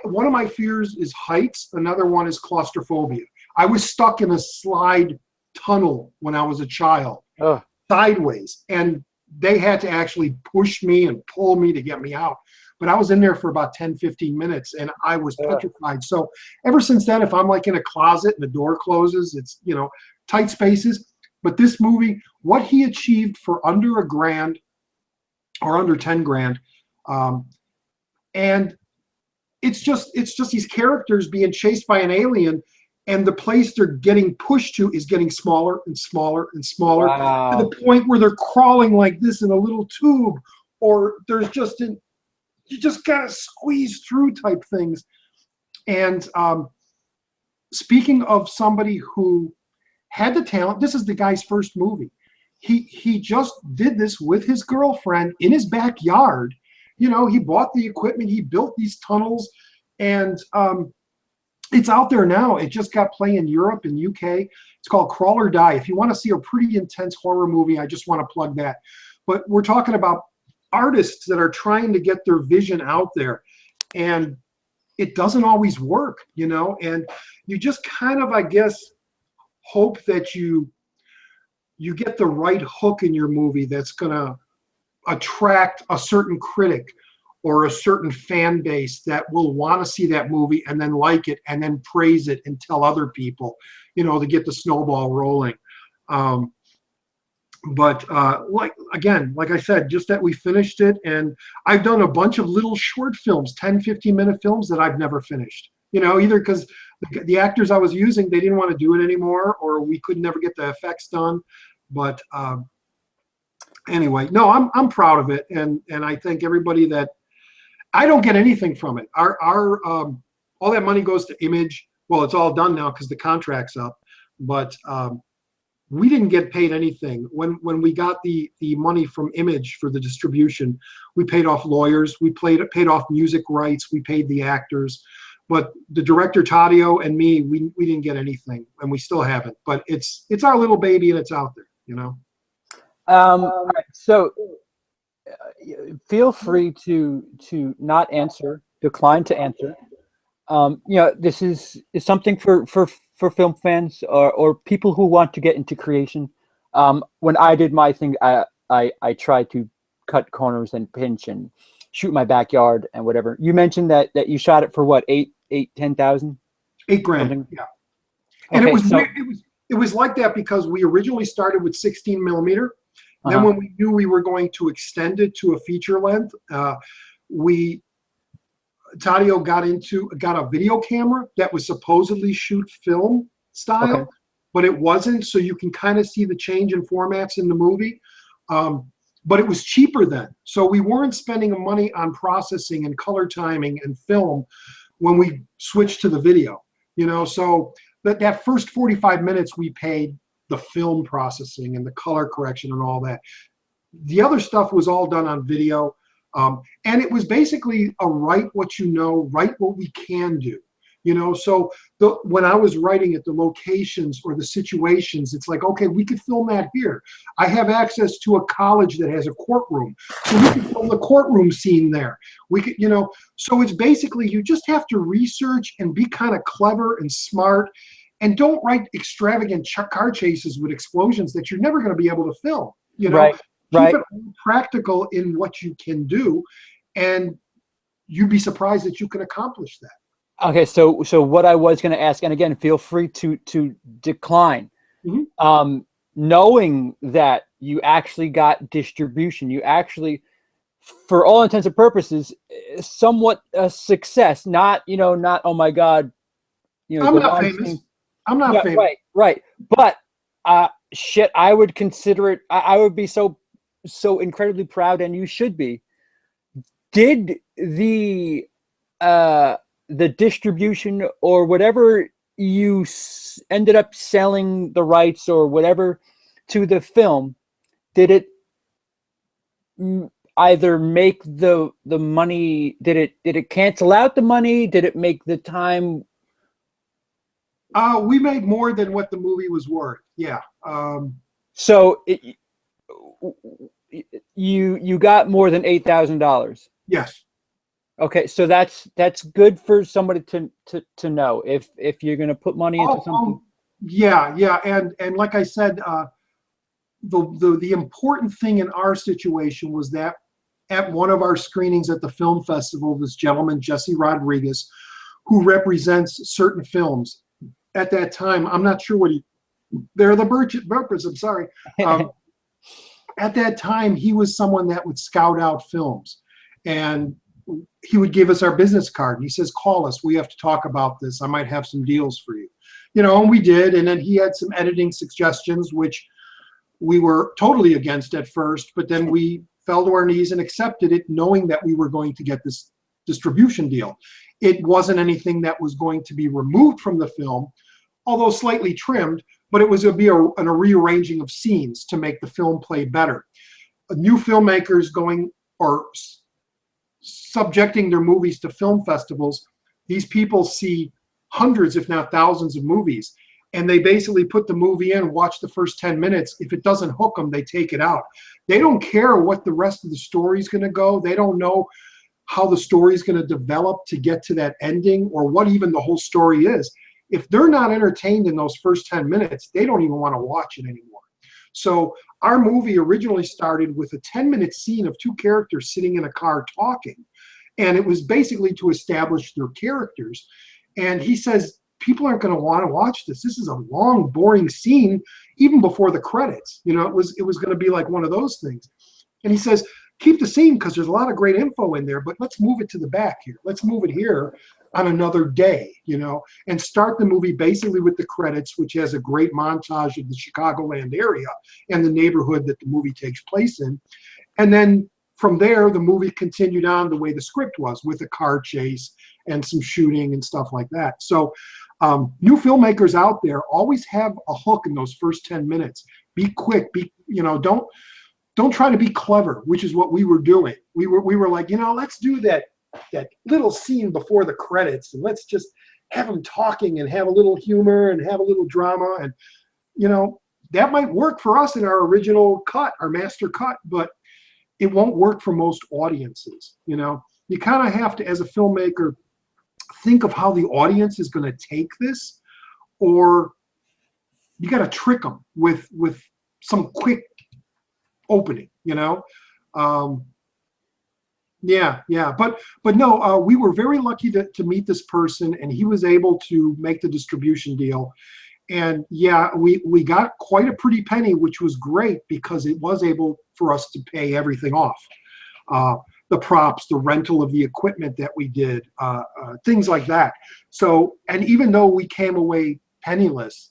one of my fears is heights. Another one is claustrophobia. I was stuck in a slide tunnel when I was a child, sideways, and they had to actually push me and pull me to get me out. But I was in there for about 10, 15 minutes, and I was petrified. So ever since then, if I'm like in a closet and the door closes, it's, you know, tight spaces. But this movie, what he achieved for under $1,000 or under 10 grand, and it's just these characters being chased by an alien, and the place they're getting pushed to is getting smaller and smaller and smaller, to the point where they're crawling like this in a little tube, or there's just you just gotta squeeze through type things. And speaking of somebody who had the talent, this is the guy's first movie. He just did this with his girlfriend in his backyard. You know, he bought the equipment, he built these tunnels, and it's out there now. It just got play in Europe and UK. It's called Crawl or Die. If you want to see a pretty intense horror movie, I just want to plug that. But we're talking about artists that are trying to get their vision out there, and it doesn't always work, you know, and you just kind of, I guess, hope that you get the right hook in your movie that's going to attract a certain critic or a certain fan base that will want to see that movie and then like it and then praise it and tell other people, you know, to get the snowball rolling. But like I said, just that we finished it, and I've done a bunch of little short films, 10, 15-minute films that I've never finished, you know, either because the actors I was using, they didn't want to do it anymore, or we could never get the effects done. But anyway, no, I'm proud of it, and I think everybody that, I don't get anything from it. Our all that money goes to Image. Well, it's all done now because the contract's up, but we didn't get paid anything. When we got the money from Image for the distribution, we paid off lawyers, we paid off music rights, we paid the actors, but the director Taddeo and me, we didn't get anything, and we still haven't. But it's our little baby, and it's out there, you know. All right, so feel free to not answer, decline to answer. You know, this is something for film fans or people who want to get into creation. When I did my thing, I tried to cut corners and pinch and shoot my backyard and whatever. You mentioned that you shot it for what, 10,000? $8,000, yeah. And okay, it was like that because we originally started with 16 millimeter. Then when we knew we were going to extend it to a feature length, Taddeo got a video camera that was supposedly shoot film style, but it wasn't. So you can kind of see the change in formats in the movie. But it was cheaper then. So we weren't spending money on processing and color timing and film when we switched to the video, you know. So that first 45 minutes we paid the film processing and the color correction and all that. The other stuff was all done on video. And it was basically a write what you know, write what we can do, you know. So when I was writing at the locations or the situations, it's like, okay, we could film that here. I have access to a college that has a courtroom, so we could film the courtroom scene there. We could, you know, so it's basically, you just have to research and be kind of clever and smart, and don't write extravagant car chases with explosions that you're never going to be able to film, you know. Keep it practical in what you can do, and you'd be surprised that you can accomplish that. Okay, so what I was going to ask, and again, feel free to decline. Knowing that you actually got distribution, you actually, for all intents and purposes, somewhat a success. Not, you know, not, oh my God, you know, I'm not famous. I'm not famous. Right. But shit, I would consider it. I would be so incredibly proud, and you should be. Did the the distribution or whatever you ended up selling the rights or whatever to the film, did it either make the money, did it cancel out the money, did it make the time? We made more than what the movie was worth. Yeah. So you got more than $8,000. Yes. Okay, so that's good for somebody to know if you're going to put money into something. Yeah, and like I said, the important thing in our situation was that at one of our screenings at the film festival, this gentleman, Jesse Rodriguez, who represents certain films at that time, I'm not sure what they're the Burpers, I'm sorry. At that time, he was someone that would scout out films, and he would give us our business card. And he says, call us, we have to talk about this. I might have some deals for you. And we did. And then he had some editing suggestions, which we were totally against at first, but then we fell to our knees and accepted it, knowing that we were going to get this distribution deal. It wasn't anything that was going to be removed from the film, although slightly trimmed, but it was going to be a rearranging of scenes to make the film play better. New filmmakers going or subjecting their movies to film festivals, these people see hundreds, if not thousands of movies, and they basically put the movie in, watch the first 10 minutes. If it doesn't hook them, they take it out. They don't care what the rest of the story is going to go. They don't know how the story is going to develop to get to that ending or what even the whole story is. If they're not entertained in those first 10 minutes, they don't even want to watch it anymore. So our movie originally started with a 10-minute scene of two characters sitting in a car talking. And it was basically to establish their characters. And he says, people aren't going to want to watch this. This is a long, boring scene, even before the credits. It was going to be like one of those things. And he says, keep the scene because there's a lot of great info in there, but let's move it to the back here. Let's move it here on another day, and start the movie basically with the credits, which has a great montage of the Chicagoland area and the neighborhood that the movie takes place in. And then from there, the movie continued on the way the script was, with a car chase and some shooting and stuff like that. So new filmmakers out there always have a hook in those first 10 minutes. Be quick, don't try to be clever, which is what we were doing. We were like, let's do that little scene before the credits, and let's just have them talking and have a little humor and have a little drama. And, that might work for us in our original cut, our master cut, but it won't work for most audiences. You kind of have to, as a filmmaker, think of how the audience is going to take this, or you got to trick them with some quick opening, Yeah. But no, we were very lucky to meet this person, and he was able to make the distribution deal. And yeah, we got quite a pretty penny, which was great because it was able for us to pay everything off. The props, the rental of the equipment that we did, things like that. So, and even though we came away penniless,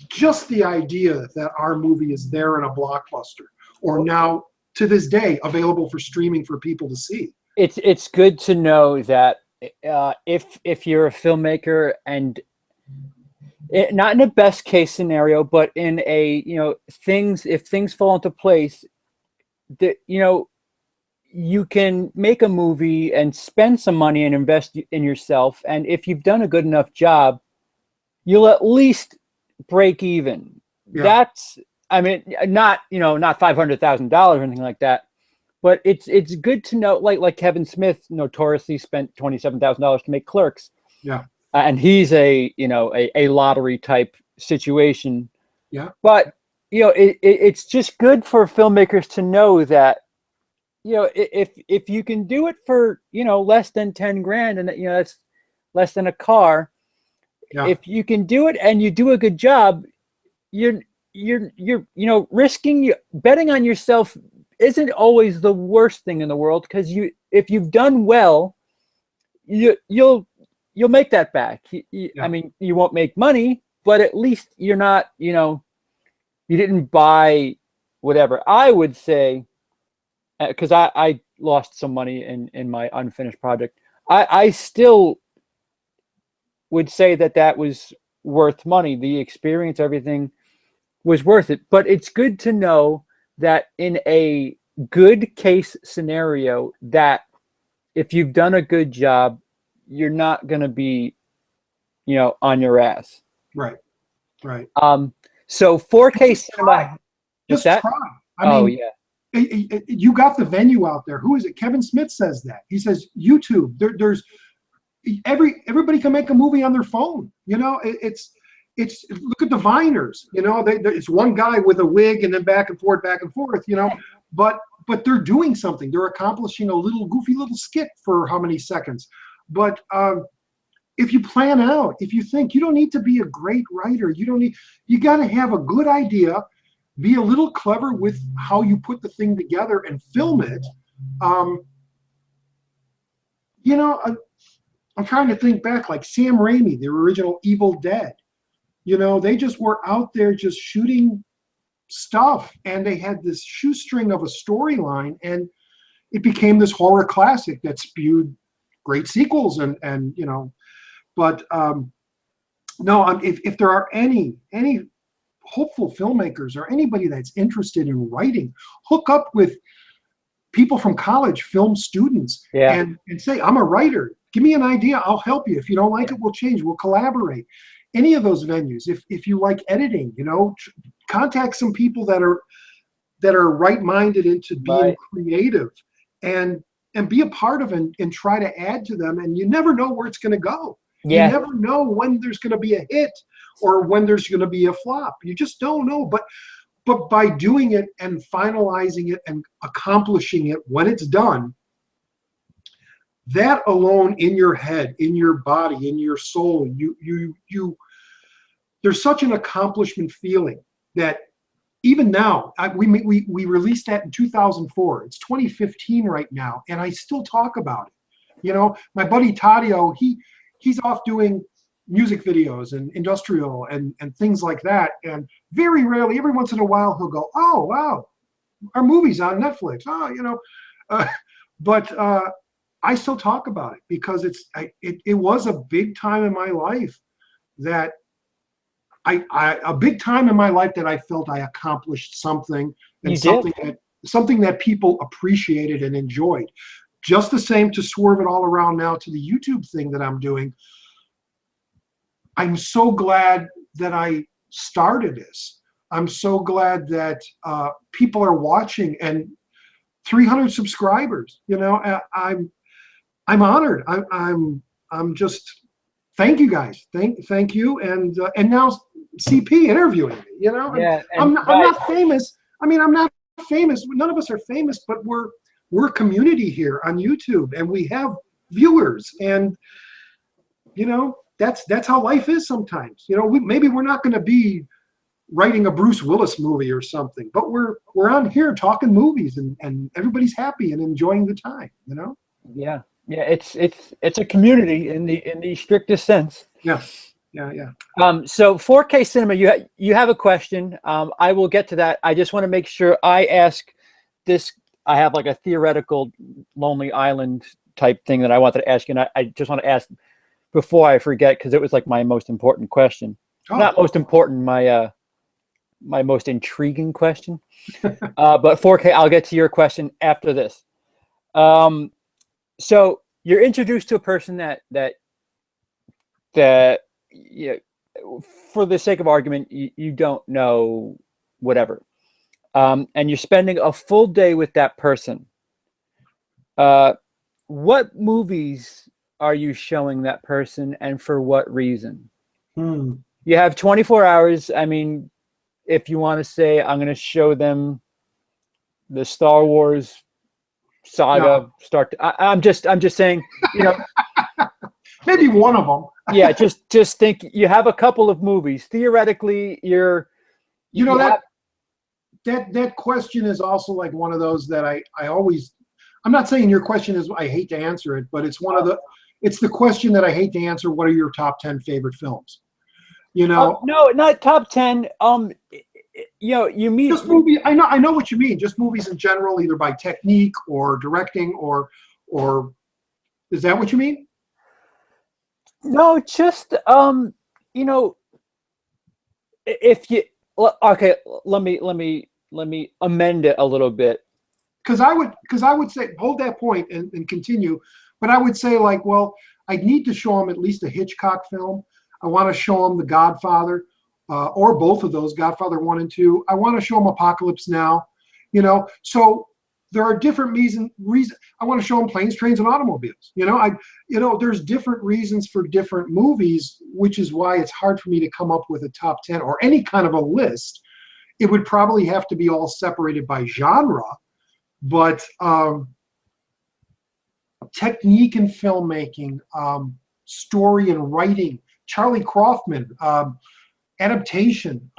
just the idea that our movie is there in a blockbuster, or now to this day available for streaming for people to see. It's good to know that if you're a filmmaker, and not in a best case scenario, but in a if things fall into place, that you can make a movie and spend some money and invest in yourself, and if you've done a good enough job, you'll at least break even. Yeah. That's, I mean, not $500,000 or anything like that, but it's good to know, like Kevin Smith notoriously spent $27,000 to make Clerks. Yeah. And he's a lottery type situation. Yeah. But it's just good for filmmakers to know that if you can do it for less than 10 grand, and that's less than a car. Yeah. If you can do it and you do a good job, you're risking, betting on yourself isn't always the worst thing in the world, because if you've done well, you'll make that back. Yeah. I mean, you won't make money, but at least you're not, you didn't buy whatever. I would say, because I lost some money in my unfinished project, I still would say that that was worth money. The experience, everything was worth it. But it's good to know that in a good case scenario, that if you've done a good job, you're not going to be, on your ass. Right. Right. So 4K cinema. Just that? try. I mean, yeah. You got the venue out there. Who is it? Kevin Smith says that. He says YouTube. There's everybody can make a movie on their phone. It's look at the Viners. It's one guy with a wig and then back and forth. But they're doing something. They're accomplishing a little goofy little skit for how many seconds. But if you plan out, if you think you don't need to be a great writer, you got to have a good idea, be a little clever with how you put the thing together and film it. I'm trying to think back, like Sam Raimi, the original Evil Dead. They just were out there just shooting stuff, and they had this shoestring of a storyline, and it became this horror classic that spewed great sequels but no, if there are any hopeful filmmakers or anybody that's interested in writing, hook up with people from college, film students, and say, I'm a writer. Give me an idea. I'll help you. If you don't like it, we'll change. We'll collaborate. Any of those venues. If you like editing, contact some people that are right-minded into being creative, and be a part of it and try to add to them. And you never know where it's going to go. You never know when there's going to be a hit or when there's going to be a flop. You just don't know. But by doing it and finalizing it and accomplishing it when it's done, that alone, in your head, in your body, in your soul, there's such an accomplishment feeling that even now, we released that in 2004. It's 2015 right now, and I still talk about it. My buddy Tadio, he's off doing music videos and industrial and things like that. And very rarely, every once in a while, he'll go, "Oh, wow, our movie's on Netflix." But I still talk about it because it was a big time in my life that a big time in my life that I felt I accomplished something, and something that people appreciated and enjoyed. Just the same to swerve it all around now to the YouTube thing that I'm doing. I'm so glad that I started this. I'm so glad that people are watching, and 300 subscribers. I'm honored. I'm just, thank you guys. Thank you. And now CP interviewing me. I'm not famous. I mean, I'm not famous. None of us are famous, but we're a community here on YouTube, and we have viewers, and that's how life is sometimes. Maybe we're not going to be writing a Bruce Willis movie or something, but we're on here talking movies, and everybody's happy and enjoying the time. Yeah, it's a community in the strictest sense. Yeah. So 4K cinema, you have a question. I will get to that. I just want to make sure I ask this. I have like a theoretical Lonely Island type thing that I wanted to ask you, and I just want to ask before I forget, because it was like my most important question. Not most important, my most intriguing question. But 4K, I'll get to your question after this. So you're introduced to a person that for the sake of argument, you don't know, whatever. And you're spending a full day with that person. What movies are you showing that person, and for what reason? You have 24 hours. I mean, if you want to say, I'm going to show them the Star Wars saga, I'm just saying, maybe one of them. Yeah, just think, you have a couple of movies. Theoretically, that question is also like one of those that I always, I'm not saying your question is I hate to answer it, but it's it's the question that I hate to answer. What are your top 10 favorite films? No, not top 10. You mean just movie. I know what you mean. Just movies in general, either by technique or directing, or is that what you mean? No, just you know, if you okay, let me amend it a little bit. Because I would say hold that point and continue, but I would say like, well, I need to show them at least a Hitchcock film. I want to show them The Godfather, or both of those, Godfather 1 and 2. I want to show them Apocalypse Now, So there are different reasons. I want to show them Planes, Trains, and Automobiles. There's different reasons for different movies, which is why it's hard for me to come up with a top 10 or any kind of a list. It would probably have to be all separated by genre, but technique in filmmaking, story and writing, Charlie Kaufman, adaptation,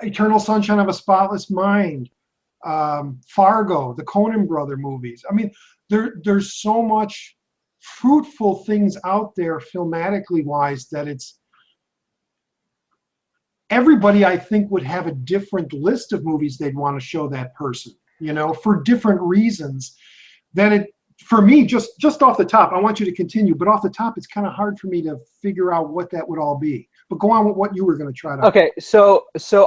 Eternal Sunshine of a Spotless Mind, Fargo, the Coen brother movies. I mean, there's so much fruitful things out there filmatically wise that it's everybody, I think, would have a different list of movies they'd want to show that person, for different reasons. Then it, for me, just off the top, I want you to continue, but off the top, it's kind of hard for me to figure out what that would all be. But go on with what you were going to try to. Okay, so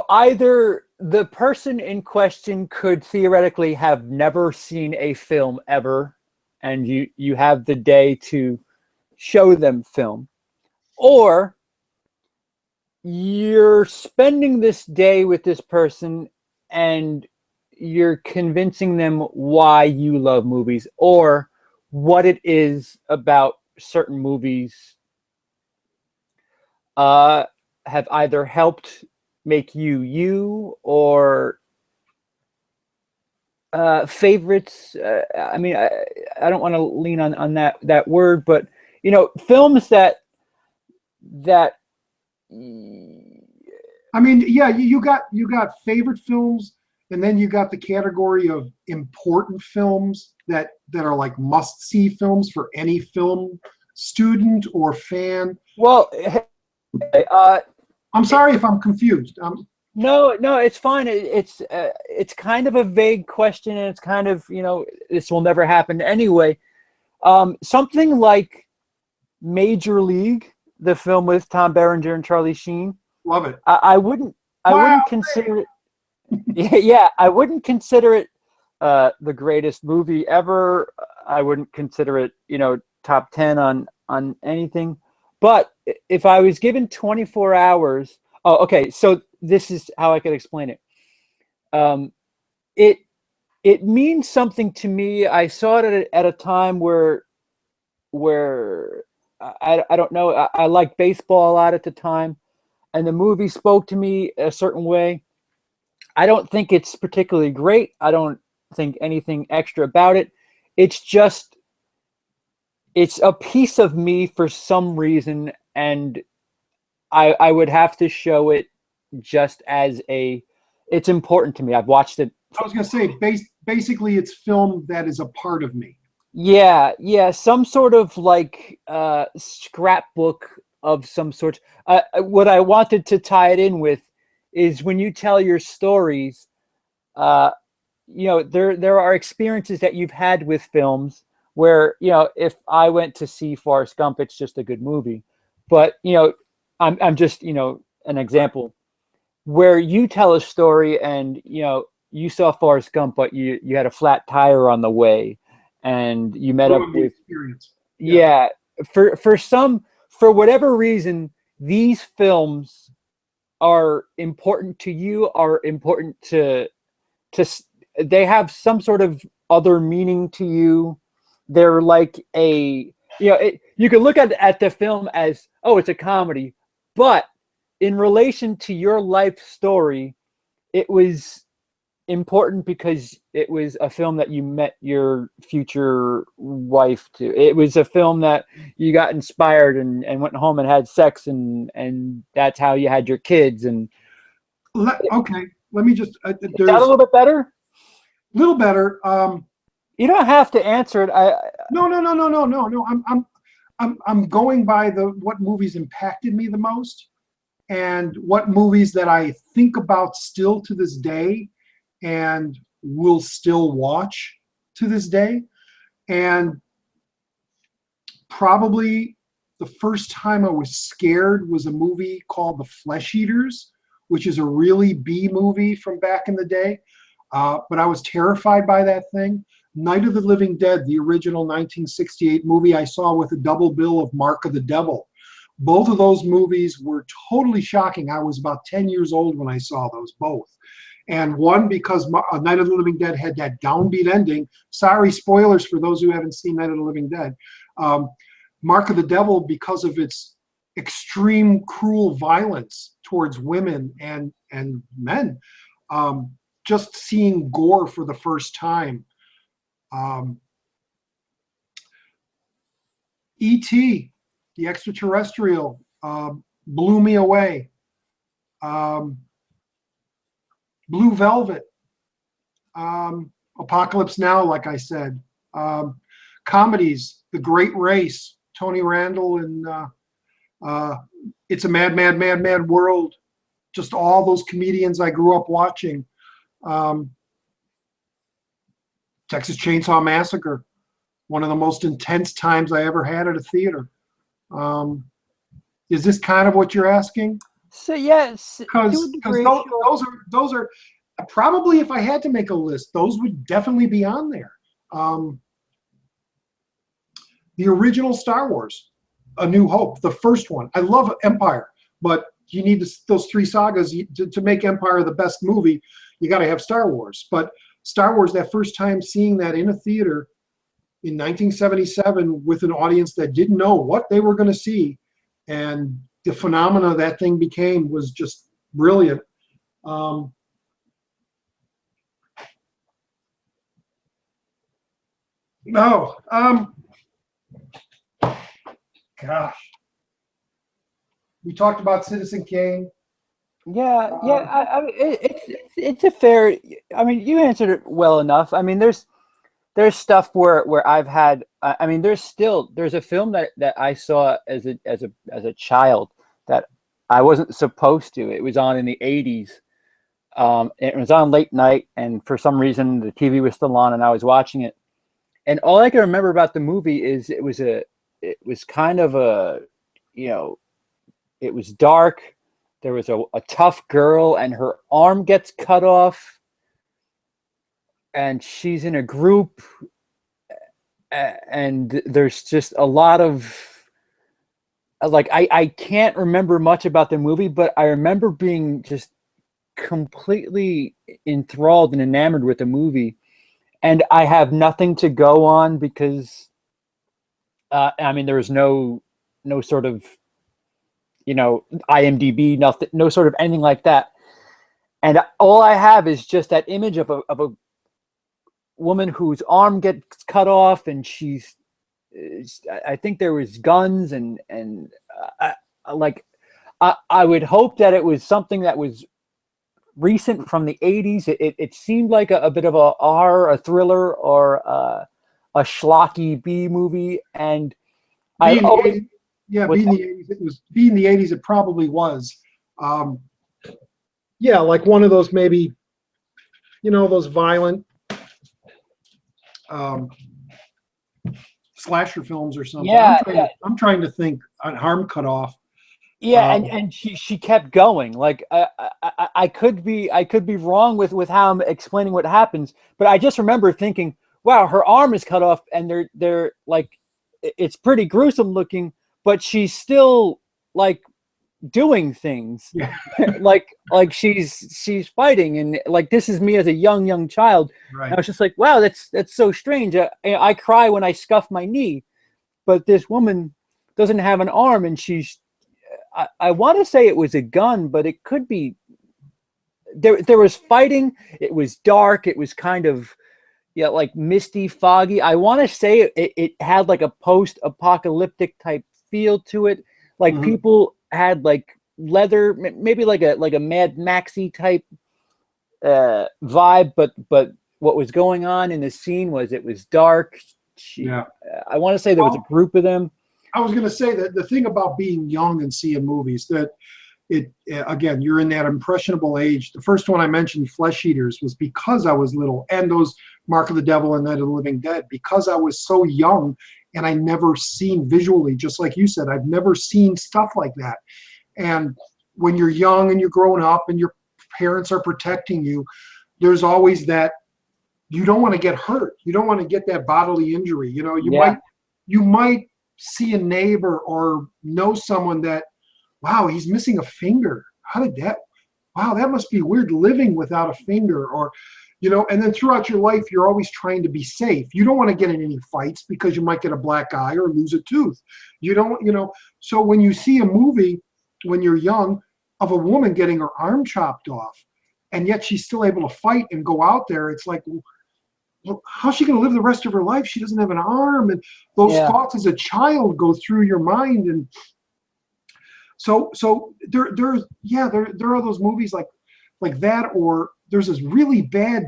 either the person in question could theoretically have never seen a film ever, and you have the day to show them film, or you're spending this day with this person and you're convincing them why you love movies or what it is about certain movies have either helped make you or favorites. I mean, I don't want to lean on that word, but films that I mean, yeah, you got favorite films, and then you got the category of important films that are like must-see films for any film student or fan. Well, I'm sorry if I'm confused. No, it's fine. It's kind of a vague question, and it's kind of, this will never happen anyway. Something like Major League, the film with Tom Berenger and Charlie Sheen. Love it. I wouldn't consider it. Yeah, I wouldn't consider it the greatest movie ever. I wouldn't consider it, top 10 on anything. But if I was given 24 hours, okay. So this is how I could explain it. It means something to me. I saw it at a time where I don't know. I liked baseball a lot at the time, and the movie spoke to me a certain way. I don't think it's particularly great. I don't think anything extra about it. It's a piece of me for some reason, and I would have to show it just as it's important to me. I've watched it. I was going to say, basically, it's film that is a part of me. Yeah, some sort of like scrapbook of some sort. What I wanted to tie it in with is when you tell your stories, there are experiences that you've had with films where, if I went to see Forrest Gump, it's just a good movie. But, I'm just, an example where you tell a story and, you saw Forrest Gump, but you had a flat tire on the way and you met up with experience. Yeah. For whatever reason, these films are important to you, are important to they have some sort of other meaning to you. They're like you can look at the film as, oh, it's a comedy, but in relation to your life story, it was important because it was a film that you met your future wife to. It was a film that you got inspired and went home and had sex, and that's how you had your kids. And okay, let me just is that a little bit better? A little better. You don't have to answer it. No. I'm going by what movies impacted me the most, and what movies that I think about still to this day and will still watch to this day. And probably the first time I was scared was a movie called The Flesh Eaters, which is a really B movie from back in the day. But I was terrified by that thing. Night of the Living Dead, the original 1968 movie I saw with a double bill of Mark of the Devil. Both of those movies were totally shocking. I was about 10 years old when I saw those both. And one, because Night of the Living Dead had that downbeat ending. Sorry, spoilers for those who haven't seen Night of the Living Dead. Mark of the Devil, because of its extreme cruel violence towards women and men. Just seeing gore for the first time. E.T., the extraterrestrial, blew me away. Blue Velvet, Apocalypse Now, like I said. Comedies, The Great Race, Tony Randall and It's a Mad, Mad, Mad, Mad World. Just all those comedians I grew up watching. Texas Chainsaw Massacre, one of the most intense times I ever had at a theater. Is this kind of what you're asking? So yes, because those are probably, if I had to make a list, those would definitely be on there. The original Star Wars, A New Hope, the first one. I love Empire, but you need those three sagas to make Empire the best movie. You got to have Star Wars. But Star Wars, that first time seeing that in a theater in 1977 with an audience that didn't know what they were going to see, and the phenomena that thing became was just brilliant. Gosh. We talked about Citizen Kane. Yeah. I mean, it's a fair. I mean, you answered it well enough. I mean, there's stuff where I've had. I mean, there's a film that I saw as a child that I wasn't supposed to. It was on in the 80s. It was on late night, and for some reason the TV was still on, and I was watching it. And all I can remember about the movie is it was kind of a, it was dark. There was a tough girl, and her arm gets cut off, and she's in a group, and there's just a lot of, like, I can't remember much about the movie, but I remember being just completely enthralled and enamored with the movie. And I have nothing to go on because, I mean, there was no sort of, IMDb, nothing, no sort of anything like that. And all I have is just that image of a woman whose arm gets cut off, and I think there was guns and I would hope that it was something that was recent from the 80s. It seemed like a bit of a horror, a thriller, or a schlocky B movie. And being the 80s, it probably was. Yeah, like one of those, maybe, those violent slasher films or something. Yeah, I'm trying to think. Arm cut off. Yeah, and she kept going. Like I could be wrong with how I'm explaining what happens, but I just remember thinking, wow, her arm is cut off, and they're like, it's pretty gruesome looking, but she's still like doing things. Yeah. like she's fighting, and like, this is me as a young child. Right. And I was just like, wow, that's so strange. I cry when I scuff my knee, but this woman doesn't have an arm, and she's. I want to say it was a gun, but it could be. There was fighting. It was dark. It was kind of, like misty, foggy. I want to say it had like a post-apocalyptic type feel to it. Like people had like leather, maybe like a Mad Maxy type vibe. But what was going on in the scene was it was dark. I want to say there was a group of them. I was going to say that the thing about being young and seeing movies, that again, you're in that impressionable age. The first one I mentioned, Flesh Eaters, was because I was little, and those Mark of the Devil and Night of the Living Dead, because I was so young and I never seen visually, just like you said, I've never seen stuff like that. And when you're young and you're growing up and your parents are protecting you, there's always that, you don't want to get hurt. You don't want to get that bodily injury. You know, you might see a neighbor or know someone that, wow, he's missing a finger. How did that, wow, that must be weird living without a finger. Or, you know, and then throughout your life, you're always trying to be safe. You don't want to get in any fights because you might get a black eye or lose a tooth. You don't, you know, so when you see a movie when you're young of a woman getting her arm chopped off, and yet she's still able to fight and go out there, it's like, well, how's she going to live the rest of her life? She doesn't have an arm. And those thoughts as a child go through your mind. And so there are those movies like that, or there's this really bad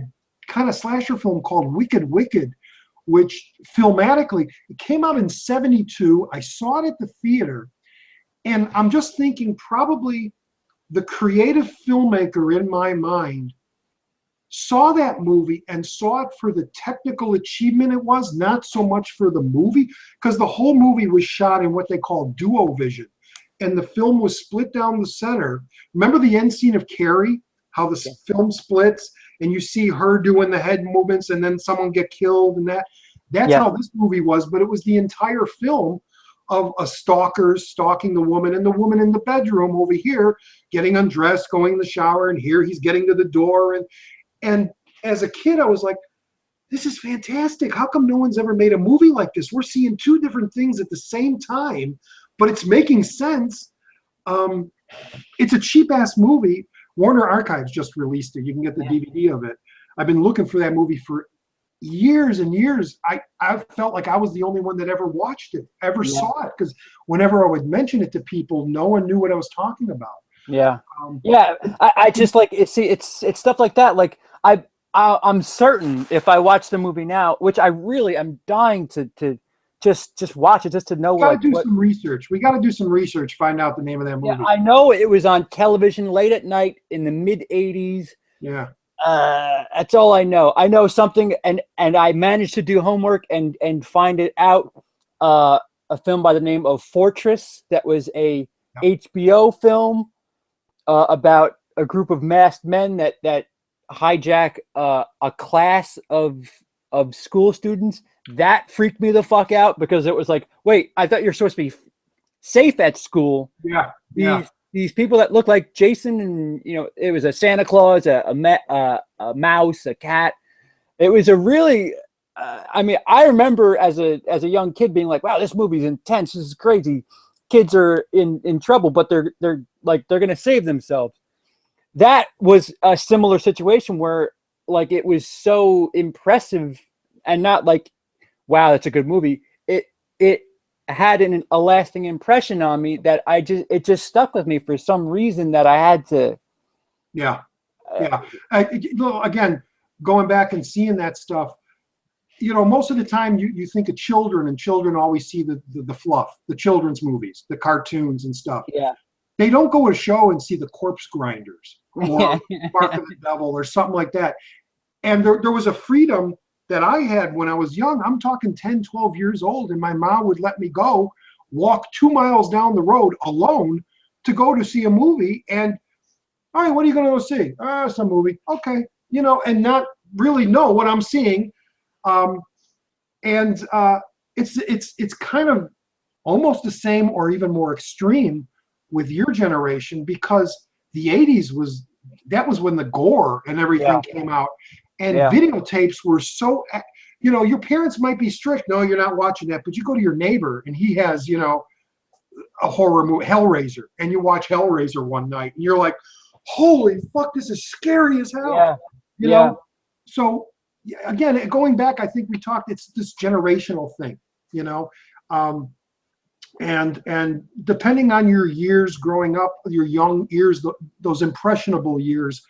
kind of slasher film called Wicked Wicked, which filmatically, it came out in '72. I saw it at the theater, and I'm just thinking probably the creative filmmaker in my mind saw that movie and saw it for the technical achievement it was, not so much for the movie, because the whole movie was shot in what they call duo vision. And the film was split down the center. Remember the end scene of Carrie, how the film splits and you see her doing the head movements and then someone get killed, and that's how this movie was. But it was the entire film of a stalker stalking the woman, and the woman in the bedroom over here getting undressed, going in the shower, and here he's getting to the door. And as a kid, I was like, this is fantastic. How come no one's ever made a movie like this? We're seeing two different things at the same time, but it's making sense. It's a cheap-ass movie. Warner Archives just released it. You can get the DVD of it. I've been looking for that movie for years and years. I felt like I was the only one that ever watched it, ever saw it, because whenever I would mention it to people, no one knew what I was talking about. I just like it. See, it's stuff like that. Like I'm certain if I watch the movie now, which I really am dying to just watch it, just to know. We got to do some research. We got to do some research. Find out the name of that movie. Yeah, I know it was on television late at night in the mid '80s. Yeah. That's all I know. I know something, and I managed to do homework and find it out. A film by the name of Fortress, that was a HBO film about a group of masked men that hijack a class of school students. That freaked me the fuck out, because it was like, wait, I thought you're supposed to be safe at school. These people that look like Jason, and it was a Santa Claus, a mouse, a cat. It was a really, I remember as a young kid being like, wow, this movie's intense. This is crazy. Kids are in trouble, but they're going to save themselves. That was a similar situation where, like, it was so impressive and not like, wow, that's a good movie. It had a lasting impression on me that it just stuck with me for some reason that I had to. Again, going back and seeing that stuff, most of the time you think of children, and children always see the fluff, the children's movies, the cartoons and stuff. Yeah. They don't go to a show and see the Corpse Grinders or Mark of the Devil or something like that. And there was a freedom that I had when I was young. I'm talking 10, 12 years old, and my mom would let me go walk 2 miles down the road alone to go to see a movie. And, all right, what are you going to go see? Some movie. Okay. And not really know what I'm seeing. It's kind of almost the same or even more extreme with your generation, because the 80s was when the gore and everything came out. And videotapes were so, your parents might be strict. No, you're not watching that. But you go to your neighbor and he has, a horror movie, Hellraiser, and you watch Hellraiser one night and you're like, holy fuck, this is scary as hell. You know? So again, going back, I think we talked, it's this generational thing, and depending on your years growing up, your young years, those impressionable years,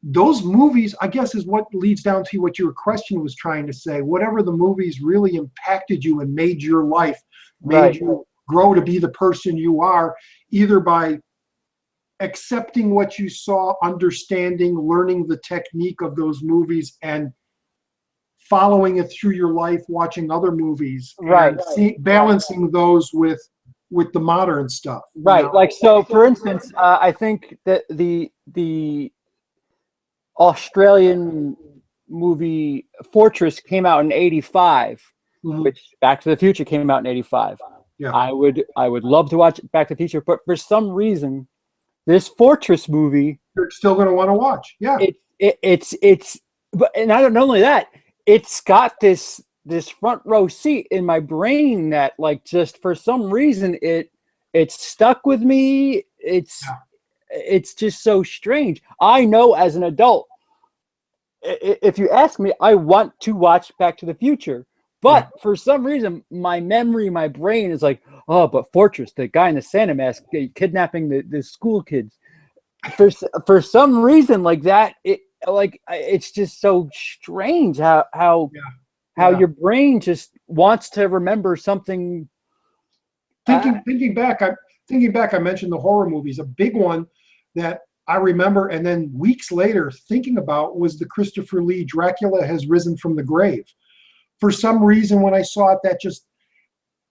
those movies, I guess, is what leads down to what your question was trying to say. Whatever the movies really impacted you and made your life, made you grow to be the person you are, either by accepting what you saw, understanding, learning the technique of those movies, and following it through your life, watching other movies, Right. and balancing those with the modern stuff. Right. Like, so for instance, I think that the Australian movie Fortress came out in '85, which Back to the Future came out in '85. Yeah. I would love to watch Back to the Future, but for some reason, this Fortress movie, you're still going to want to watch. Yeah. But and not only that, it's got this front row seat in my brain that, like, just for some reason it's stuck with me. It's just so strange. I know as an adult, if you ask me, I want to watch Back to the Future, but for some reason my memory, my brain is like, oh, but Fortress, the guy in the Santa mask kidnapping the school kids, for some reason like that, it's just so strange how your brain just wants to remember something. Thinking back, I mentioned the horror movies. A big one that I remember, and then weeks later thinking about, was the Christopher Lee Dracula Has Risen from the Grave. For some reason, when I saw it, that just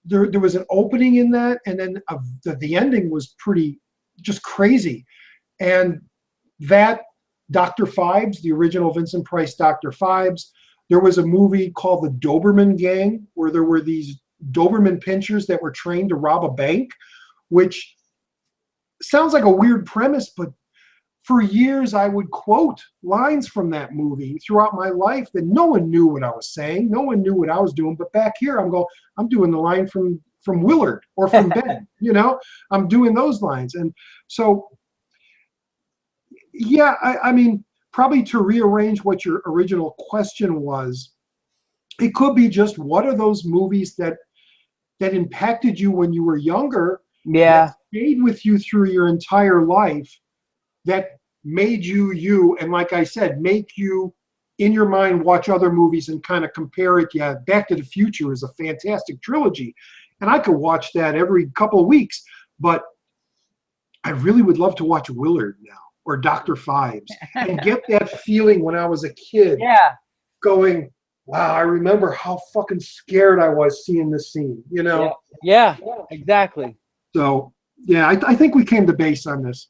there was an opening in that, and then the ending was pretty just crazy. And that Dr. Phibes, the original Vincent Price Dr. Phibes, there was a movie called The Doberman Gang, where there were these Doberman pinchers that were trained to rob a bank, which sounds like a weird premise, but for years I would quote lines from that movie throughout my life that no one knew what I was saying. No one knew what I was doing. But back here I'm doing the line from Willard or from Ben, I'm doing those lines. And so, yeah, I mean, probably to rearrange what your original question was, it could be just, what are those movies that impacted you when you were younger, that stayed with you through your entire life, that made you, and like I said, make you in your mind watch other movies and kind of compare it. Yeah, Back to the Future is a fantastic trilogy, and I could watch that every couple of weeks, but I really would love to watch Willard now, or Dr. Phibes, and get that feeling when I was a kid. Yeah. Going, wow, I remember how fucking scared I was seeing this scene, Yeah, exactly. So, yeah, I think we came to base on this.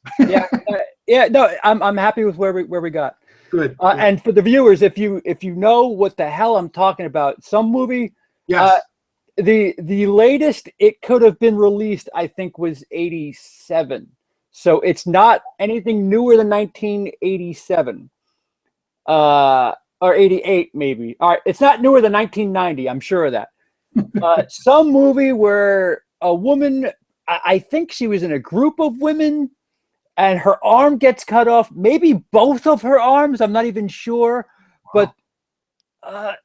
No, I'm happy with where we got. Good. And for the viewers, if you know what the hell I'm talking about, some movie, the latest it could have been released, I think, was '87. So it's not anything newer than 1987. Or '88 maybe. All right, it's not newer than 1990. I'm sure of that. Some movie where a woman, I think she was in a group of women, and her arm gets cut off. Maybe both of her arms. I'm not even sure. But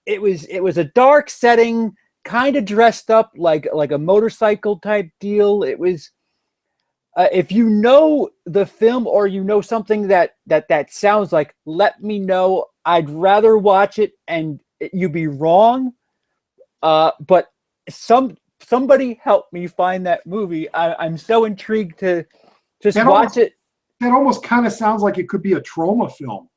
it was a dark setting, kind of dressed up like a motorcycle type deal. It was. If you know the film, or you know something that sounds like, let me know. I'd rather watch it and you be wrong. But somebody help me find that movie. I'm so intrigued to just watch it. That almost kind of sounds like it could be a trauma film,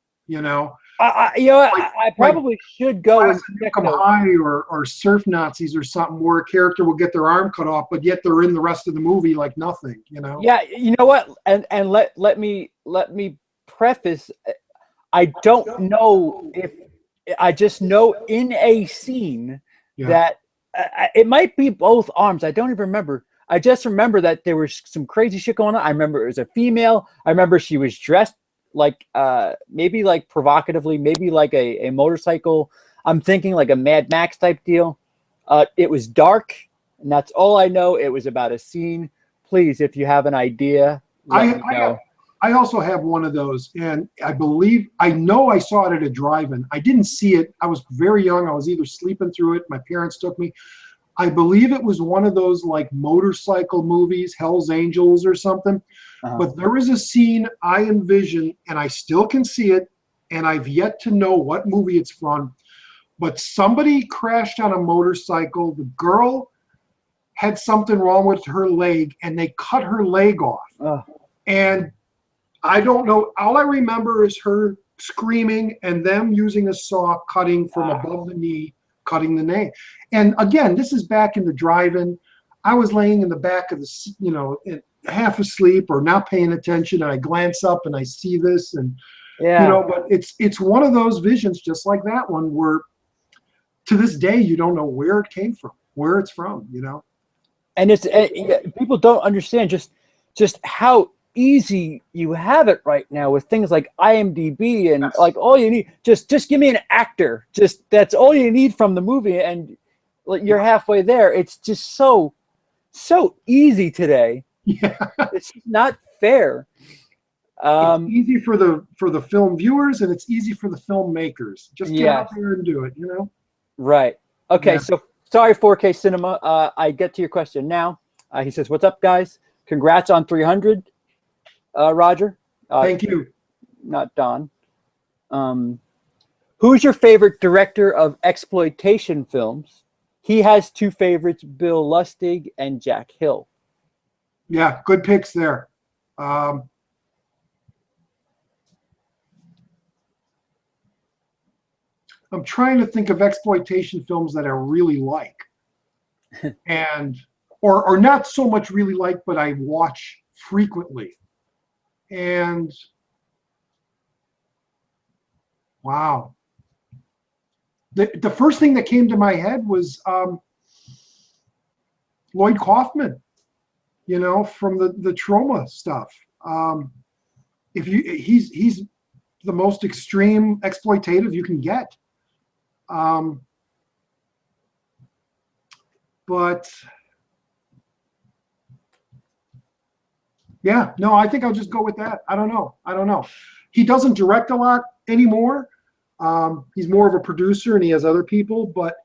I probably should go and check them high, or Surf Nazis or something, where a character will get their arm cut off, but yet they're in the rest of the movie like nothing, Yeah, you know what? And let me preface. I don't know if I just know in a scene that it might be both arms. I don't even remember. I just remember that there was some crazy shit going on. I remember it was a female. I remember she was dressed like maybe like provocatively, maybe like a motorcycle. I'm thinking like a Mad Max type deal. It was dark, and that's all I know. It was about a scene. Please, if you have an idea, let me know. I also have one of those, and I know I saw it at a drive-in. I didn't see it. I was very young. I was either sleeping through it. My parents took me. I believe it was one of those like motorcycle movies, Hell's Angels or something. But there is a scene I envision, and I still can see it, and I've yet to know what movie it's from. But somebody crashed on a motorcycle. The girl had something wrong with her leg, and they cut her leg off. And I don't know. All I remember is her screaming and them using a saw cutting from above the knee, cutting the nail. And again, this is back in the drive-in. I was laying in the back of the, you know, half asleep or not paying attention, and I glance up and I see this, and Yeah. you know, but it's one of those visions, just like that one, where to this day you don't know where it came from, where it's from, you know. And it's people don't understand just how easy you have it right now with things like IMDb and like all you need just give me an actor, just that's all you need from the movie and you're halfway there. It's just so easy today. Yeah, it's not fair. It's easy for the film viewers, and it's easy for the filmmakers. Just get out there and do it, you know. Right. Okay. So sorry, 4K Cinema. I get to your question now. He says, "What's up, guys? Congrats on 300." Roger. Thank you. Not Don. Who's your favorite director of exploitation films? He has two favorites, Bill Lustig and Jack Hill. Yeah, good picks there. I'm trying to think of exploitation films that I really like, and or not so much really like, but I watch frequently. And wow, the first thing that came to my head was Lloyd Kaufman, you know, from the trauma stuff. He's the most extreme exploitative you can get. But yeah, no, I think I'll just go with that. I don't know. He doesn't direct a lot anymore. He's more of a producer, and he has other people. But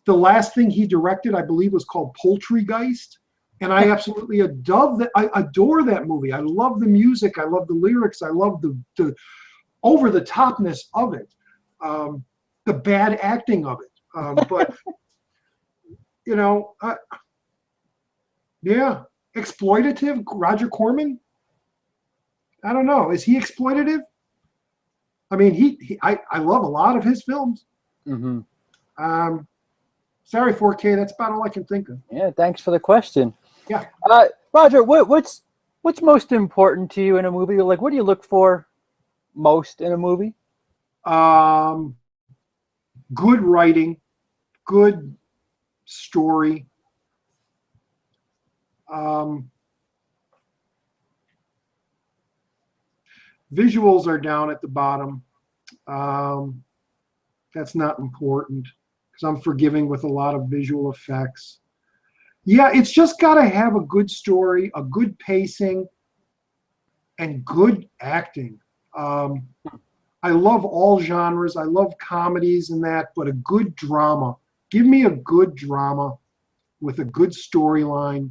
the last thing he directed, I believe, was called Poultrygeist, and I absolutely adore that movie. I love the music. I love the lyrics. I love the over the topness of it, the bad acting of it. But you know, yeah. Exploitative, Roger Corman. I don't know. Is he exploitative? I mean, I love a lot of his films. Mm-hmm. Sorry, 4K. That's about all I can think of. Yeah, thanks for the question. Yeah. Roger, what's most important to you in a movie? Like, what do you look for most in a movie? Good writing, good story. Visuals are down at the bottom. That's not important because I'm forgiving with a lot of visual effects. Yeah, it's just got to have a good story, a good pacing, and good acting. I love all genres. I love comedies and that, but a good drama. Give me a good drama with a good storyline.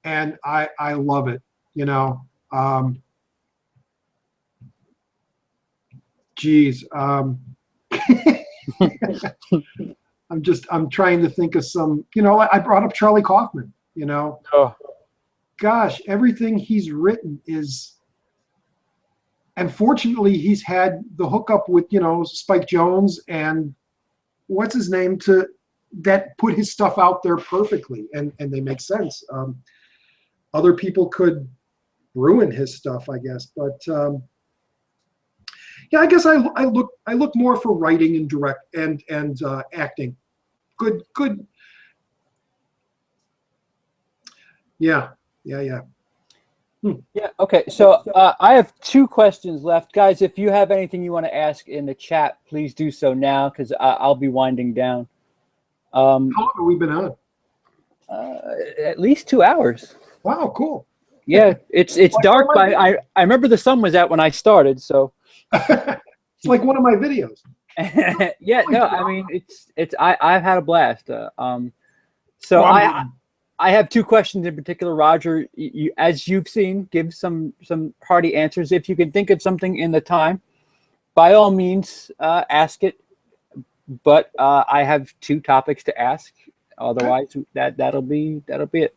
And I love it, you know. Geez, I'm trying to think of some, you know, I brought up Charlie Kaufman, you know. Oh. Gosh, everything he's written is, and fortunately he's had the hookup with, you know, Spike Jonze and what's his name that put his stuff out there perfectly, and they make sense. Other people could ruin his stuff, I guess, but yeah, I guess I look more for writing and direct and acting. Good. Yeah. Yeah. Okay. So I have two questions left, guys. If you have anything you want to ask in the chat, please do so now, because I'll be winding down. How long have we been on? At least 2 hours. Wow, cool. Yeah, it's dark, but I remember the sun was out when I started, so. It's like one of my videos. Yeah, no, I mean I've had a blast. So I have two questions in particular, Roger. You, as you've seen, give some hearty answers. If you can think of something in the time, by all means, ask it. But I have two topics to ask. Otherwise, that'll be it.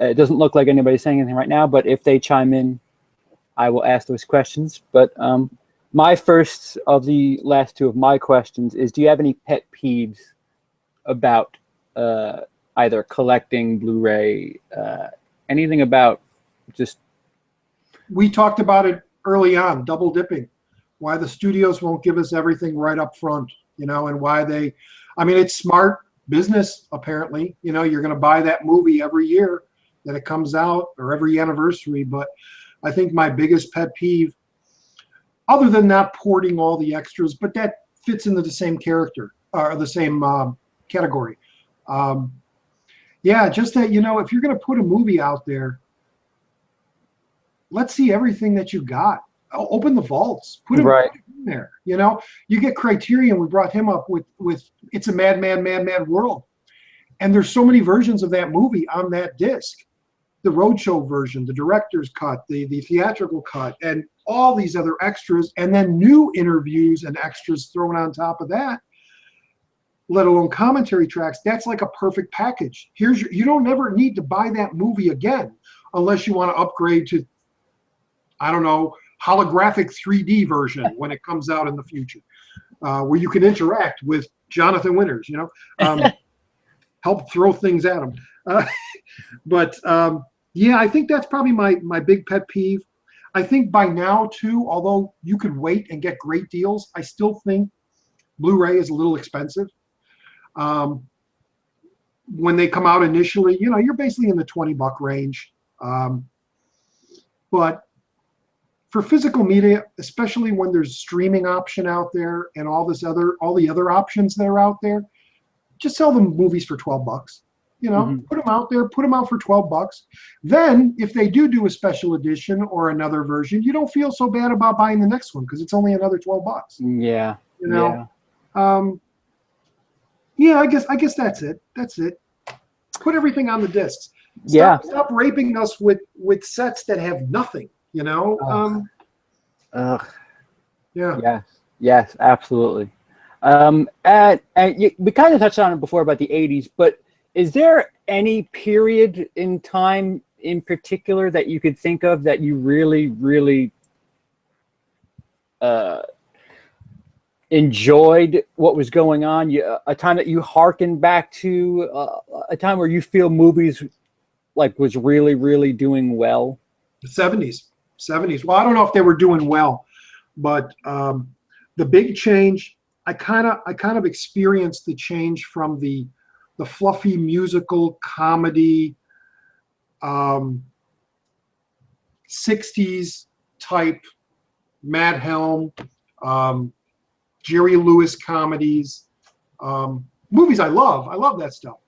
It doesn't look like anybody's saying anything right now, but if they chime in, I will ask those questions. But my first of the last two of my questions is: do you have any pet peeves about either collecting Blu-ray, anything about just? We talked about it early on, double dipping. Why the studios won't give us everything right up front, you know, and why they, I mean, it's smart business, apparently. You know, you're going to buy that movie every year that it comes out or every anniversary. But I think my biggest pet peeve, other than not porting all the extras, but that fits into the same character or the same category. Yeah, just that, you know, if you're going to put a movie out there, let's see everything that you got. Open the vaults, put it in there. You know, you get Criterion. We brought him up with It's a Mad World, and there's so many versions of that movie on that disc. The roadshow version, the director's cut, the theatrical cut, and all these other extras, and then new interviews and extras thrown on top of that, let alone commentary tracks. That's like a perfect package. You don't ever need to buy that movie again unless you want to upgrade to, I don't know, holographic 3D version when it comes out in the future, where you can interact with Jonathan Winters, you know, help throw things at him. But yeah, I think that's probably my big pet peeve. I think by now too, although you could wait and get great deals, I still think Blu-ray is a little expensive. When they come out initially, you know, you're basically in the $20 range. But for physical media, especially when there's streaming option out there and all the other options that are out there, just sell them movies for $12. You know, put them out there, put them out for $12. Then if they do a special edition or another version, you don't feel so bad about buying the next one because it's only another $12. Yeah. You know? Yeah, I guess that's it. That's it. Put everything on the discs. Stop raping us with sets that have nothing, you know? Yeah. Yes, absolutely. And we kind of touched on it before about the 80s, but is there any period in time in particular that you could think of that you really, really enjoyed what was going on? A time that you hearken back to, a time where you feel movies like was really, really doing well? The 70s. Well, I don't know if they were doing well, but the big change, I kind of experienced the change from the fluffy musical comedy 60s type Mad Helm, Jerry Lewis comedies, movies I love that stuff.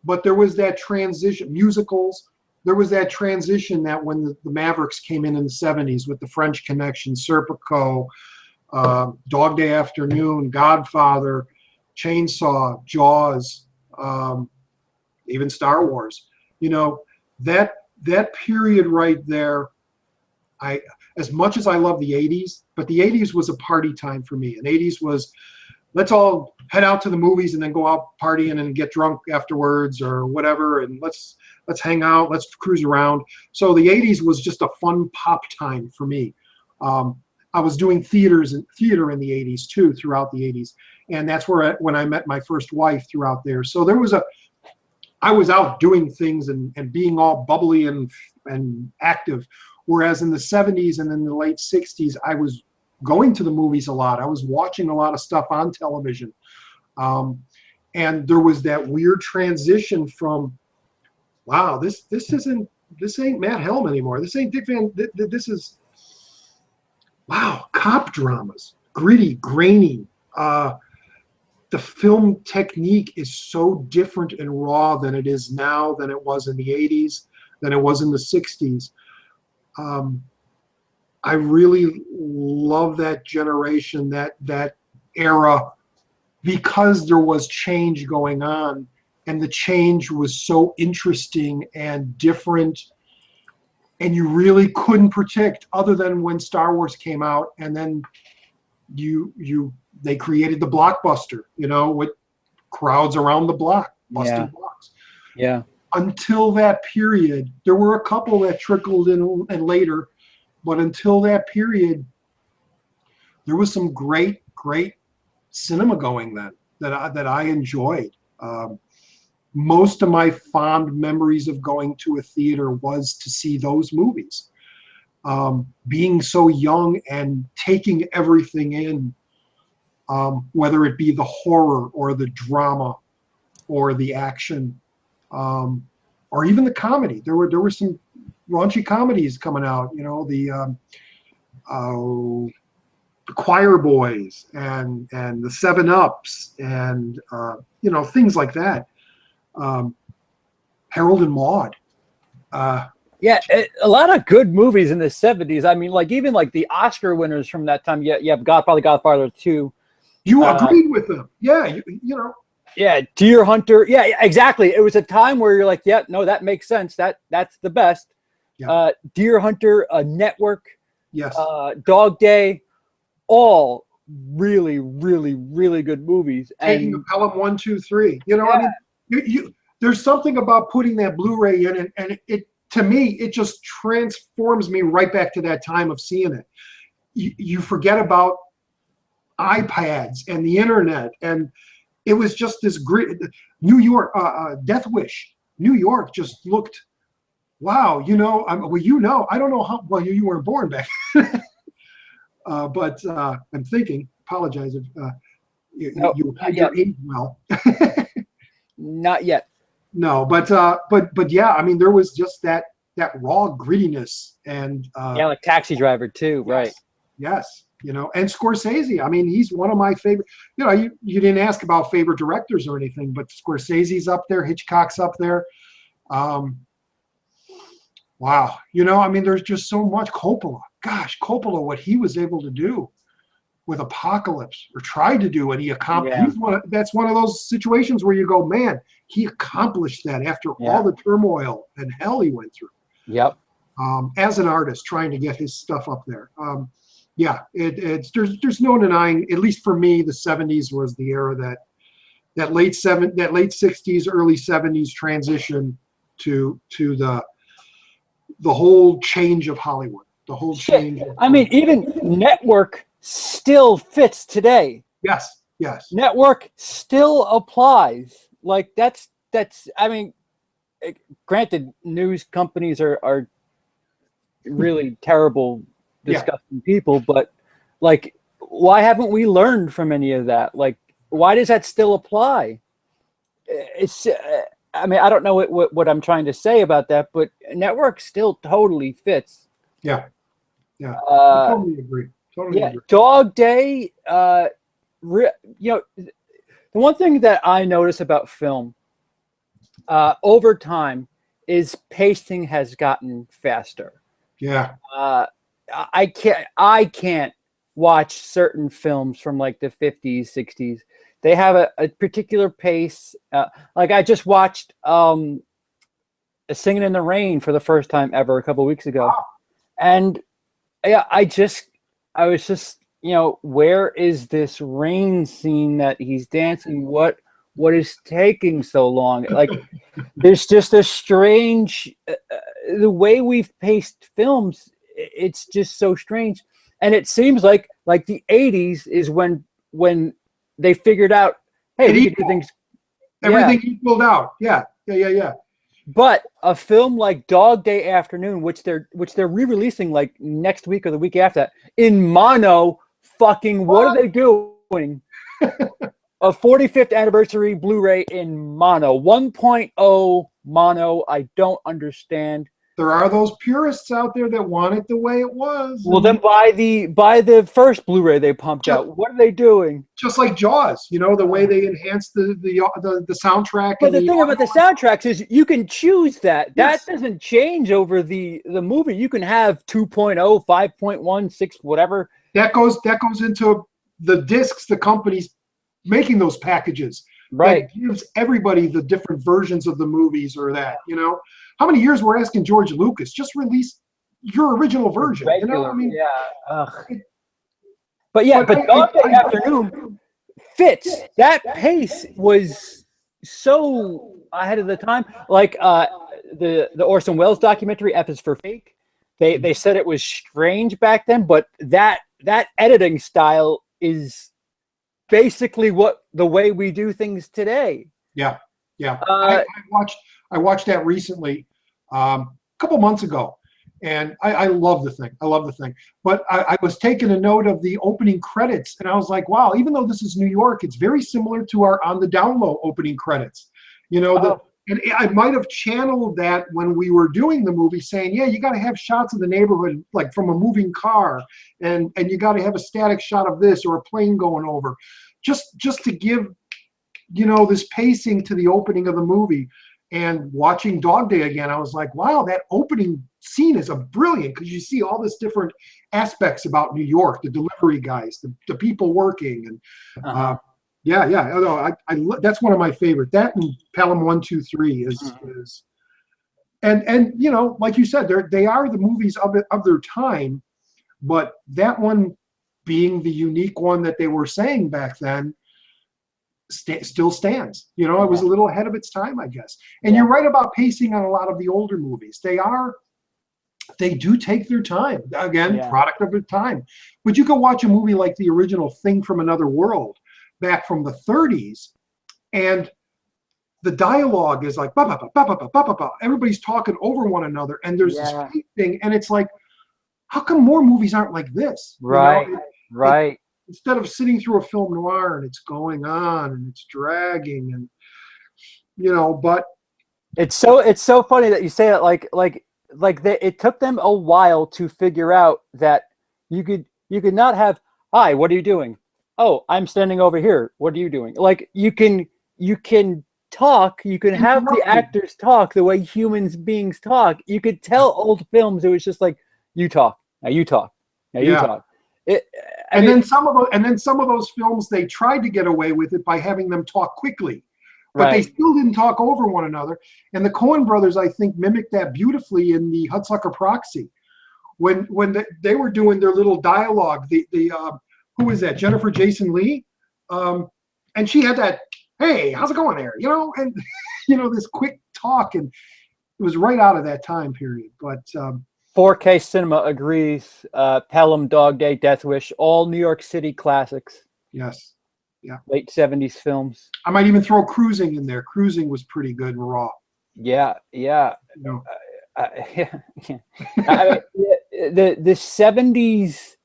But there was that transition, musicals, there was that transition that when the Mavericks came in the 70s with the French Connection, Serpico, Dog Day Afternoon, Godfather, Chainsaw, Jaws, even Star Wars. You know, that period right there, as much as I love the 80s, but the 80s was a party time for me. And 80s was, let's all head out to the movies and then go out partying and get drunk afterwards or whatever, and let's hang out, let's cruise around. So the 80s was just a fun pop time for me. I was doing theater in the 80s too, throughout the 80s. And that's when I met my first wife throughout there. So I was out doing things and being all bubbly and active. Whereas in the 70s and in the late 60s, I was going to the movies a lot. I was watching a lot of stuff on television. And there was that weird transition from, wow, this ain't Matt Helm anymore. This ain't Dick Van, this is, wow, cop dramas, gritty, grainy. The film technique is so different and raw than it is now, than it was in the 80s, than it was in the 60s. I really love that generation, that era, because there was change going on, and the change was so interesting and different, and you really couldn't predict, other than when Star Wars came out, and then they created the blockbuster, you know, with crowds around the block, busting blocks. Yeah. Until that period, there were a couple that trickled in and later, but until that period, there was some great cinema going then that I enjoyed. Most of my fond memories of going to a theater was to see those movies. Being so young and taking everything in, whether it be the horror or the drama or the action, or even the comedy. There were some raunchy comedies coming out, the Choir Boys and the 7-Ups and things like that. Harold and Maude. Yeah, a lot of good movies in the 70s. I mean, like even like the Oscar winners from that time. Yeah, you have Godfather 2. You agreed with them. Yeah, you know. Yeah, Deer Hunter. Yeah, exactly. It was a time where you're like, yeah, no, that makes sense. That's the best. Yeah. Deer Hunter, Network, Yes. Dog Day, all really, really, really good movies. Taking And the Pelham 1, 2, 3. I mean, you there's something about putting that Blu-ray in, and it to me it just transforms me right back to that time of seeing it. You forget about iPads and the internet, and it was just this great New York. Death Wish, New York just looked. Wow, I don't know how well you weren't born back, but I'm thinking. Apologize if you had your age well. not yet. No, but yeah, I mean, there was just that raw grittiness and like Taxi Driver too, right? Yes, and Scorsese. I mean, he's one of my favorite. You didn't ask about favorite directors or anything, but Scorsese's up there, Hitchcock's up there. Wow, I mean, there's just so much. Coppola, gosh, what he was able to do with Apocalypse, or tried to do, and he accomplished. Yeah. That's one of those situations where you go, man, he accomplished that after all the turmoil and hell he went through. Yep. As an artist, trying to get his stuff up there. There's no denying. At least for me, the '70s was the era that late '60s, early '70s transition to the whole change of Hollywood. The whole change. I mean, even Network still fits today. Yes. Network still applies. Like that's. I mean, granted, news companies are really terrible, disgusting people, but like, why haven't we learned from any of that? Like, why does that still apply? It's. I mean, I don't know what I'm trying to say about that, but Network still totally fits. Yeah. I totally agree. Dog Day. The one thing that I notice about film over time is pacing has gotten faster. Yeah. I can't watch certain films from like the 50s, 60s. They have a particular pace. Like I just watched Singing in the Rain for the first time ever a couple of weeks ago. Wow. And yeah, I was just, where is this rain scene that he's dancing? What is taking so long? Like, there's just a strange, the way we've paced films, it's just so strange. And it seems like the 80s is when they figured out, hey, we can do things. Everything equaled out. Yeah. But a film like Dog Day Afternoon, which they're re-releasing like next week or the week after that, in mono, fucking what are they doing? A 45th anniversary Blu-ray in mono, 1.0 mono. I don't understand. There are those purists out there that want it the way it was. Well, then buy the first Blu-ray they pumped out. What are they doing? Just like Jaws, the way they enhanced the soundtrack. But the thing about the soundtracks is you can choose that. Yes. That doesn't change over the movie. You can have 2.0, 5.1, 6, whatever. That goes into the discs, the companies making those packages. Right. That gives everybody the different versions of the movies or that, How many years we're asking George Lucas, just release your original version? Regular, I mean, yeah. But Dog Day Afternoon fits. That pace was so ahead of the time. Like the Orson Welles documentary, F is for Fake. They said it was strange back then, but that that editing style is basically the way we do things today. Yeah, yeah. I watched that recently, a couple months ago, and I love the thing. I love the thing. But I was taking a note of the opening credits, and I was like, wow, even though this is New York, it's very similar to our On the Down Low opening credits. You know, and I might have channeled that when we were doing the movie, saying, yeah, you got to have shots of the neighborhood, like from a moving car, and you got to have a static shot of this or a plane going over, just to give, you know, this pacing to the opening of the movie. And watching Dog Day again, I was like, wow, that opening scene is brilliant, because you see all this different aspects about New York, the delivery guys, the people working, and yeah. No, that's one of my favorite. That and Pelham 1, 2, 3 is, and you know, like you said, they are the movies of their time, but that one being the unique one that they were saying back then still stands. You know, it was a little ahead of its time, I guess. And you're right about pacing on a lot of the older movies. They do take their time. Again, product of their time. But you can watch a movie like the original Thing from Another World back from the 30s, and the dialogue is like, bah, bah, bah, bah, bah, bah, bah, bah. Everybody's talking over one another, and there's this pacing, and it's like, how come more movies aren't like this? Right, you know? right. Instead of sitting through a film noir and it's going on and it's dragging, and you know, but it's so funny that you say it, it took them a while to figure out that you could not have, hi, what are you doing? Oh, I'm standing over here. What are you doing? Like, you can talk, you can have the actors talk the way humans beings talk. You could tell old films, it was just like, you talk, now you talk, now you talk. Then some of those films, they tried to get away with it by having them talk quickly, but they still didn't talk over one another. And the Coen brothers, I think, mimicked that beautifully in the Hudsucker Proxy, when they were doing their little dialogue. Who is that? Jennifer Jason Leigh, and she had that, hey, how's it going there? You know, and you know, this quick talk, and it was right out of that time period. But 4K Cinema agrees. Pelham, Dog Day, Death Wish, all New York City classics. Yes, yeah. Late 70s films. I might even throw Cruising in there. Cruising was pretty good and raw. Yeah. You know. I mean, the 70s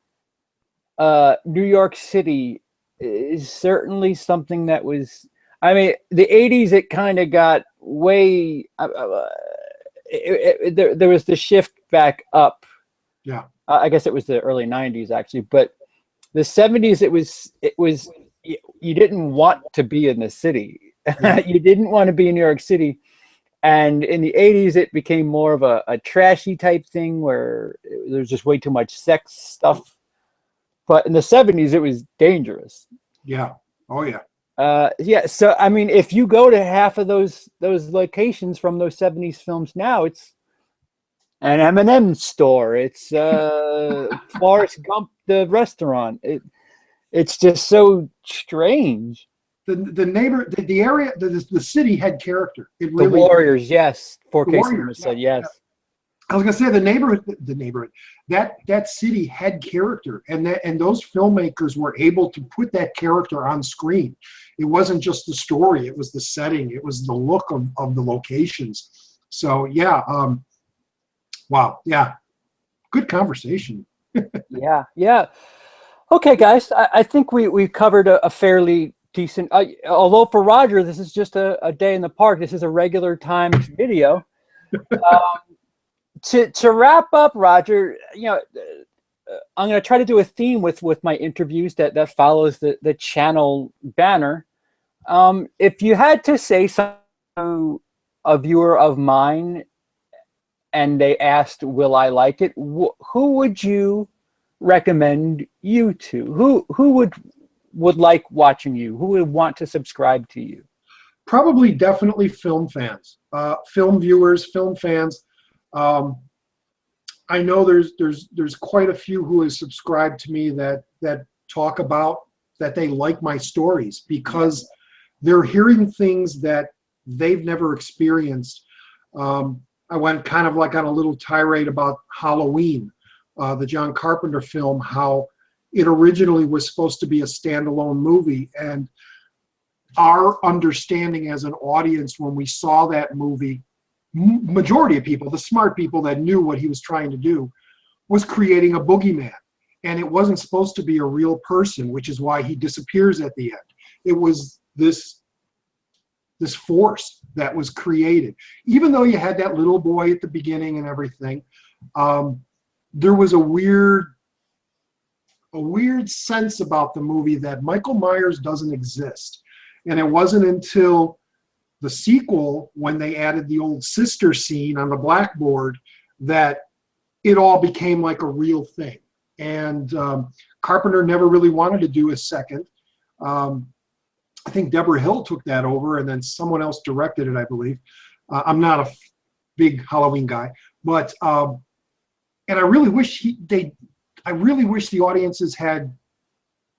New York City is certainly something that was, I mean, the 80s, it kind of got way, there was the shift back up. Yeah. I guess it was the early 90s actually, but the 70s, it was you didn't want to be in the city. You didn't want to be in New York City. And in the 80s, it became more of a trashy type thing where there's just way too much sex stuff. But in the 70s, it was dangerous. Yeah. Oh, yeah. Yeah. So, I mean, if you go to half of those locations from those 70s films now, it's an M&M store. It's Forrest Gump, the restaurant. It's just so strange. The area, the city had character. It really, the Warriors, yes. 4K Cinema said yes. Yeah. I was gonna say the neighborhood, that city had character, and those filmmakers were able to put that character on screen. It wasn't just the story; it was the setting, it was the look of the locations. So yeah, wow, yeah, good conversation. yeah. Okay, guys, I think we've covered a fairly decent. Although for Roger, this is just a day in the park. This is a regular timed video. To wrap up, Roger, you know, I'm going to try to do a theme with my interviews that follows the channel banner. If you had to say something to a viewer of mine and they asked, will I like it? Who would you recommend you to? Who would like watching you? Who would want to subscribe to you? Probably definitely film fans, film viewers, film fans. I know there's quite a few who have subscribed to me that talk about that they like my stories because they're hearing things that they've never experienced. I went kind of like on a little tirade about Halloween, the John Carpenter film, how it originally was supposed to be a standalone movie. And our understanding as an audience when we saw that movie, majority of people, the smart people that knew what he was trying to do, was creating a boogeyman. And it wasn't supposed to be a real person, which is why he disappears at the end. It was this force that was created. Even though you had that little boy at the beginning and everything, there was a weird sense about the movie that Michael Myers doesn't exist. And it wasn't until the sequel, when they added the old sister scene on the blackboard, that it all became like a real thing. And Carpenter never really wanted to do a second. I think Deborah Hill took that over, and then someone else directed it, I believe. I'm not a big Halloween guy, but and I really wish the audiences had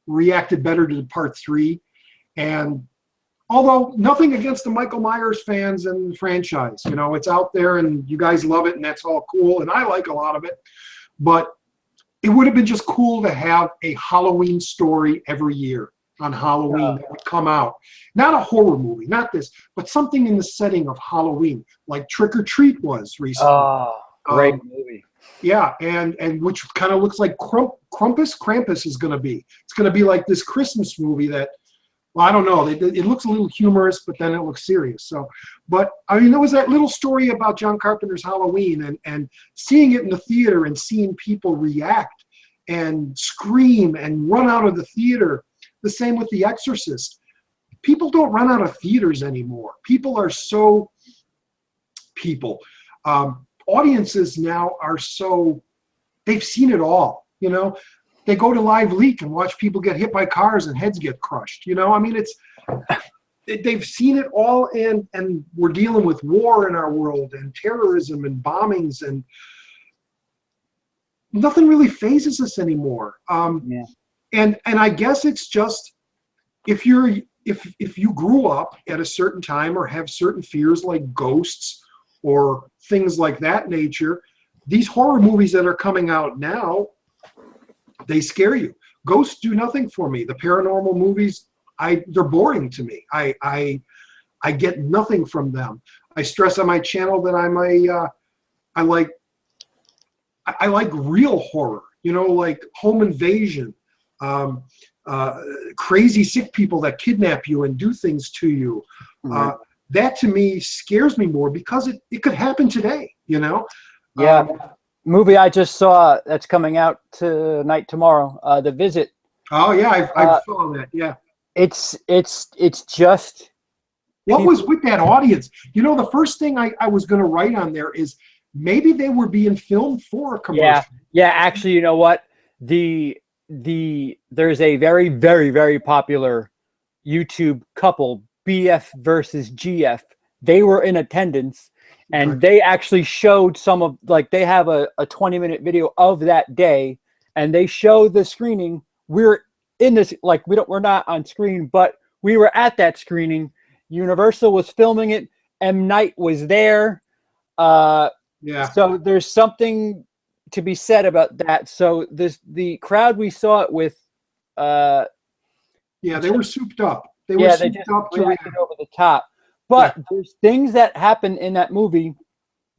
reacted better to part 3. And although nothing against the Michael Myers fans and the franchise, you know, it's out there and you guys love it and that's all cool. And I like a lot of it, but it would have been just cool to have a Halloween story every year on Halloween that would come out. Not a horror movie, not this, but something in the setting of Halloween, like Trick or Treat was recently. Oh, great movie. Yeah, and which kind of looks like Krampus is going to be. It's going to be like this Christmas movie that, well, I don't know. It looks a little humorous, but then it looks serious. So, but I mean, there was that little story about John Carpenter's Halloween, and seeing it in the theater and seeing people react and scream and run out of the theater. The same with The Exorcist. People don't run out of theaters anymore. People are so audiences now are so, they've seen it all, you know. They go to Live Leak and watch people get hit by cars and heads get crushed, you know. I mean, they've seen it all, and we're dealing with war in our world and terrorism and bombings, and nothing really phases us anymore. Yeah. And I guess it's just, if you grew up at a certain time or have certain fears like ghosts or things like that nature, these horror movies that are coming out now, they scare you. Ghosts do nothing for me. The paranormal movies, they're boring to me. I get nothing from them. I stress on my channel that I like real horror, you know, like home invasion, crazy sick people that kidnap you and do things to you. Mm-hmm. That to me scares me more because it could happen today, you know? Yeah. Movie I just saw that's coming out tomorrow, The Visit. Oh yeah, I saw that. Yeah. It's just. What was with that audience? You know, the first thing I was going to write on there is maybe they were being filmed for a commercial. Yeah. Actually, you know what? There's a very, very, very popular YouTube couple, BF versus GF. They were in attendance, and they actually showed some of, like, they have a 20-minute video of that day, and they show the screening. We're in this, like, we're not on screen, but we were at that screening. Universal was filming it. M. Night was there. So there's something to be said about that. So the crowd we saw it with, they were souped up. They just reacted over the top. But there's things that happen in that movie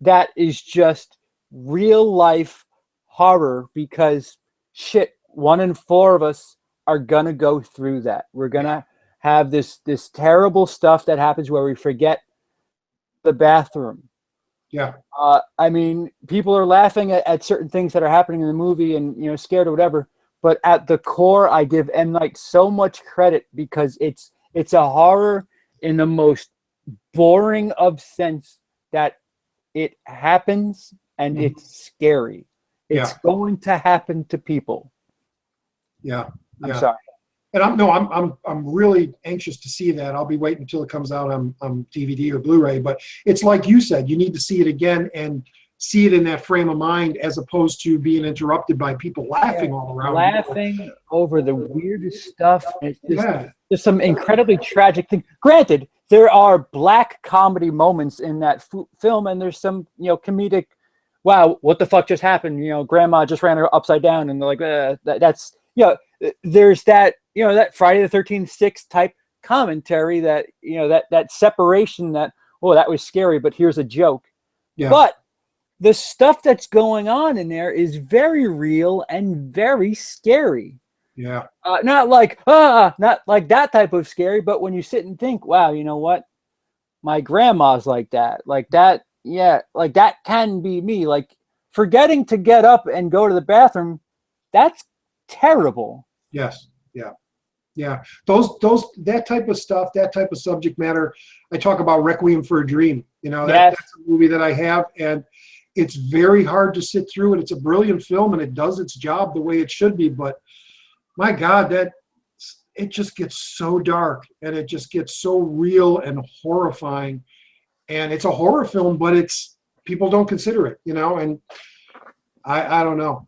that is just real life horror, because shit, 1 in 4 of us are gonna go through that. We're gonna have this terrible stuff that happens where we forget the bathroom. Yeah. I mean, people are laughing at certain things that are happening in the movie and, you know, scared or whatever. But at the core, I give M. Night so much credit because it's a horror in the most boring of sense, that it happens and it's scary. It's going to happen to people. Yeah. I'm sorry. And I'm really anxious to see that. I'll be waiting until it comes out on DVD or Blu-ray. But it's like you said, you need to see it again and see it in that frame of mind, as opposed to being interrupted by people laughing all around. Laughing over the weirdest stuff. It's just some incredibly tragic thing. Granted, there are black comedy moments in that film, and there's some, you know, comedic, wow, what the fuck just happened? You know, grandma just ran her upside down, and they're like, there's that, that Friday the 13th 6 type commentary that, that separation that, oh, that was scary, but here's a joke. Yeah. But the stuff that's going on in there is very real and very scary. Yeah. Not like that type of scary, but when you sit and think, wow, you know what? My grandma's like that. Like that, yeah, like that can be me. Like forgetting to get up and go to the bathroom, that's terrible. Yes. Yeah. Yeah. That type of stuff, that type of subject matter. I talk about Requiem for a Dream. That's a movie that I have, and it's very hard to sit through, and it's a brilliant film, and it does its job the way it should be. But my God, it just gets so dark, and it just gets so real and horrifying. And it's a horror film, but people don't consider it, and I don't know.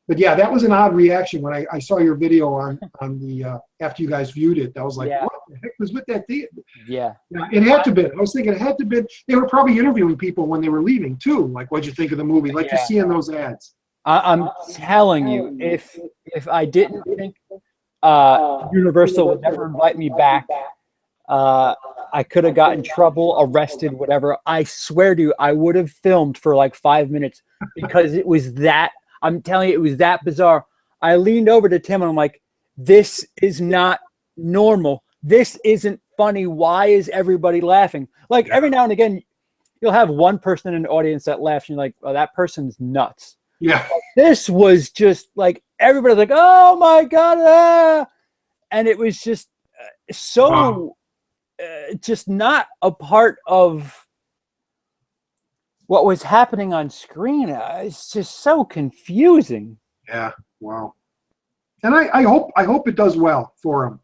But yeah, that was an odd reaction when I saw your video on the after you guys viewed it. I was like, what the heck was with that theater? Yeah, it had to be. I was thinking it had to be. They were probably interviewing people when they were leaving too. Like, what'd you think of the movie? Like you see in those ads. I'm telling you, if I didn't think Universal would never invite me back, I could have gotten in trouble, arrested, whatever. I swear to you, I would have filmed for like 5 minutes because it was that. I'm telling you, it was that bizarre. I leaned over to Tim and I'm like, this is not normal. This isn't funny. Why is everybody laughing? Like every now and again, you'll have one person in an audience that laughs and you're like, oh, that person's nuts. Yeah. This was just like, everybody's like, oh my God. Ah! And it was just just not a part of what was happening on screen. It's just so confusing. Yeah. Wow. And I hope it does well for him,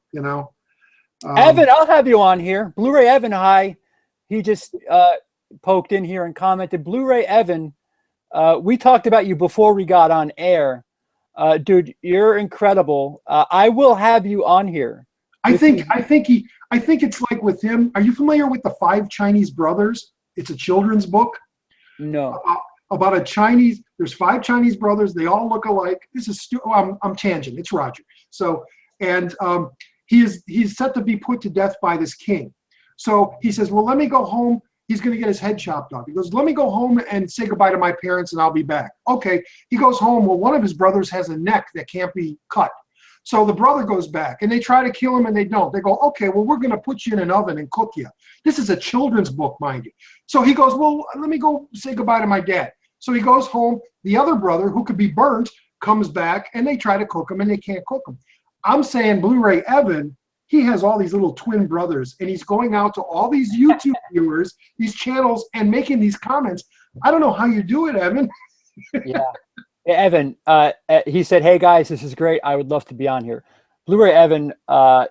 Evan, I'll have you on here. Blu-ray Evan, hi. He just poked in here and commented, Blu-ray Evan, we talked about you before we got on air. Dude, you're incredible. I will have you on here. I think it's like with him. Are you familiar with the 5 Chinese Brothers? It's a children's book. No. About a Chinese. There's 5 Chinese brothers. They all look alike. This is I'm tangent. It's Roger. So and he's set to be put to death by this king. So he says, well, let me go home. He's going to get his head chopped off. He goes, let me go home and say goodbye to my parents, and I'll be back. Okay. He goes home. Well, one of his brothers has a neck that can't be cut. So the brother goes back, and they try to kill him, and they don't. They go, okay, well, we're going to put you in an oven and cook you. This is a children's book, mind you. So he goes, well, let me go say goodbye to my dad. So he goes home. The other brother, who could be burnt, comes back, and they try to cook him, and they can't cook him. I'm saying Blu-ray Evan, he has all these little twin brothers, and he's going out to all these YouTube viewers, these channels, and making these comments. I don't know how you do it, Evan. Yeah. Evan, he said, hey guys, this is great. I would love to be on here. Blu-ray Evan, I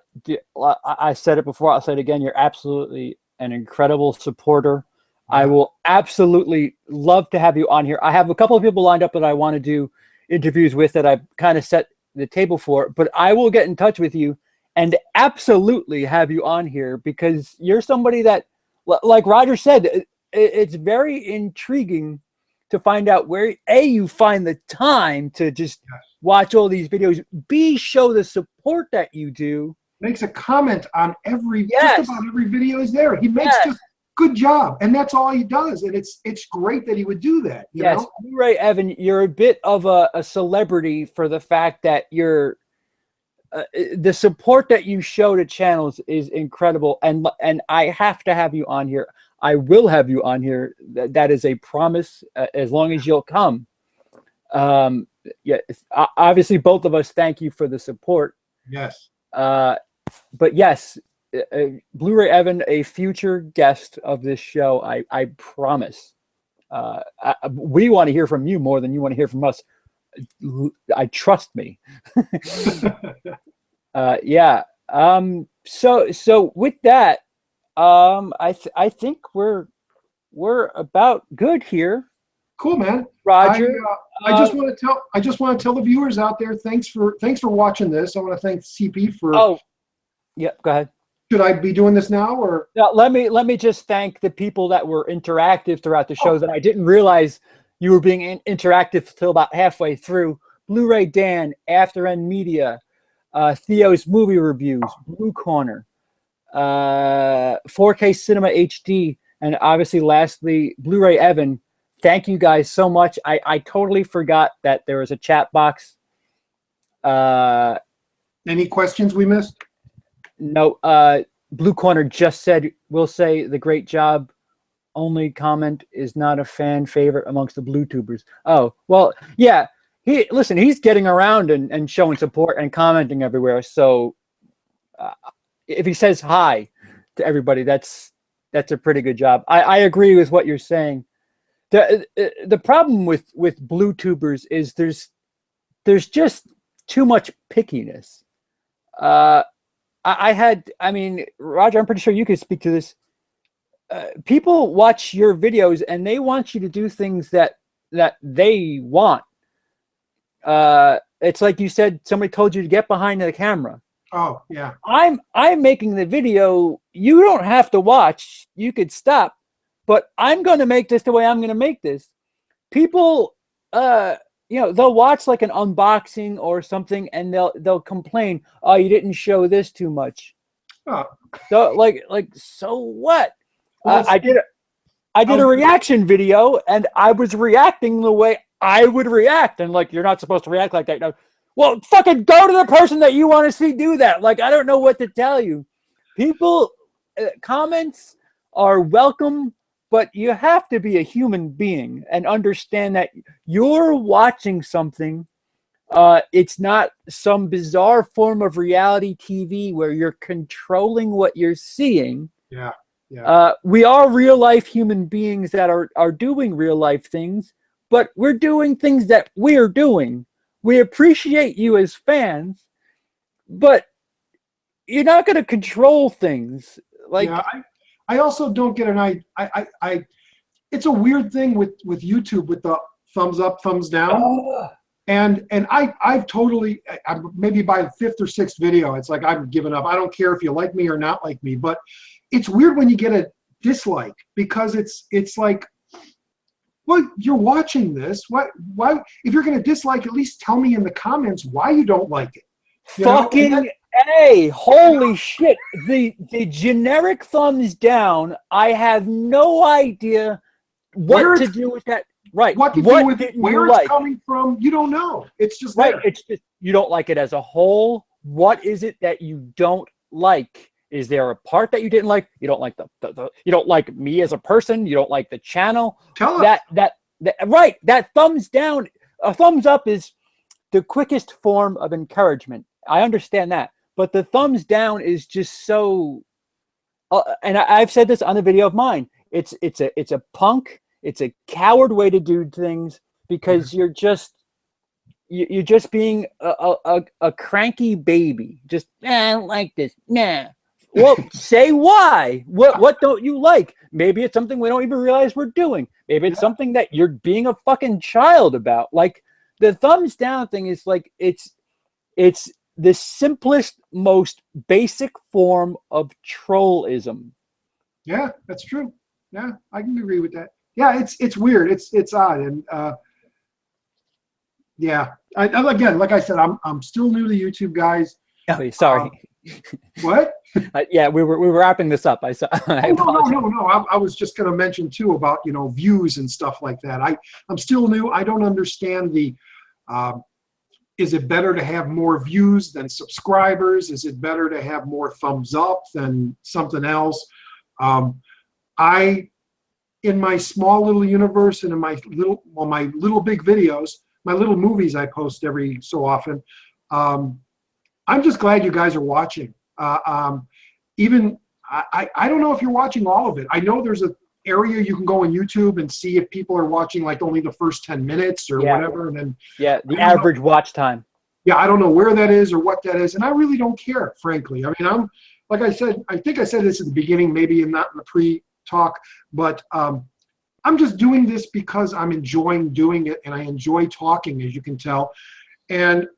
said it before, I'll say it again. You're absolutely an incredible supporter. I will absolutely love to have you on here. I have a couple of people lined up that I want to do interviews with that I've kind of set the table for, but I will get in touch with you and absolutely have you on here because you're somebody that, like Roger said, it's very intriguing to find out where you find the time to just watch all these videos, show the support that you do. Makes a comment on just about every video is there. He makes just good job, and that's all he does, and it's great that he would do that. You know? Blu-ray Evan, you're a bit of a celebrity for the fact that you're the support that you show to channels is incredible, and I have to have you on here. I will have you on here. That is a promise, as long as you'll come. Obviously both of us thank you for the support. Yes. But yes, Blu-ray Evan, a future guest of this show, I promise. We want to hear from you more than you want to hear from us. I trust me. So with that, I think we're about good here. Cool, man. Roger, I just want to tell the viewers out there, thanks for watching this. I want to thank CP for. Oh, yeah. Go ahead. Should I be doing this now, or? No, let me just thank the people that were interactive throughout the show that I didn't realize you were being interactive till about halfway through. Blu-ray Dan, After End Media, Theo's Movie Reviews, Blue Corner, 4K Cinema HD, and obviously, lastly, Blu-ray Evan. Thank you guys so much. I totally forgot that there was a chat box. Any questions we missed? No. Blue Corner just said, "We'll say the great job. Only comment is not a fan favorite amongst the Blue Tubers." Oh, well, yeah. He's getting around and showing support and commenting everywhere. So if he says hi to everybody, that's a pretty good job. I agree with what you're saying. The problem with Blue Tubers is there's just too much pickiness. I mean, Roger, I'm pretty sure you could speak to this. People watch your videos and they want you to do things that they want. It's like you said, somebody told you to get behind the camera. Oh, yeah. I'm making the video. You don't have to watch. You could stop, but I'm going to make this the way I'm going to make this. People, they'll watch like an unboxing or something, and they'll complain, "Oh, you didn't show this too much." Oh. So so what? Well, I did a reaction video, and I was reacting the way I would react, and you're not supposed to react like that. No. Well, fucking go to the person that you want to see do that. I don't know what to tell you. People, comments are welcome, but you have to be a human being and understand that you're watching something. It's not some bizarre form of reality TV where you're controlling what you're seeing. Yeah. Yeah. We are real life human beings that are doing real life things, but we're doing things that we're doing. We appreciate you as fans, but you're not going to control things. I also don't get I it's a weird thing with YouTube with the thumbs up, thumbs down. And I've totally, maybe by the 5th or 6th video, it's like I've given up. I don't care if you like me or not like me, but it's weird when you get a dislike, because it's like, well, you're watching this. Why? If you're going to dislike, at least tell me in the comments why you don't like it. Fucking A, holy shit. The generic thumbs down, I have no idea what to do with that. Right. What to do with it, where it's coming from, you don't know. It's just right. There. It's just, you don't like it as a whole. What is it that you don't like? Is there a part that you didn't like? You don't like the you don't like me as a person. You don't like the channel. Tell us. Right. That thumbs down, a thumbs up is the quickest form of encouragement. I understand that, but the thumbs down is just so. And I've said this on a video of mine. It's a punk. It's a coward way to do things, because you're just being a cranky baby. Just I don't like this. Nah. Well, say why. What don't you like? Maybe it's something we don't even realize we're doing. Maybe it's something that you're being a fucking child about. Like the thumbs down thing is like it's the simplest, most basic form of trollism. Yeah, that's true. Yeah, I can agree with that. Yeah, it's weird. It's odd, and yeah. Again, like I said, I'm still new to YouTube, guys. Oh, sorry. What? Yeah, we were wrapping this up. No. I was just going to mention too about views and stuff like that. I'm still new. I don't understand the. Is it better to have more views than subscribers? Is it better to have more thumbs up than something else? In my small little universe and in my little big videos, my little movies I post every so often, I'm just glad you guys are watching. Even I don't know if you're watching all of it. I know there's an area you can go on YouTube and see if people are watching like only the first 10 minutes or whatever, and then the average watch time. Yeah, I don't know where that is or what that is, and I really don't care, frankly. I mean, like I said, I think I said this at the beginning, maybe not in the pre-talk, but I'm just doing this because I'm enjoying doing it, and I enjoy talking, as you can tell. And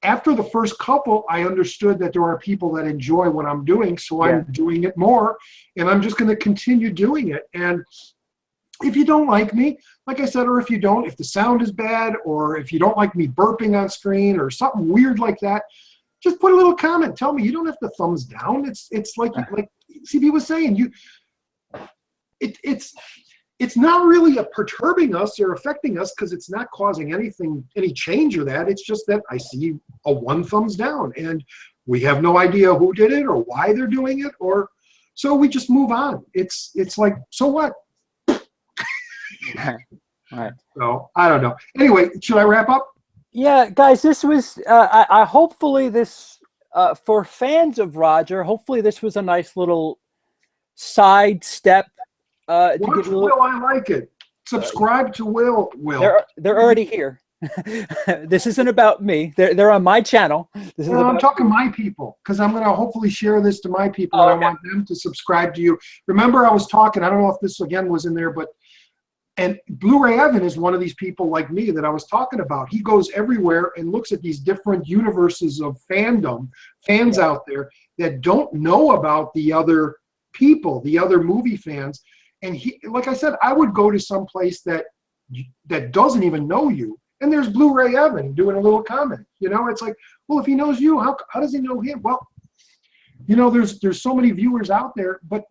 after the first couple, I understood that there are people that enjoy what I'm doing, so I'm doing it more, and I'm just going to continue doing it. And if you don't like me, like I said, or if the sound is bad, or if you don't like me burping on screen or something weird like that, just put a little comment. Tell me. You don't have to thumbs down. It's like CB was saying, it's not really perturbing us or affecting us, because it's not causing any change or that. It's just that I see a 1 thumbs down, and we have no idea who did it or why they're doing it, or so we just move on. It's like, so what? All right. So I don't know. Anyway, should I wrap up? Yeah, guys, this was I hopefully this for fans of Roger, hopefully this was a nice little side step to Watch get a little, Will, I like it. Subscribe to Will. they're already here. This isn't about me. They're on my channel. This is I'm talking my people, because I'm going to hopefully share this to my people, and I want them to subscribe to you. Remember, I was talking, I don't know if this again was in there, but and Blu-ray Evan is one of these people like me that I was talking about. He goes everywhere and looks at these different universes of fandom, fans out there that don't know about the other people, the other movie fans. And he, like I said, I would go to some place that doesn't even know you, and there's Blu-ray Evan doing a little comment. You know, it's like, well, if he knows you, how does he know him? Well, you know, there's so many viewers out there, but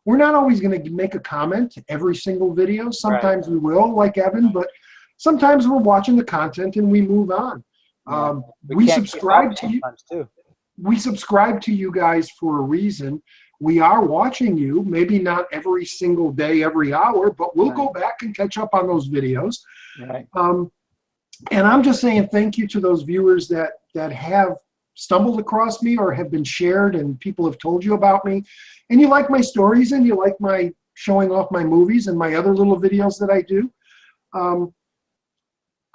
we're not always going to make a comment to every single video. Sometimes we will, like Evan, but sometimes we're watching the content and we move on. We subscribe to you. Too. We subscribe to you guys for a reason. We are watching you, maybe not every single day, every hour, but we'll go back and catch up on those videos. Right. And I'm just saying thank you to those viewers that have stumbled across me or have been shared and people have told you about me. And you like my stories and you like my showing off my movies and my other little videos that I do.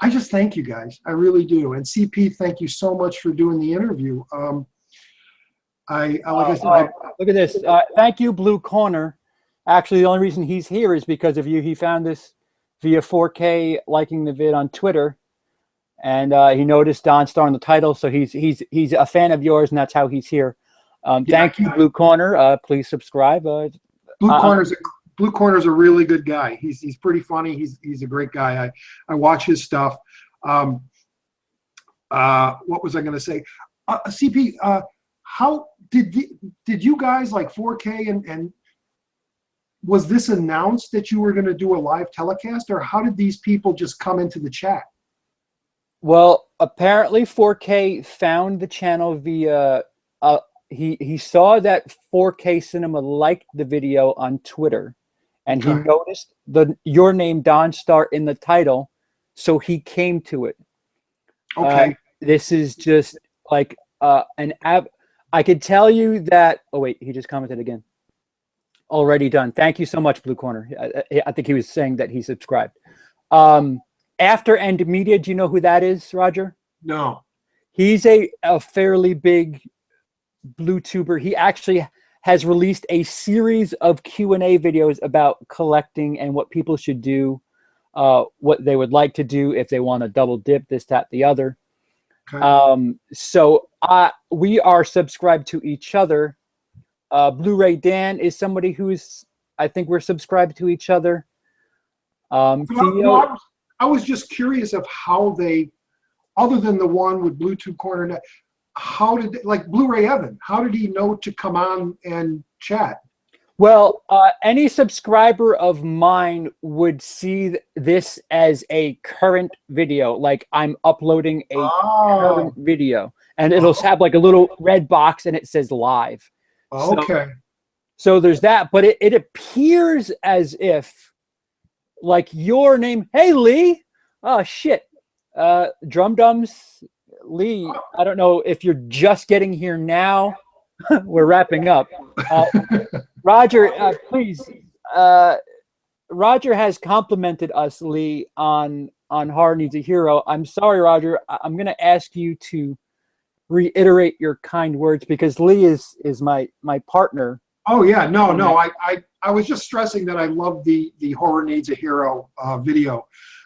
I just thank you guys. I really do. And CP, thank you so much for doing the interview. Like I said, look at this. Thank you, Blue Corner. Actually, the only reason he's here is because of you. He found this via 4K, liking the vid on Twitter, and he noticed Donstar in the title, so he's a fan of yours, and that's how he's here. Thank you, Blue Corner. Please subscribe. Blue Corner's a really good guy. He's pretty funny. He's a great guy. I watch his stuff. What was I going to say? CP, how did you guys like 4K and was this announced that you were going to do a live telecast, or how did these people just come into the chat? Well, apparently 4K found the channel via he saw that 4K Cinema liked the video on Twitter, and he noticed your name Donstar in the title, so he came to it. Okay. This is just like an app. I could tell you that. Oh wait, he just commented again. Already done. Thank you so much, Blue Corner. I think he was saying that he subscribed. After End Media, do you know who that is, Roger? No. He's a fairly big Blue tuber. He actually has released a series of Q&A videos about collecting and what people should do, what they would like to do if they want to double dip, this, that, the other. Okay. So we are subscribed to each other. Blu-ray Dan is somebody who's, I think we're subscribed to each other. Theo, I was just curious of how they, other than the one with Bluetooth Corner, how did they, like Blu-ray Evan, how did he know to come on and chat? Well, any subscriber of mine would see this as a current video, like I'm uploading a current video, and it'll have like a little red box and it says live. Okay. So there's that, but it appears as if like your name, hey Lee, oh shit, Drum Dums, Lee, I don't know if you're just getting here now. We're wrapping up. Roger, please. Roger has complimented us, Lee, on Horror Needs a Hero. I'm sorry, Roger. I'm going to ask you to reiterate your kind words because Lee is my partner. Oh yeah, no. I was just stressing that I love the Horror Needs a Hero video.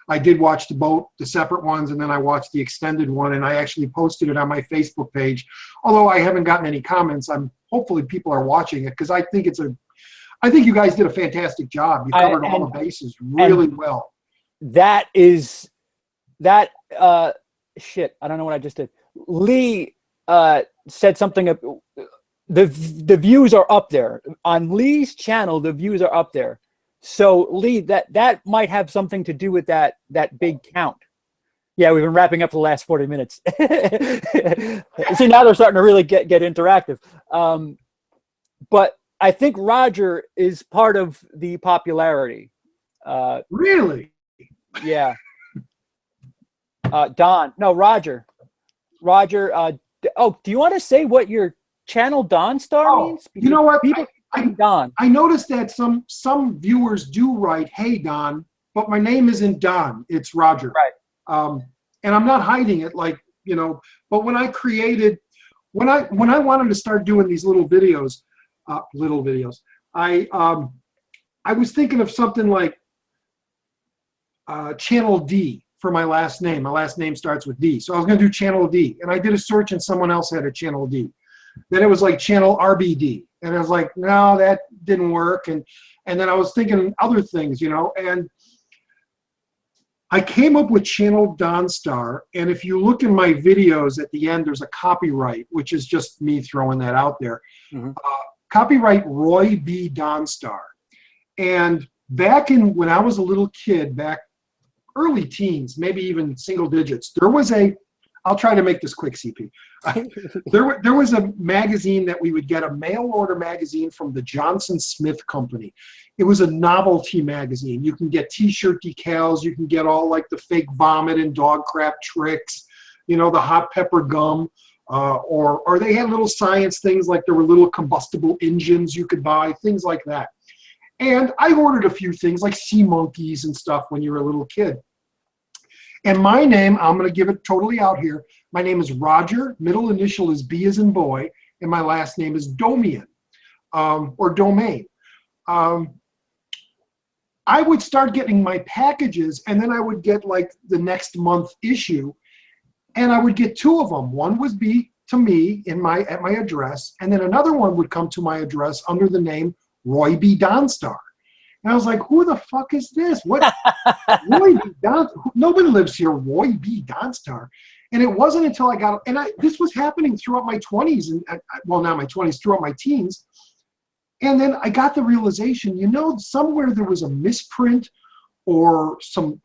I did watch the separate ones, and then I watched the extended one, and I actually posted it on my Facebook page. Although I haven't gotten any comments, hopefully people are watching it because I think I think you guys did a fantastic job. You covered all the bases really well. That is that shit. I don't know what I just did. Lee said something. The views are up there on Lee's channel. The views are up there. So Lee, that might have something to do with that big count. Yeah, we've been wrapping up the last 40 minutes. See, now they're starting to really get interactive. But I think Roger is part of the popularity. Really? Yeah. Don. No, Roger. Roger. Oh, do you want to say what your Channel Donstar means? Because you know what? Don. I noticed that some viewers do write, "Hey Don," but my name isn't Don. It's Roger. Right. And I'm not hiding it, like, you know. But when I wanted to start doing these little videos, I was thinking of something like Channel D for my last name. My last name starts with D, so I was going to do Channel D, and I did a search, and someone else had a Channel D. Then it was like Channel RBD, and I was like, no, that didn't work. And then I was thinking other things, you know, and I came up with Channel Donstar. And if you look in my videos at the end, there's a copyright, which is just me throwing that out there. Mm-hmm. Copyright Roy B. Donstar. And back when I was a little kid, back early teens, maybe even single digits, there was I'll try to make this quick, CP. There was a magazine that we would get, a mail order magazine from the Johnson Smith Company. It was a novelty magazine. You can get T-shirt decals. You can get all like the fake vomit and dog crap tricks, you know, the hot pepper gum, or they had little science things, like there were little combustible engines you could buy, things like that. And I ordered a few things like sea monkeys and stuff when you were a little kid. And my name, I'm going to give it totally out here. My name is Roger. Middle initial is B as in boy. And my last name is Domian, or Domain. I would start getting my packages, and then I would get like the next month issue. And I would get two of them. One would be to me at my address. And then another one would come to my address under the name Roy B. Donstar. And I was like, who the fuck is this? What? Roy B. Donstar? Nobody lives here, Roy B. Donstar. And it wasn't until I got, this was happening throughout my 20s, and well, not my 20s, throughout my teens. And then I got the realization, you know, somewhere there was a misprint or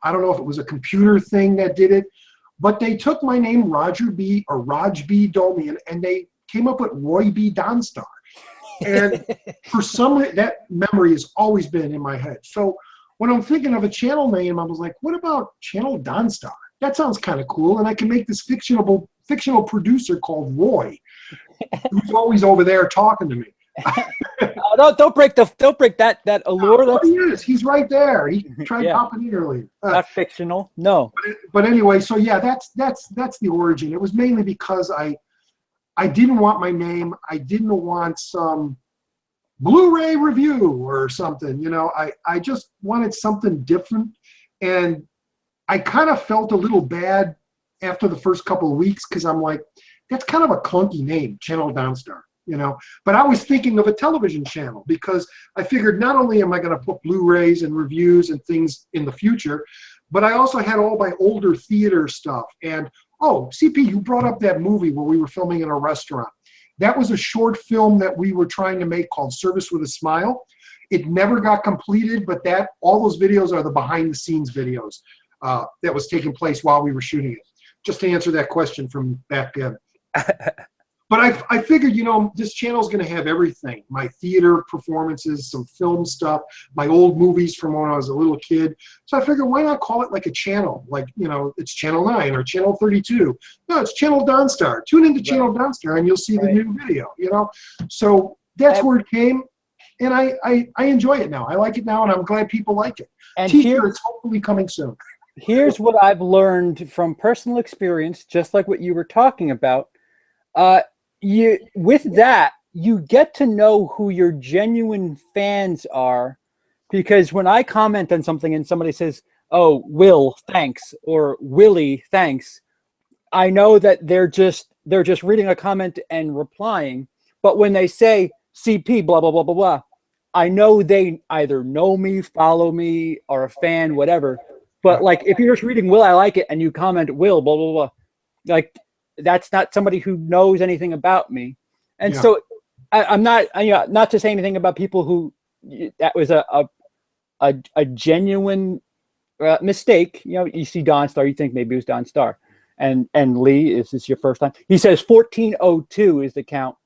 I don't know if it was a computer thing that did it, but they took my name, Roger B. or Raj B. Domian, and they came up with Roy B. Donstar. And for some reason, that memory has always been in my head. So when I'm thinking of a channel name, I was like, what about Channel Donstar? That sounds kind of cool. And I can make this fictional producer called Roy, who's always over there talking to me. Don't break that allure. Oh, he is. He's right there. He tried popping in earlier. Not fictional. No. But anyway, so yeah, that's the origin. It was mainly because I didn't want my name. I didn't want some Blu-ray review or something. You know, I just wanted something different. And I kind of felt a little bad after the first couple of weeks, because I'm like, that's kind of a clunky name, Channel Donstar, you know. But I was thinking of a television channel, because I figured not only am I going to put Blu-rays and reviews and things in the future, but I also had all my older theater stuff. And oh, CP, you brought up that movie where we were filming in a restaurant. That was a short film that we were trying to make called Service with a Smile. It never got completed, but all those videos are the behind-the-scenes videos that was taking place while we were shooting it. Just to answer that question from back then. But I figured, you know, this channel is going to have everything. My theater performances, some film stuff, my old movies from when I was a little kid. So I figured, why not call it like a channel? Like, you know, it's Channel 9 or Channel 32. No, it's Channel Donstar. Tune into Channel Donstar and you'll see the new video, you know. So that's where it came. And I enjoy it now. I like it now, and I'm glad people like it. And T-shirts hopefully coming soon. Here's what I've learned from personal experience, just like what you were talking about. With that, you get to know who your genuine fans are, because when I comment on something and somebody says, "Oh, Will, thanks," or "Willie, thanks," I know that they're just reading a comment and replying. But when they say CP blah blah blah blah blah, I know they either know me, follow me, are a fan, whatever. But like, if you're just reading Will I Like It and you comment Will, blah, blah, blah, like that's not somebody who knows anything about me. And so I'm not, not to say anything about people who that was a genuine mistake. You see Donstar, you think maybe it was Donstar. And Lee, is this your first time? He says 1402 is the count.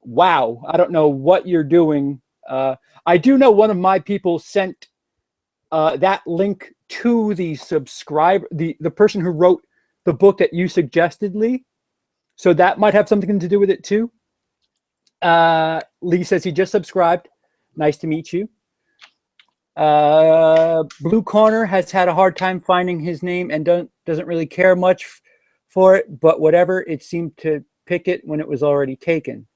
Wow. I don't know what you're doing. I do know one of my people sent that link to the subscriber, the person who wrote the book that you suggested, Lee. So that might have something to do with it too. Lee says he just subscribed. Nice to meet you. Blue Corner has had a hard time finding his name and doesn't really care much for it, but whatever, it seemed to pick it when it was already taken.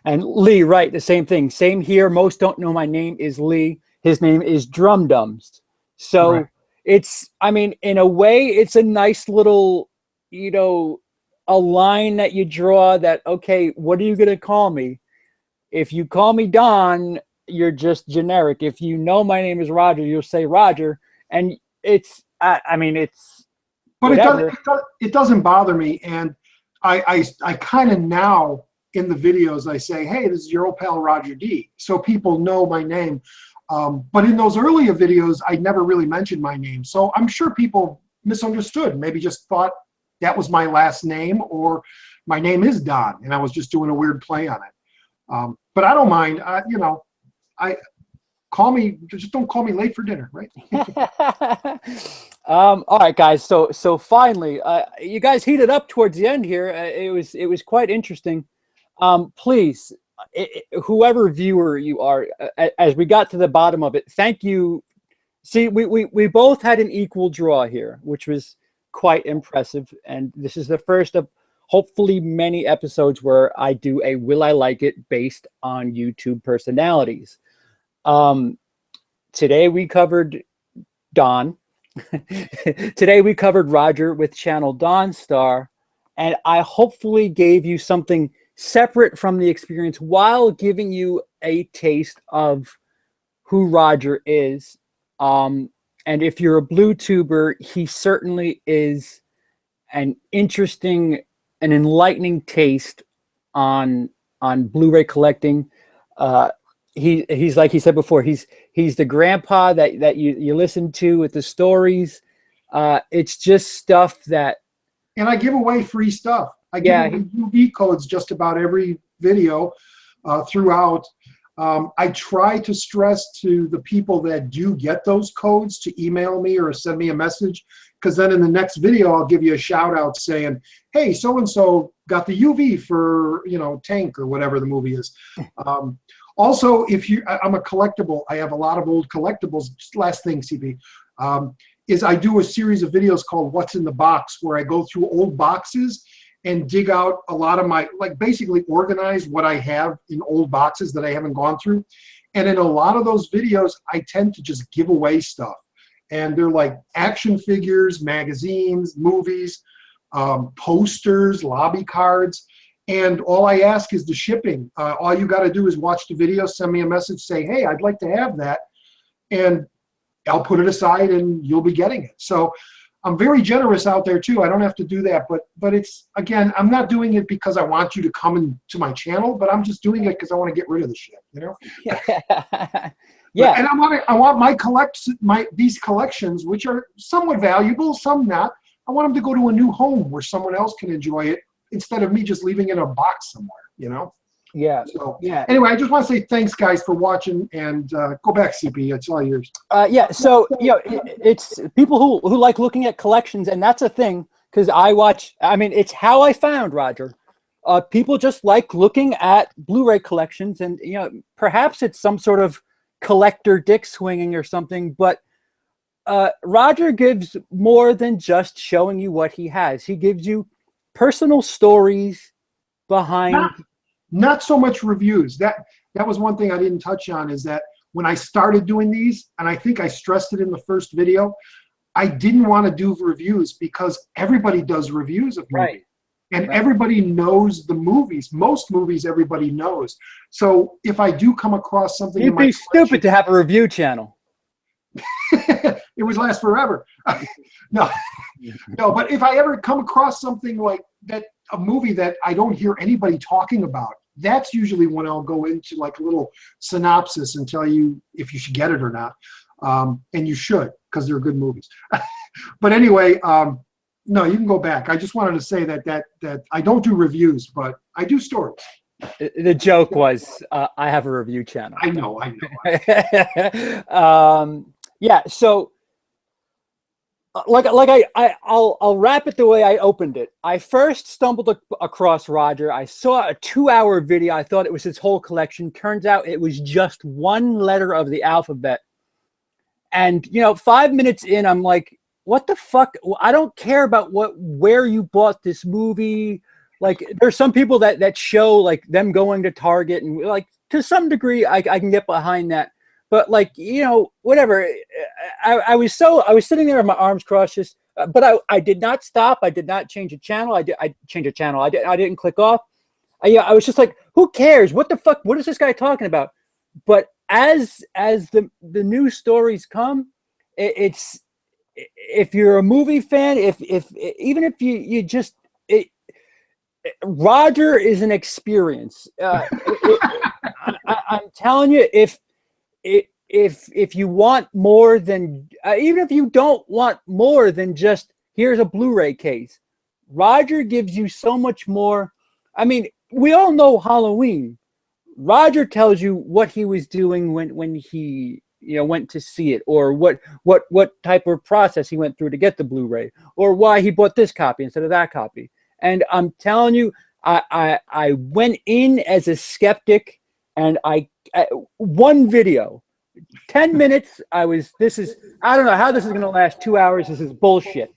And Lee, right, the same thing. Same here. Most don't know my name is Lee. His name is Drum Dums. So it's, I mean, in a way, it's a nice little, a line that you draw that, okay, what are you going to call me? If you call me Don, you're just generic. If you know my name is Roger, you'll say Roger. And it's, I mean, it's, but it doesn't bother me. And I kind of now in the videos, I say, hey, this is your old pal, Roger D. So people know my name. But in those earlier videos, I never really mentioned my name. So I'm sure people misunderstood, maybe just thought that was my last name, or my name is Don, and I was just doing a weird play on it. But I don't mind. Just don't call me late for dinner, right? All right, guys. So finally, you guys heated up towards the end here. It was quite interesting. Please, whoever viewer you are, as we got to the bottom of it, thank you. See, we both had an equal draw here, which was quite impressive. And this is the first of hopefully many episodes where I do a Will I Like It based on YouTube personalities. Today we covered Don. Today we covered Roger with Channel Donstar. And I hopefully gave you something separate from the experience while giving you a taste of who Roger is. And if you're a blue tuber, he certainly is an interesting and enlightening taste on Blu-ray collecting. He's like he said before, he's the grandpa that you listen to with the stories. It's just stuff that. And I give away free stuff. I give away UV codes just about every video throughout. I try to stress to the people that do get those codes to email me or send me a message, because then in the next video I'll give you a shout out saying, hey, so-and-so got the UV for, Tank or whatever the movie is. Also, I'm a collectible. I have a lot of old collectibles. Just last thing, CP, is I do a series of videos called What's in the Box, where I go through old boxes and dig out a lot of my, basically organize what I have in old boxes that I haven't gone through. And in a lot of those videos, I tend to just give away stuff. And they're like action figures, magazines, movies, posters, lobby cards. And all I ask is the shipping. All you got to do is watch the video, send me a message, say, hey, I'd like to have that. And I'll put it aside and you'll be getting it. So I'm very generous out there too. I don't have to do that, but it's, again, I'm not doing it because I want you to come into my channel, but I'm just doing it because I want to get rid of the shit, Yeah. And I want these collections, which are somewhat valuable, some not. I want them to go to a new home where someone else can enjoy it instead of me just leaving it in a box somewhere, Yeah. So, yeah. Anyway, I just want to say thanks, guys, for watching, and go back, CP. It's all yours. Yeah. So, it's people who like looking at collections, and that's a thing, because it's how I found Roger. People just like looking at Blu-ray collections, and, perhaps it's some sort of collector dick swinging or something, but Roger gives more than just showing you what he has. He gives you personal stories behind. Not so much reviews. That was one thing I didn't touch on, is that when I started doing these, and I think I stressed it in the first video, I didn't want to do reviews because everybody does reviews of movies. Right. And everybody knows the movies. Most movies everybody knows. So if I do come across something You'd be stupid to have a review channel. It would last forever. No, but if I ever come across something like that, a movie that I don't hear anybody talking about, that's usually when I'll go into like a little synopsis and tell you if you should get it or not. And you should, because they're good movies. But anyway, no, you can go back. I just wanted to say that I don't do reviews, but I do stories. The joke was I have a review channel. I know. Yeah, so I'll wrap it the way I opened it. I first stumbled across Roger. I saw a 2-hour video. I thought it was his whole collection. Turns out it was just one letter of the alphabet. And 5 minutes in, I'm like, what the fuck? I don't care about where you bought this movie. Like, there's some people that show like them going to Target, and like to some degree I can get behind that. But like, whatever. I was sitting there with my arms crossed, but I did not stop. I did not change a channel. I changed a channel. I didn't click off. I was just like, who cares? What the fuck? What is this guy talking about? But as the new stories come, it's, if you're a movie fan, even if you just, Roger is an experience. I'm telling you, if you want more than, even if you don't want more than just here's a Blu-ray case, Roger gives you so much more. I mean, we all know Halloween. Roger tells you what he was doing when he went to see it, or what type of process he went through to get the Blu-ray, or why he bought this copy instead of that copy. And I'm telling you, I went in as a skeptic, and one video, 10 minutes, I don't know how this is going to last 2 hours. This is bullshit.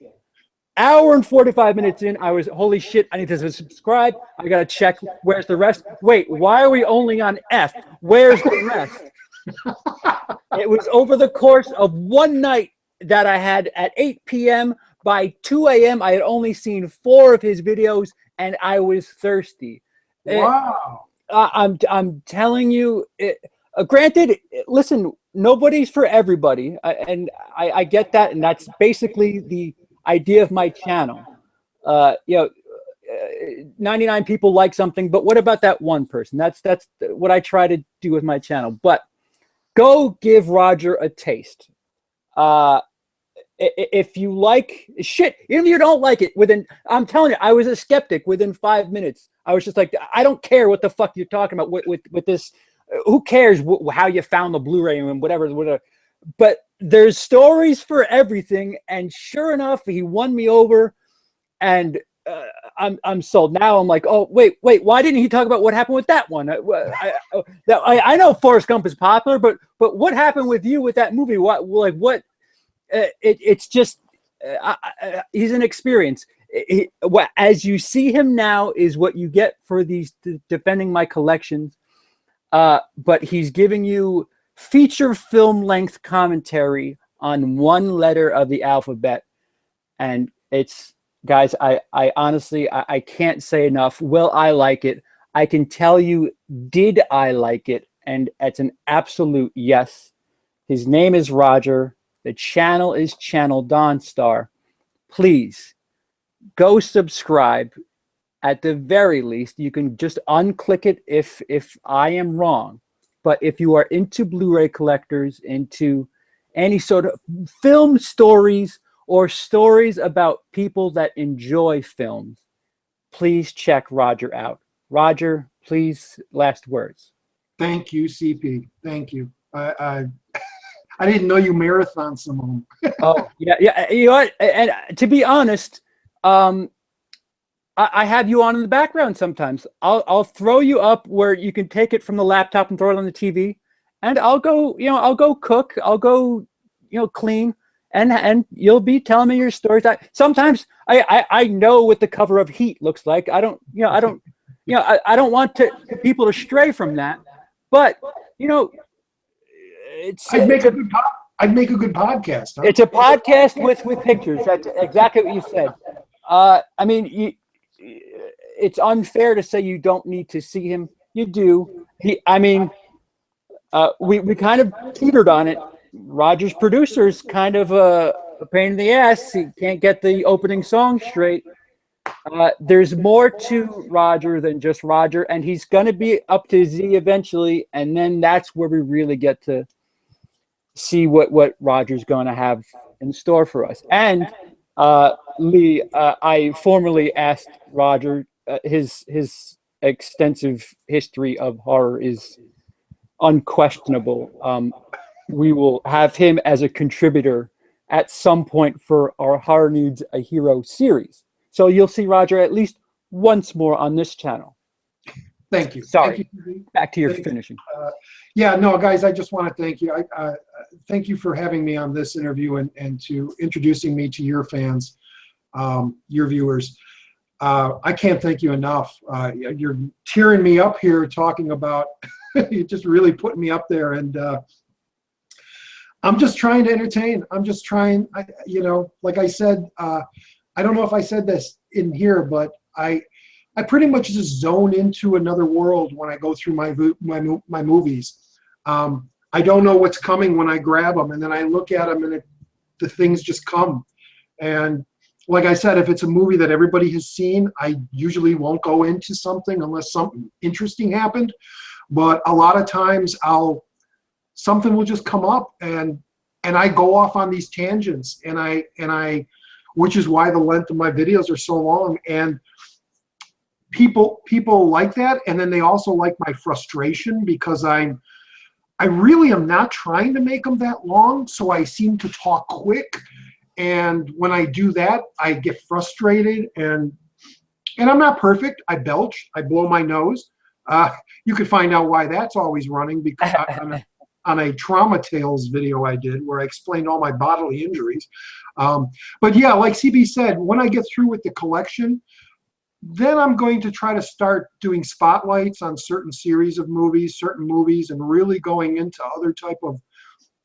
Hour and 45 minutes in, I was, holy shit, I need to subscribe. I got to check. Where's the rest? Wait, why are we only on F? Where's the rest? It was over the course of one night that I had at 8 p.m. By 2 a.m., I had only seen 4 of his videos, and I was thirsty. Wow. I'm telling you, granted, listen, nobody's for everybody, and I get that, and that's basically the idea of my channel. 99 people like something, but what about that one person? That's what I try to do with my channel. But go give Roger a taste. If you like shit, even if you don't like it, I'm telling you, I was a skeptic within 5 minutes. I was just like, I don't care what the fuck you're talking about with this. Who cares how you found the Blu-ray and whatever. But there's stories for everything, and sure enough, he won me over, and I'm sold. Now I'm like, oh wait, why didn't he talk about what happened with that one? I know Forrest Gump is popular, but what happened with you with that movie? What? It's just he's an experience. As you see him now is what you get for these defending my collections. But he's giving you feature film length commentary on one letter of the alphabet, and it's, guys, I honestly I can't say enough. Will I like it? I can tell you, did I like it? And it's an absolute yes. His name is Roger. The channel is Channel Donstar. Please go subscribe. At the very least, you can just unclick it if I am wrong. But if you are into Blu-ray collectors, into any sort of film stories or stories about people that enjoy films, please check Roger out. Roger, please, last words. Thank you, CP. Thank you. I didn't know you marathon some of them. Oh, yeah. You know what? And to be honest, I have you on in the background sometimes. I'll throw you up where you can take it from the laptop and throw it on the TV, and I'll go cook. I'll go, clean, and you'll be telling me your stories. Sometimes I know what the cover of Heat looks like. I don't want people to stray from that, but I'd make a good podcast. Huh? It's a podcast with pictures. That's exactly what you said. I mean, it's unfair to say you don't need to see him. You do. I mean, we kind of teetered on it. Roger's producer is kind of a pain in the ass. He can't get the opening song straight. There's more to Roger than just Roger, and he's going to be up to Z eventually, and then that's where we really get to see what Roger's going to have in store for us. And Lee, I formally asked Roger. His extensive history of horror is unquestionable. We will have him as a contributor at some point for our Horror Needs a Hero series. So you'll see Roger at least once more on this channel. Thank you. Sorry. Thank you. Back to your finishing. Yeah, no, guys, I just want to thank you. Thank you for having me on this interview and to introducing me to your fans, your viewers. I can't thank you enough. You're tearing me up here talking about, you just really putting me up there. And I'm just trying to entertain. I'm just trying, you know, like I said, I don't know if I said this in here, but I pretty much just zone into another world when I go through my movies. I don't know what's coming when I grab them, and then I look at them, and the things just come. And like I said, if it's a movie that everybody has seen, I usually won't go into something unless something interesting happened. But a lot of times, something will just come up, and I go off on these tangents, and I which is why the length of my videos are so long. And people like that, and then they also like my frustration, because I really am not trying to make them that long, so I seem to talk quick, and when I do that, I get frustrated, and I'm not perfect. I belch, I blow my nose. You could find out why that's always running, because on a Trauma Tales video I did, where I explained all my bodily injuries. But yeah, like CB said, when I get through with the collection, then I'm going to try to start doing spotlights on certain series of movies, certain movies, and really going into other type of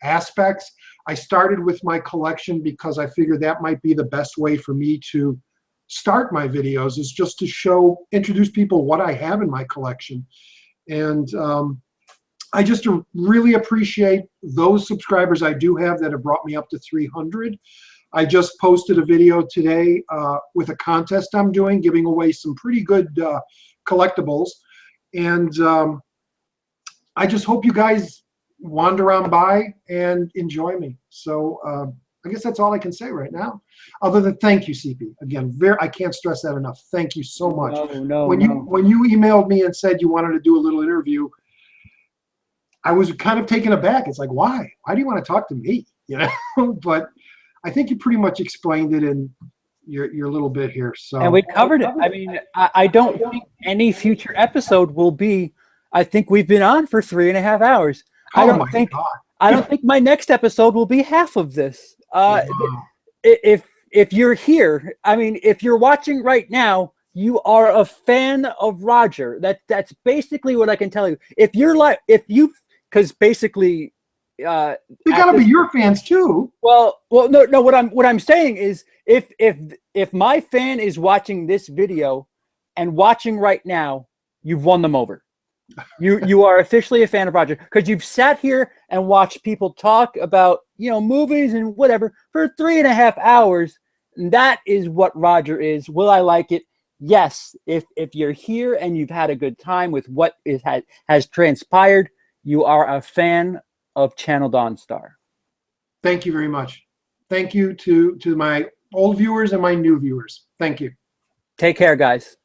aspects. I started with my collection because I figured that might be the best way for me to start my videos, is just to introduce people what I have in my collection. And I just really appreciate those subscribers I do have that have brought me up to 300. I just posted a video today with a contest I'm doing, giving away some pretty good collectibles. And I just hope you guys wander on by and enjoy me. So I guess that's all I can say right now, other than thank you, CP. Again, I can't stress that enough. Thank you so much. When you emailed me and said you wanted to do a little interview, I was kind of taken aback. It's like, why? Why do you want to talk to me? You know, but I think you pretty much explained it in your little bit here. So, and we covered it. I mean, I don't think any future episode will be. I think we've been on for 3.5 hours. I don't think my next episode will be half of this. If you're here, I mean, if you're watching right now, you are a fan of Roger. That's basically what I can tell you. Because basically, they gotta be your fans too. Well, no. What I'm saying is, if my fan is watching this video and watching right now, you've won them over. You are officially a fan of Roger, because you've sat here and watched people talk about, you know, movies and whatever for 3.5 hours. And that is what Roger is. Will I like it? Yes. If you're here and you've had a good time with what has transpired, you are a fan of Channel Donstar. Thank you very much. Thank you to my old viewers and my new viewers. Thank you. Take care, guys.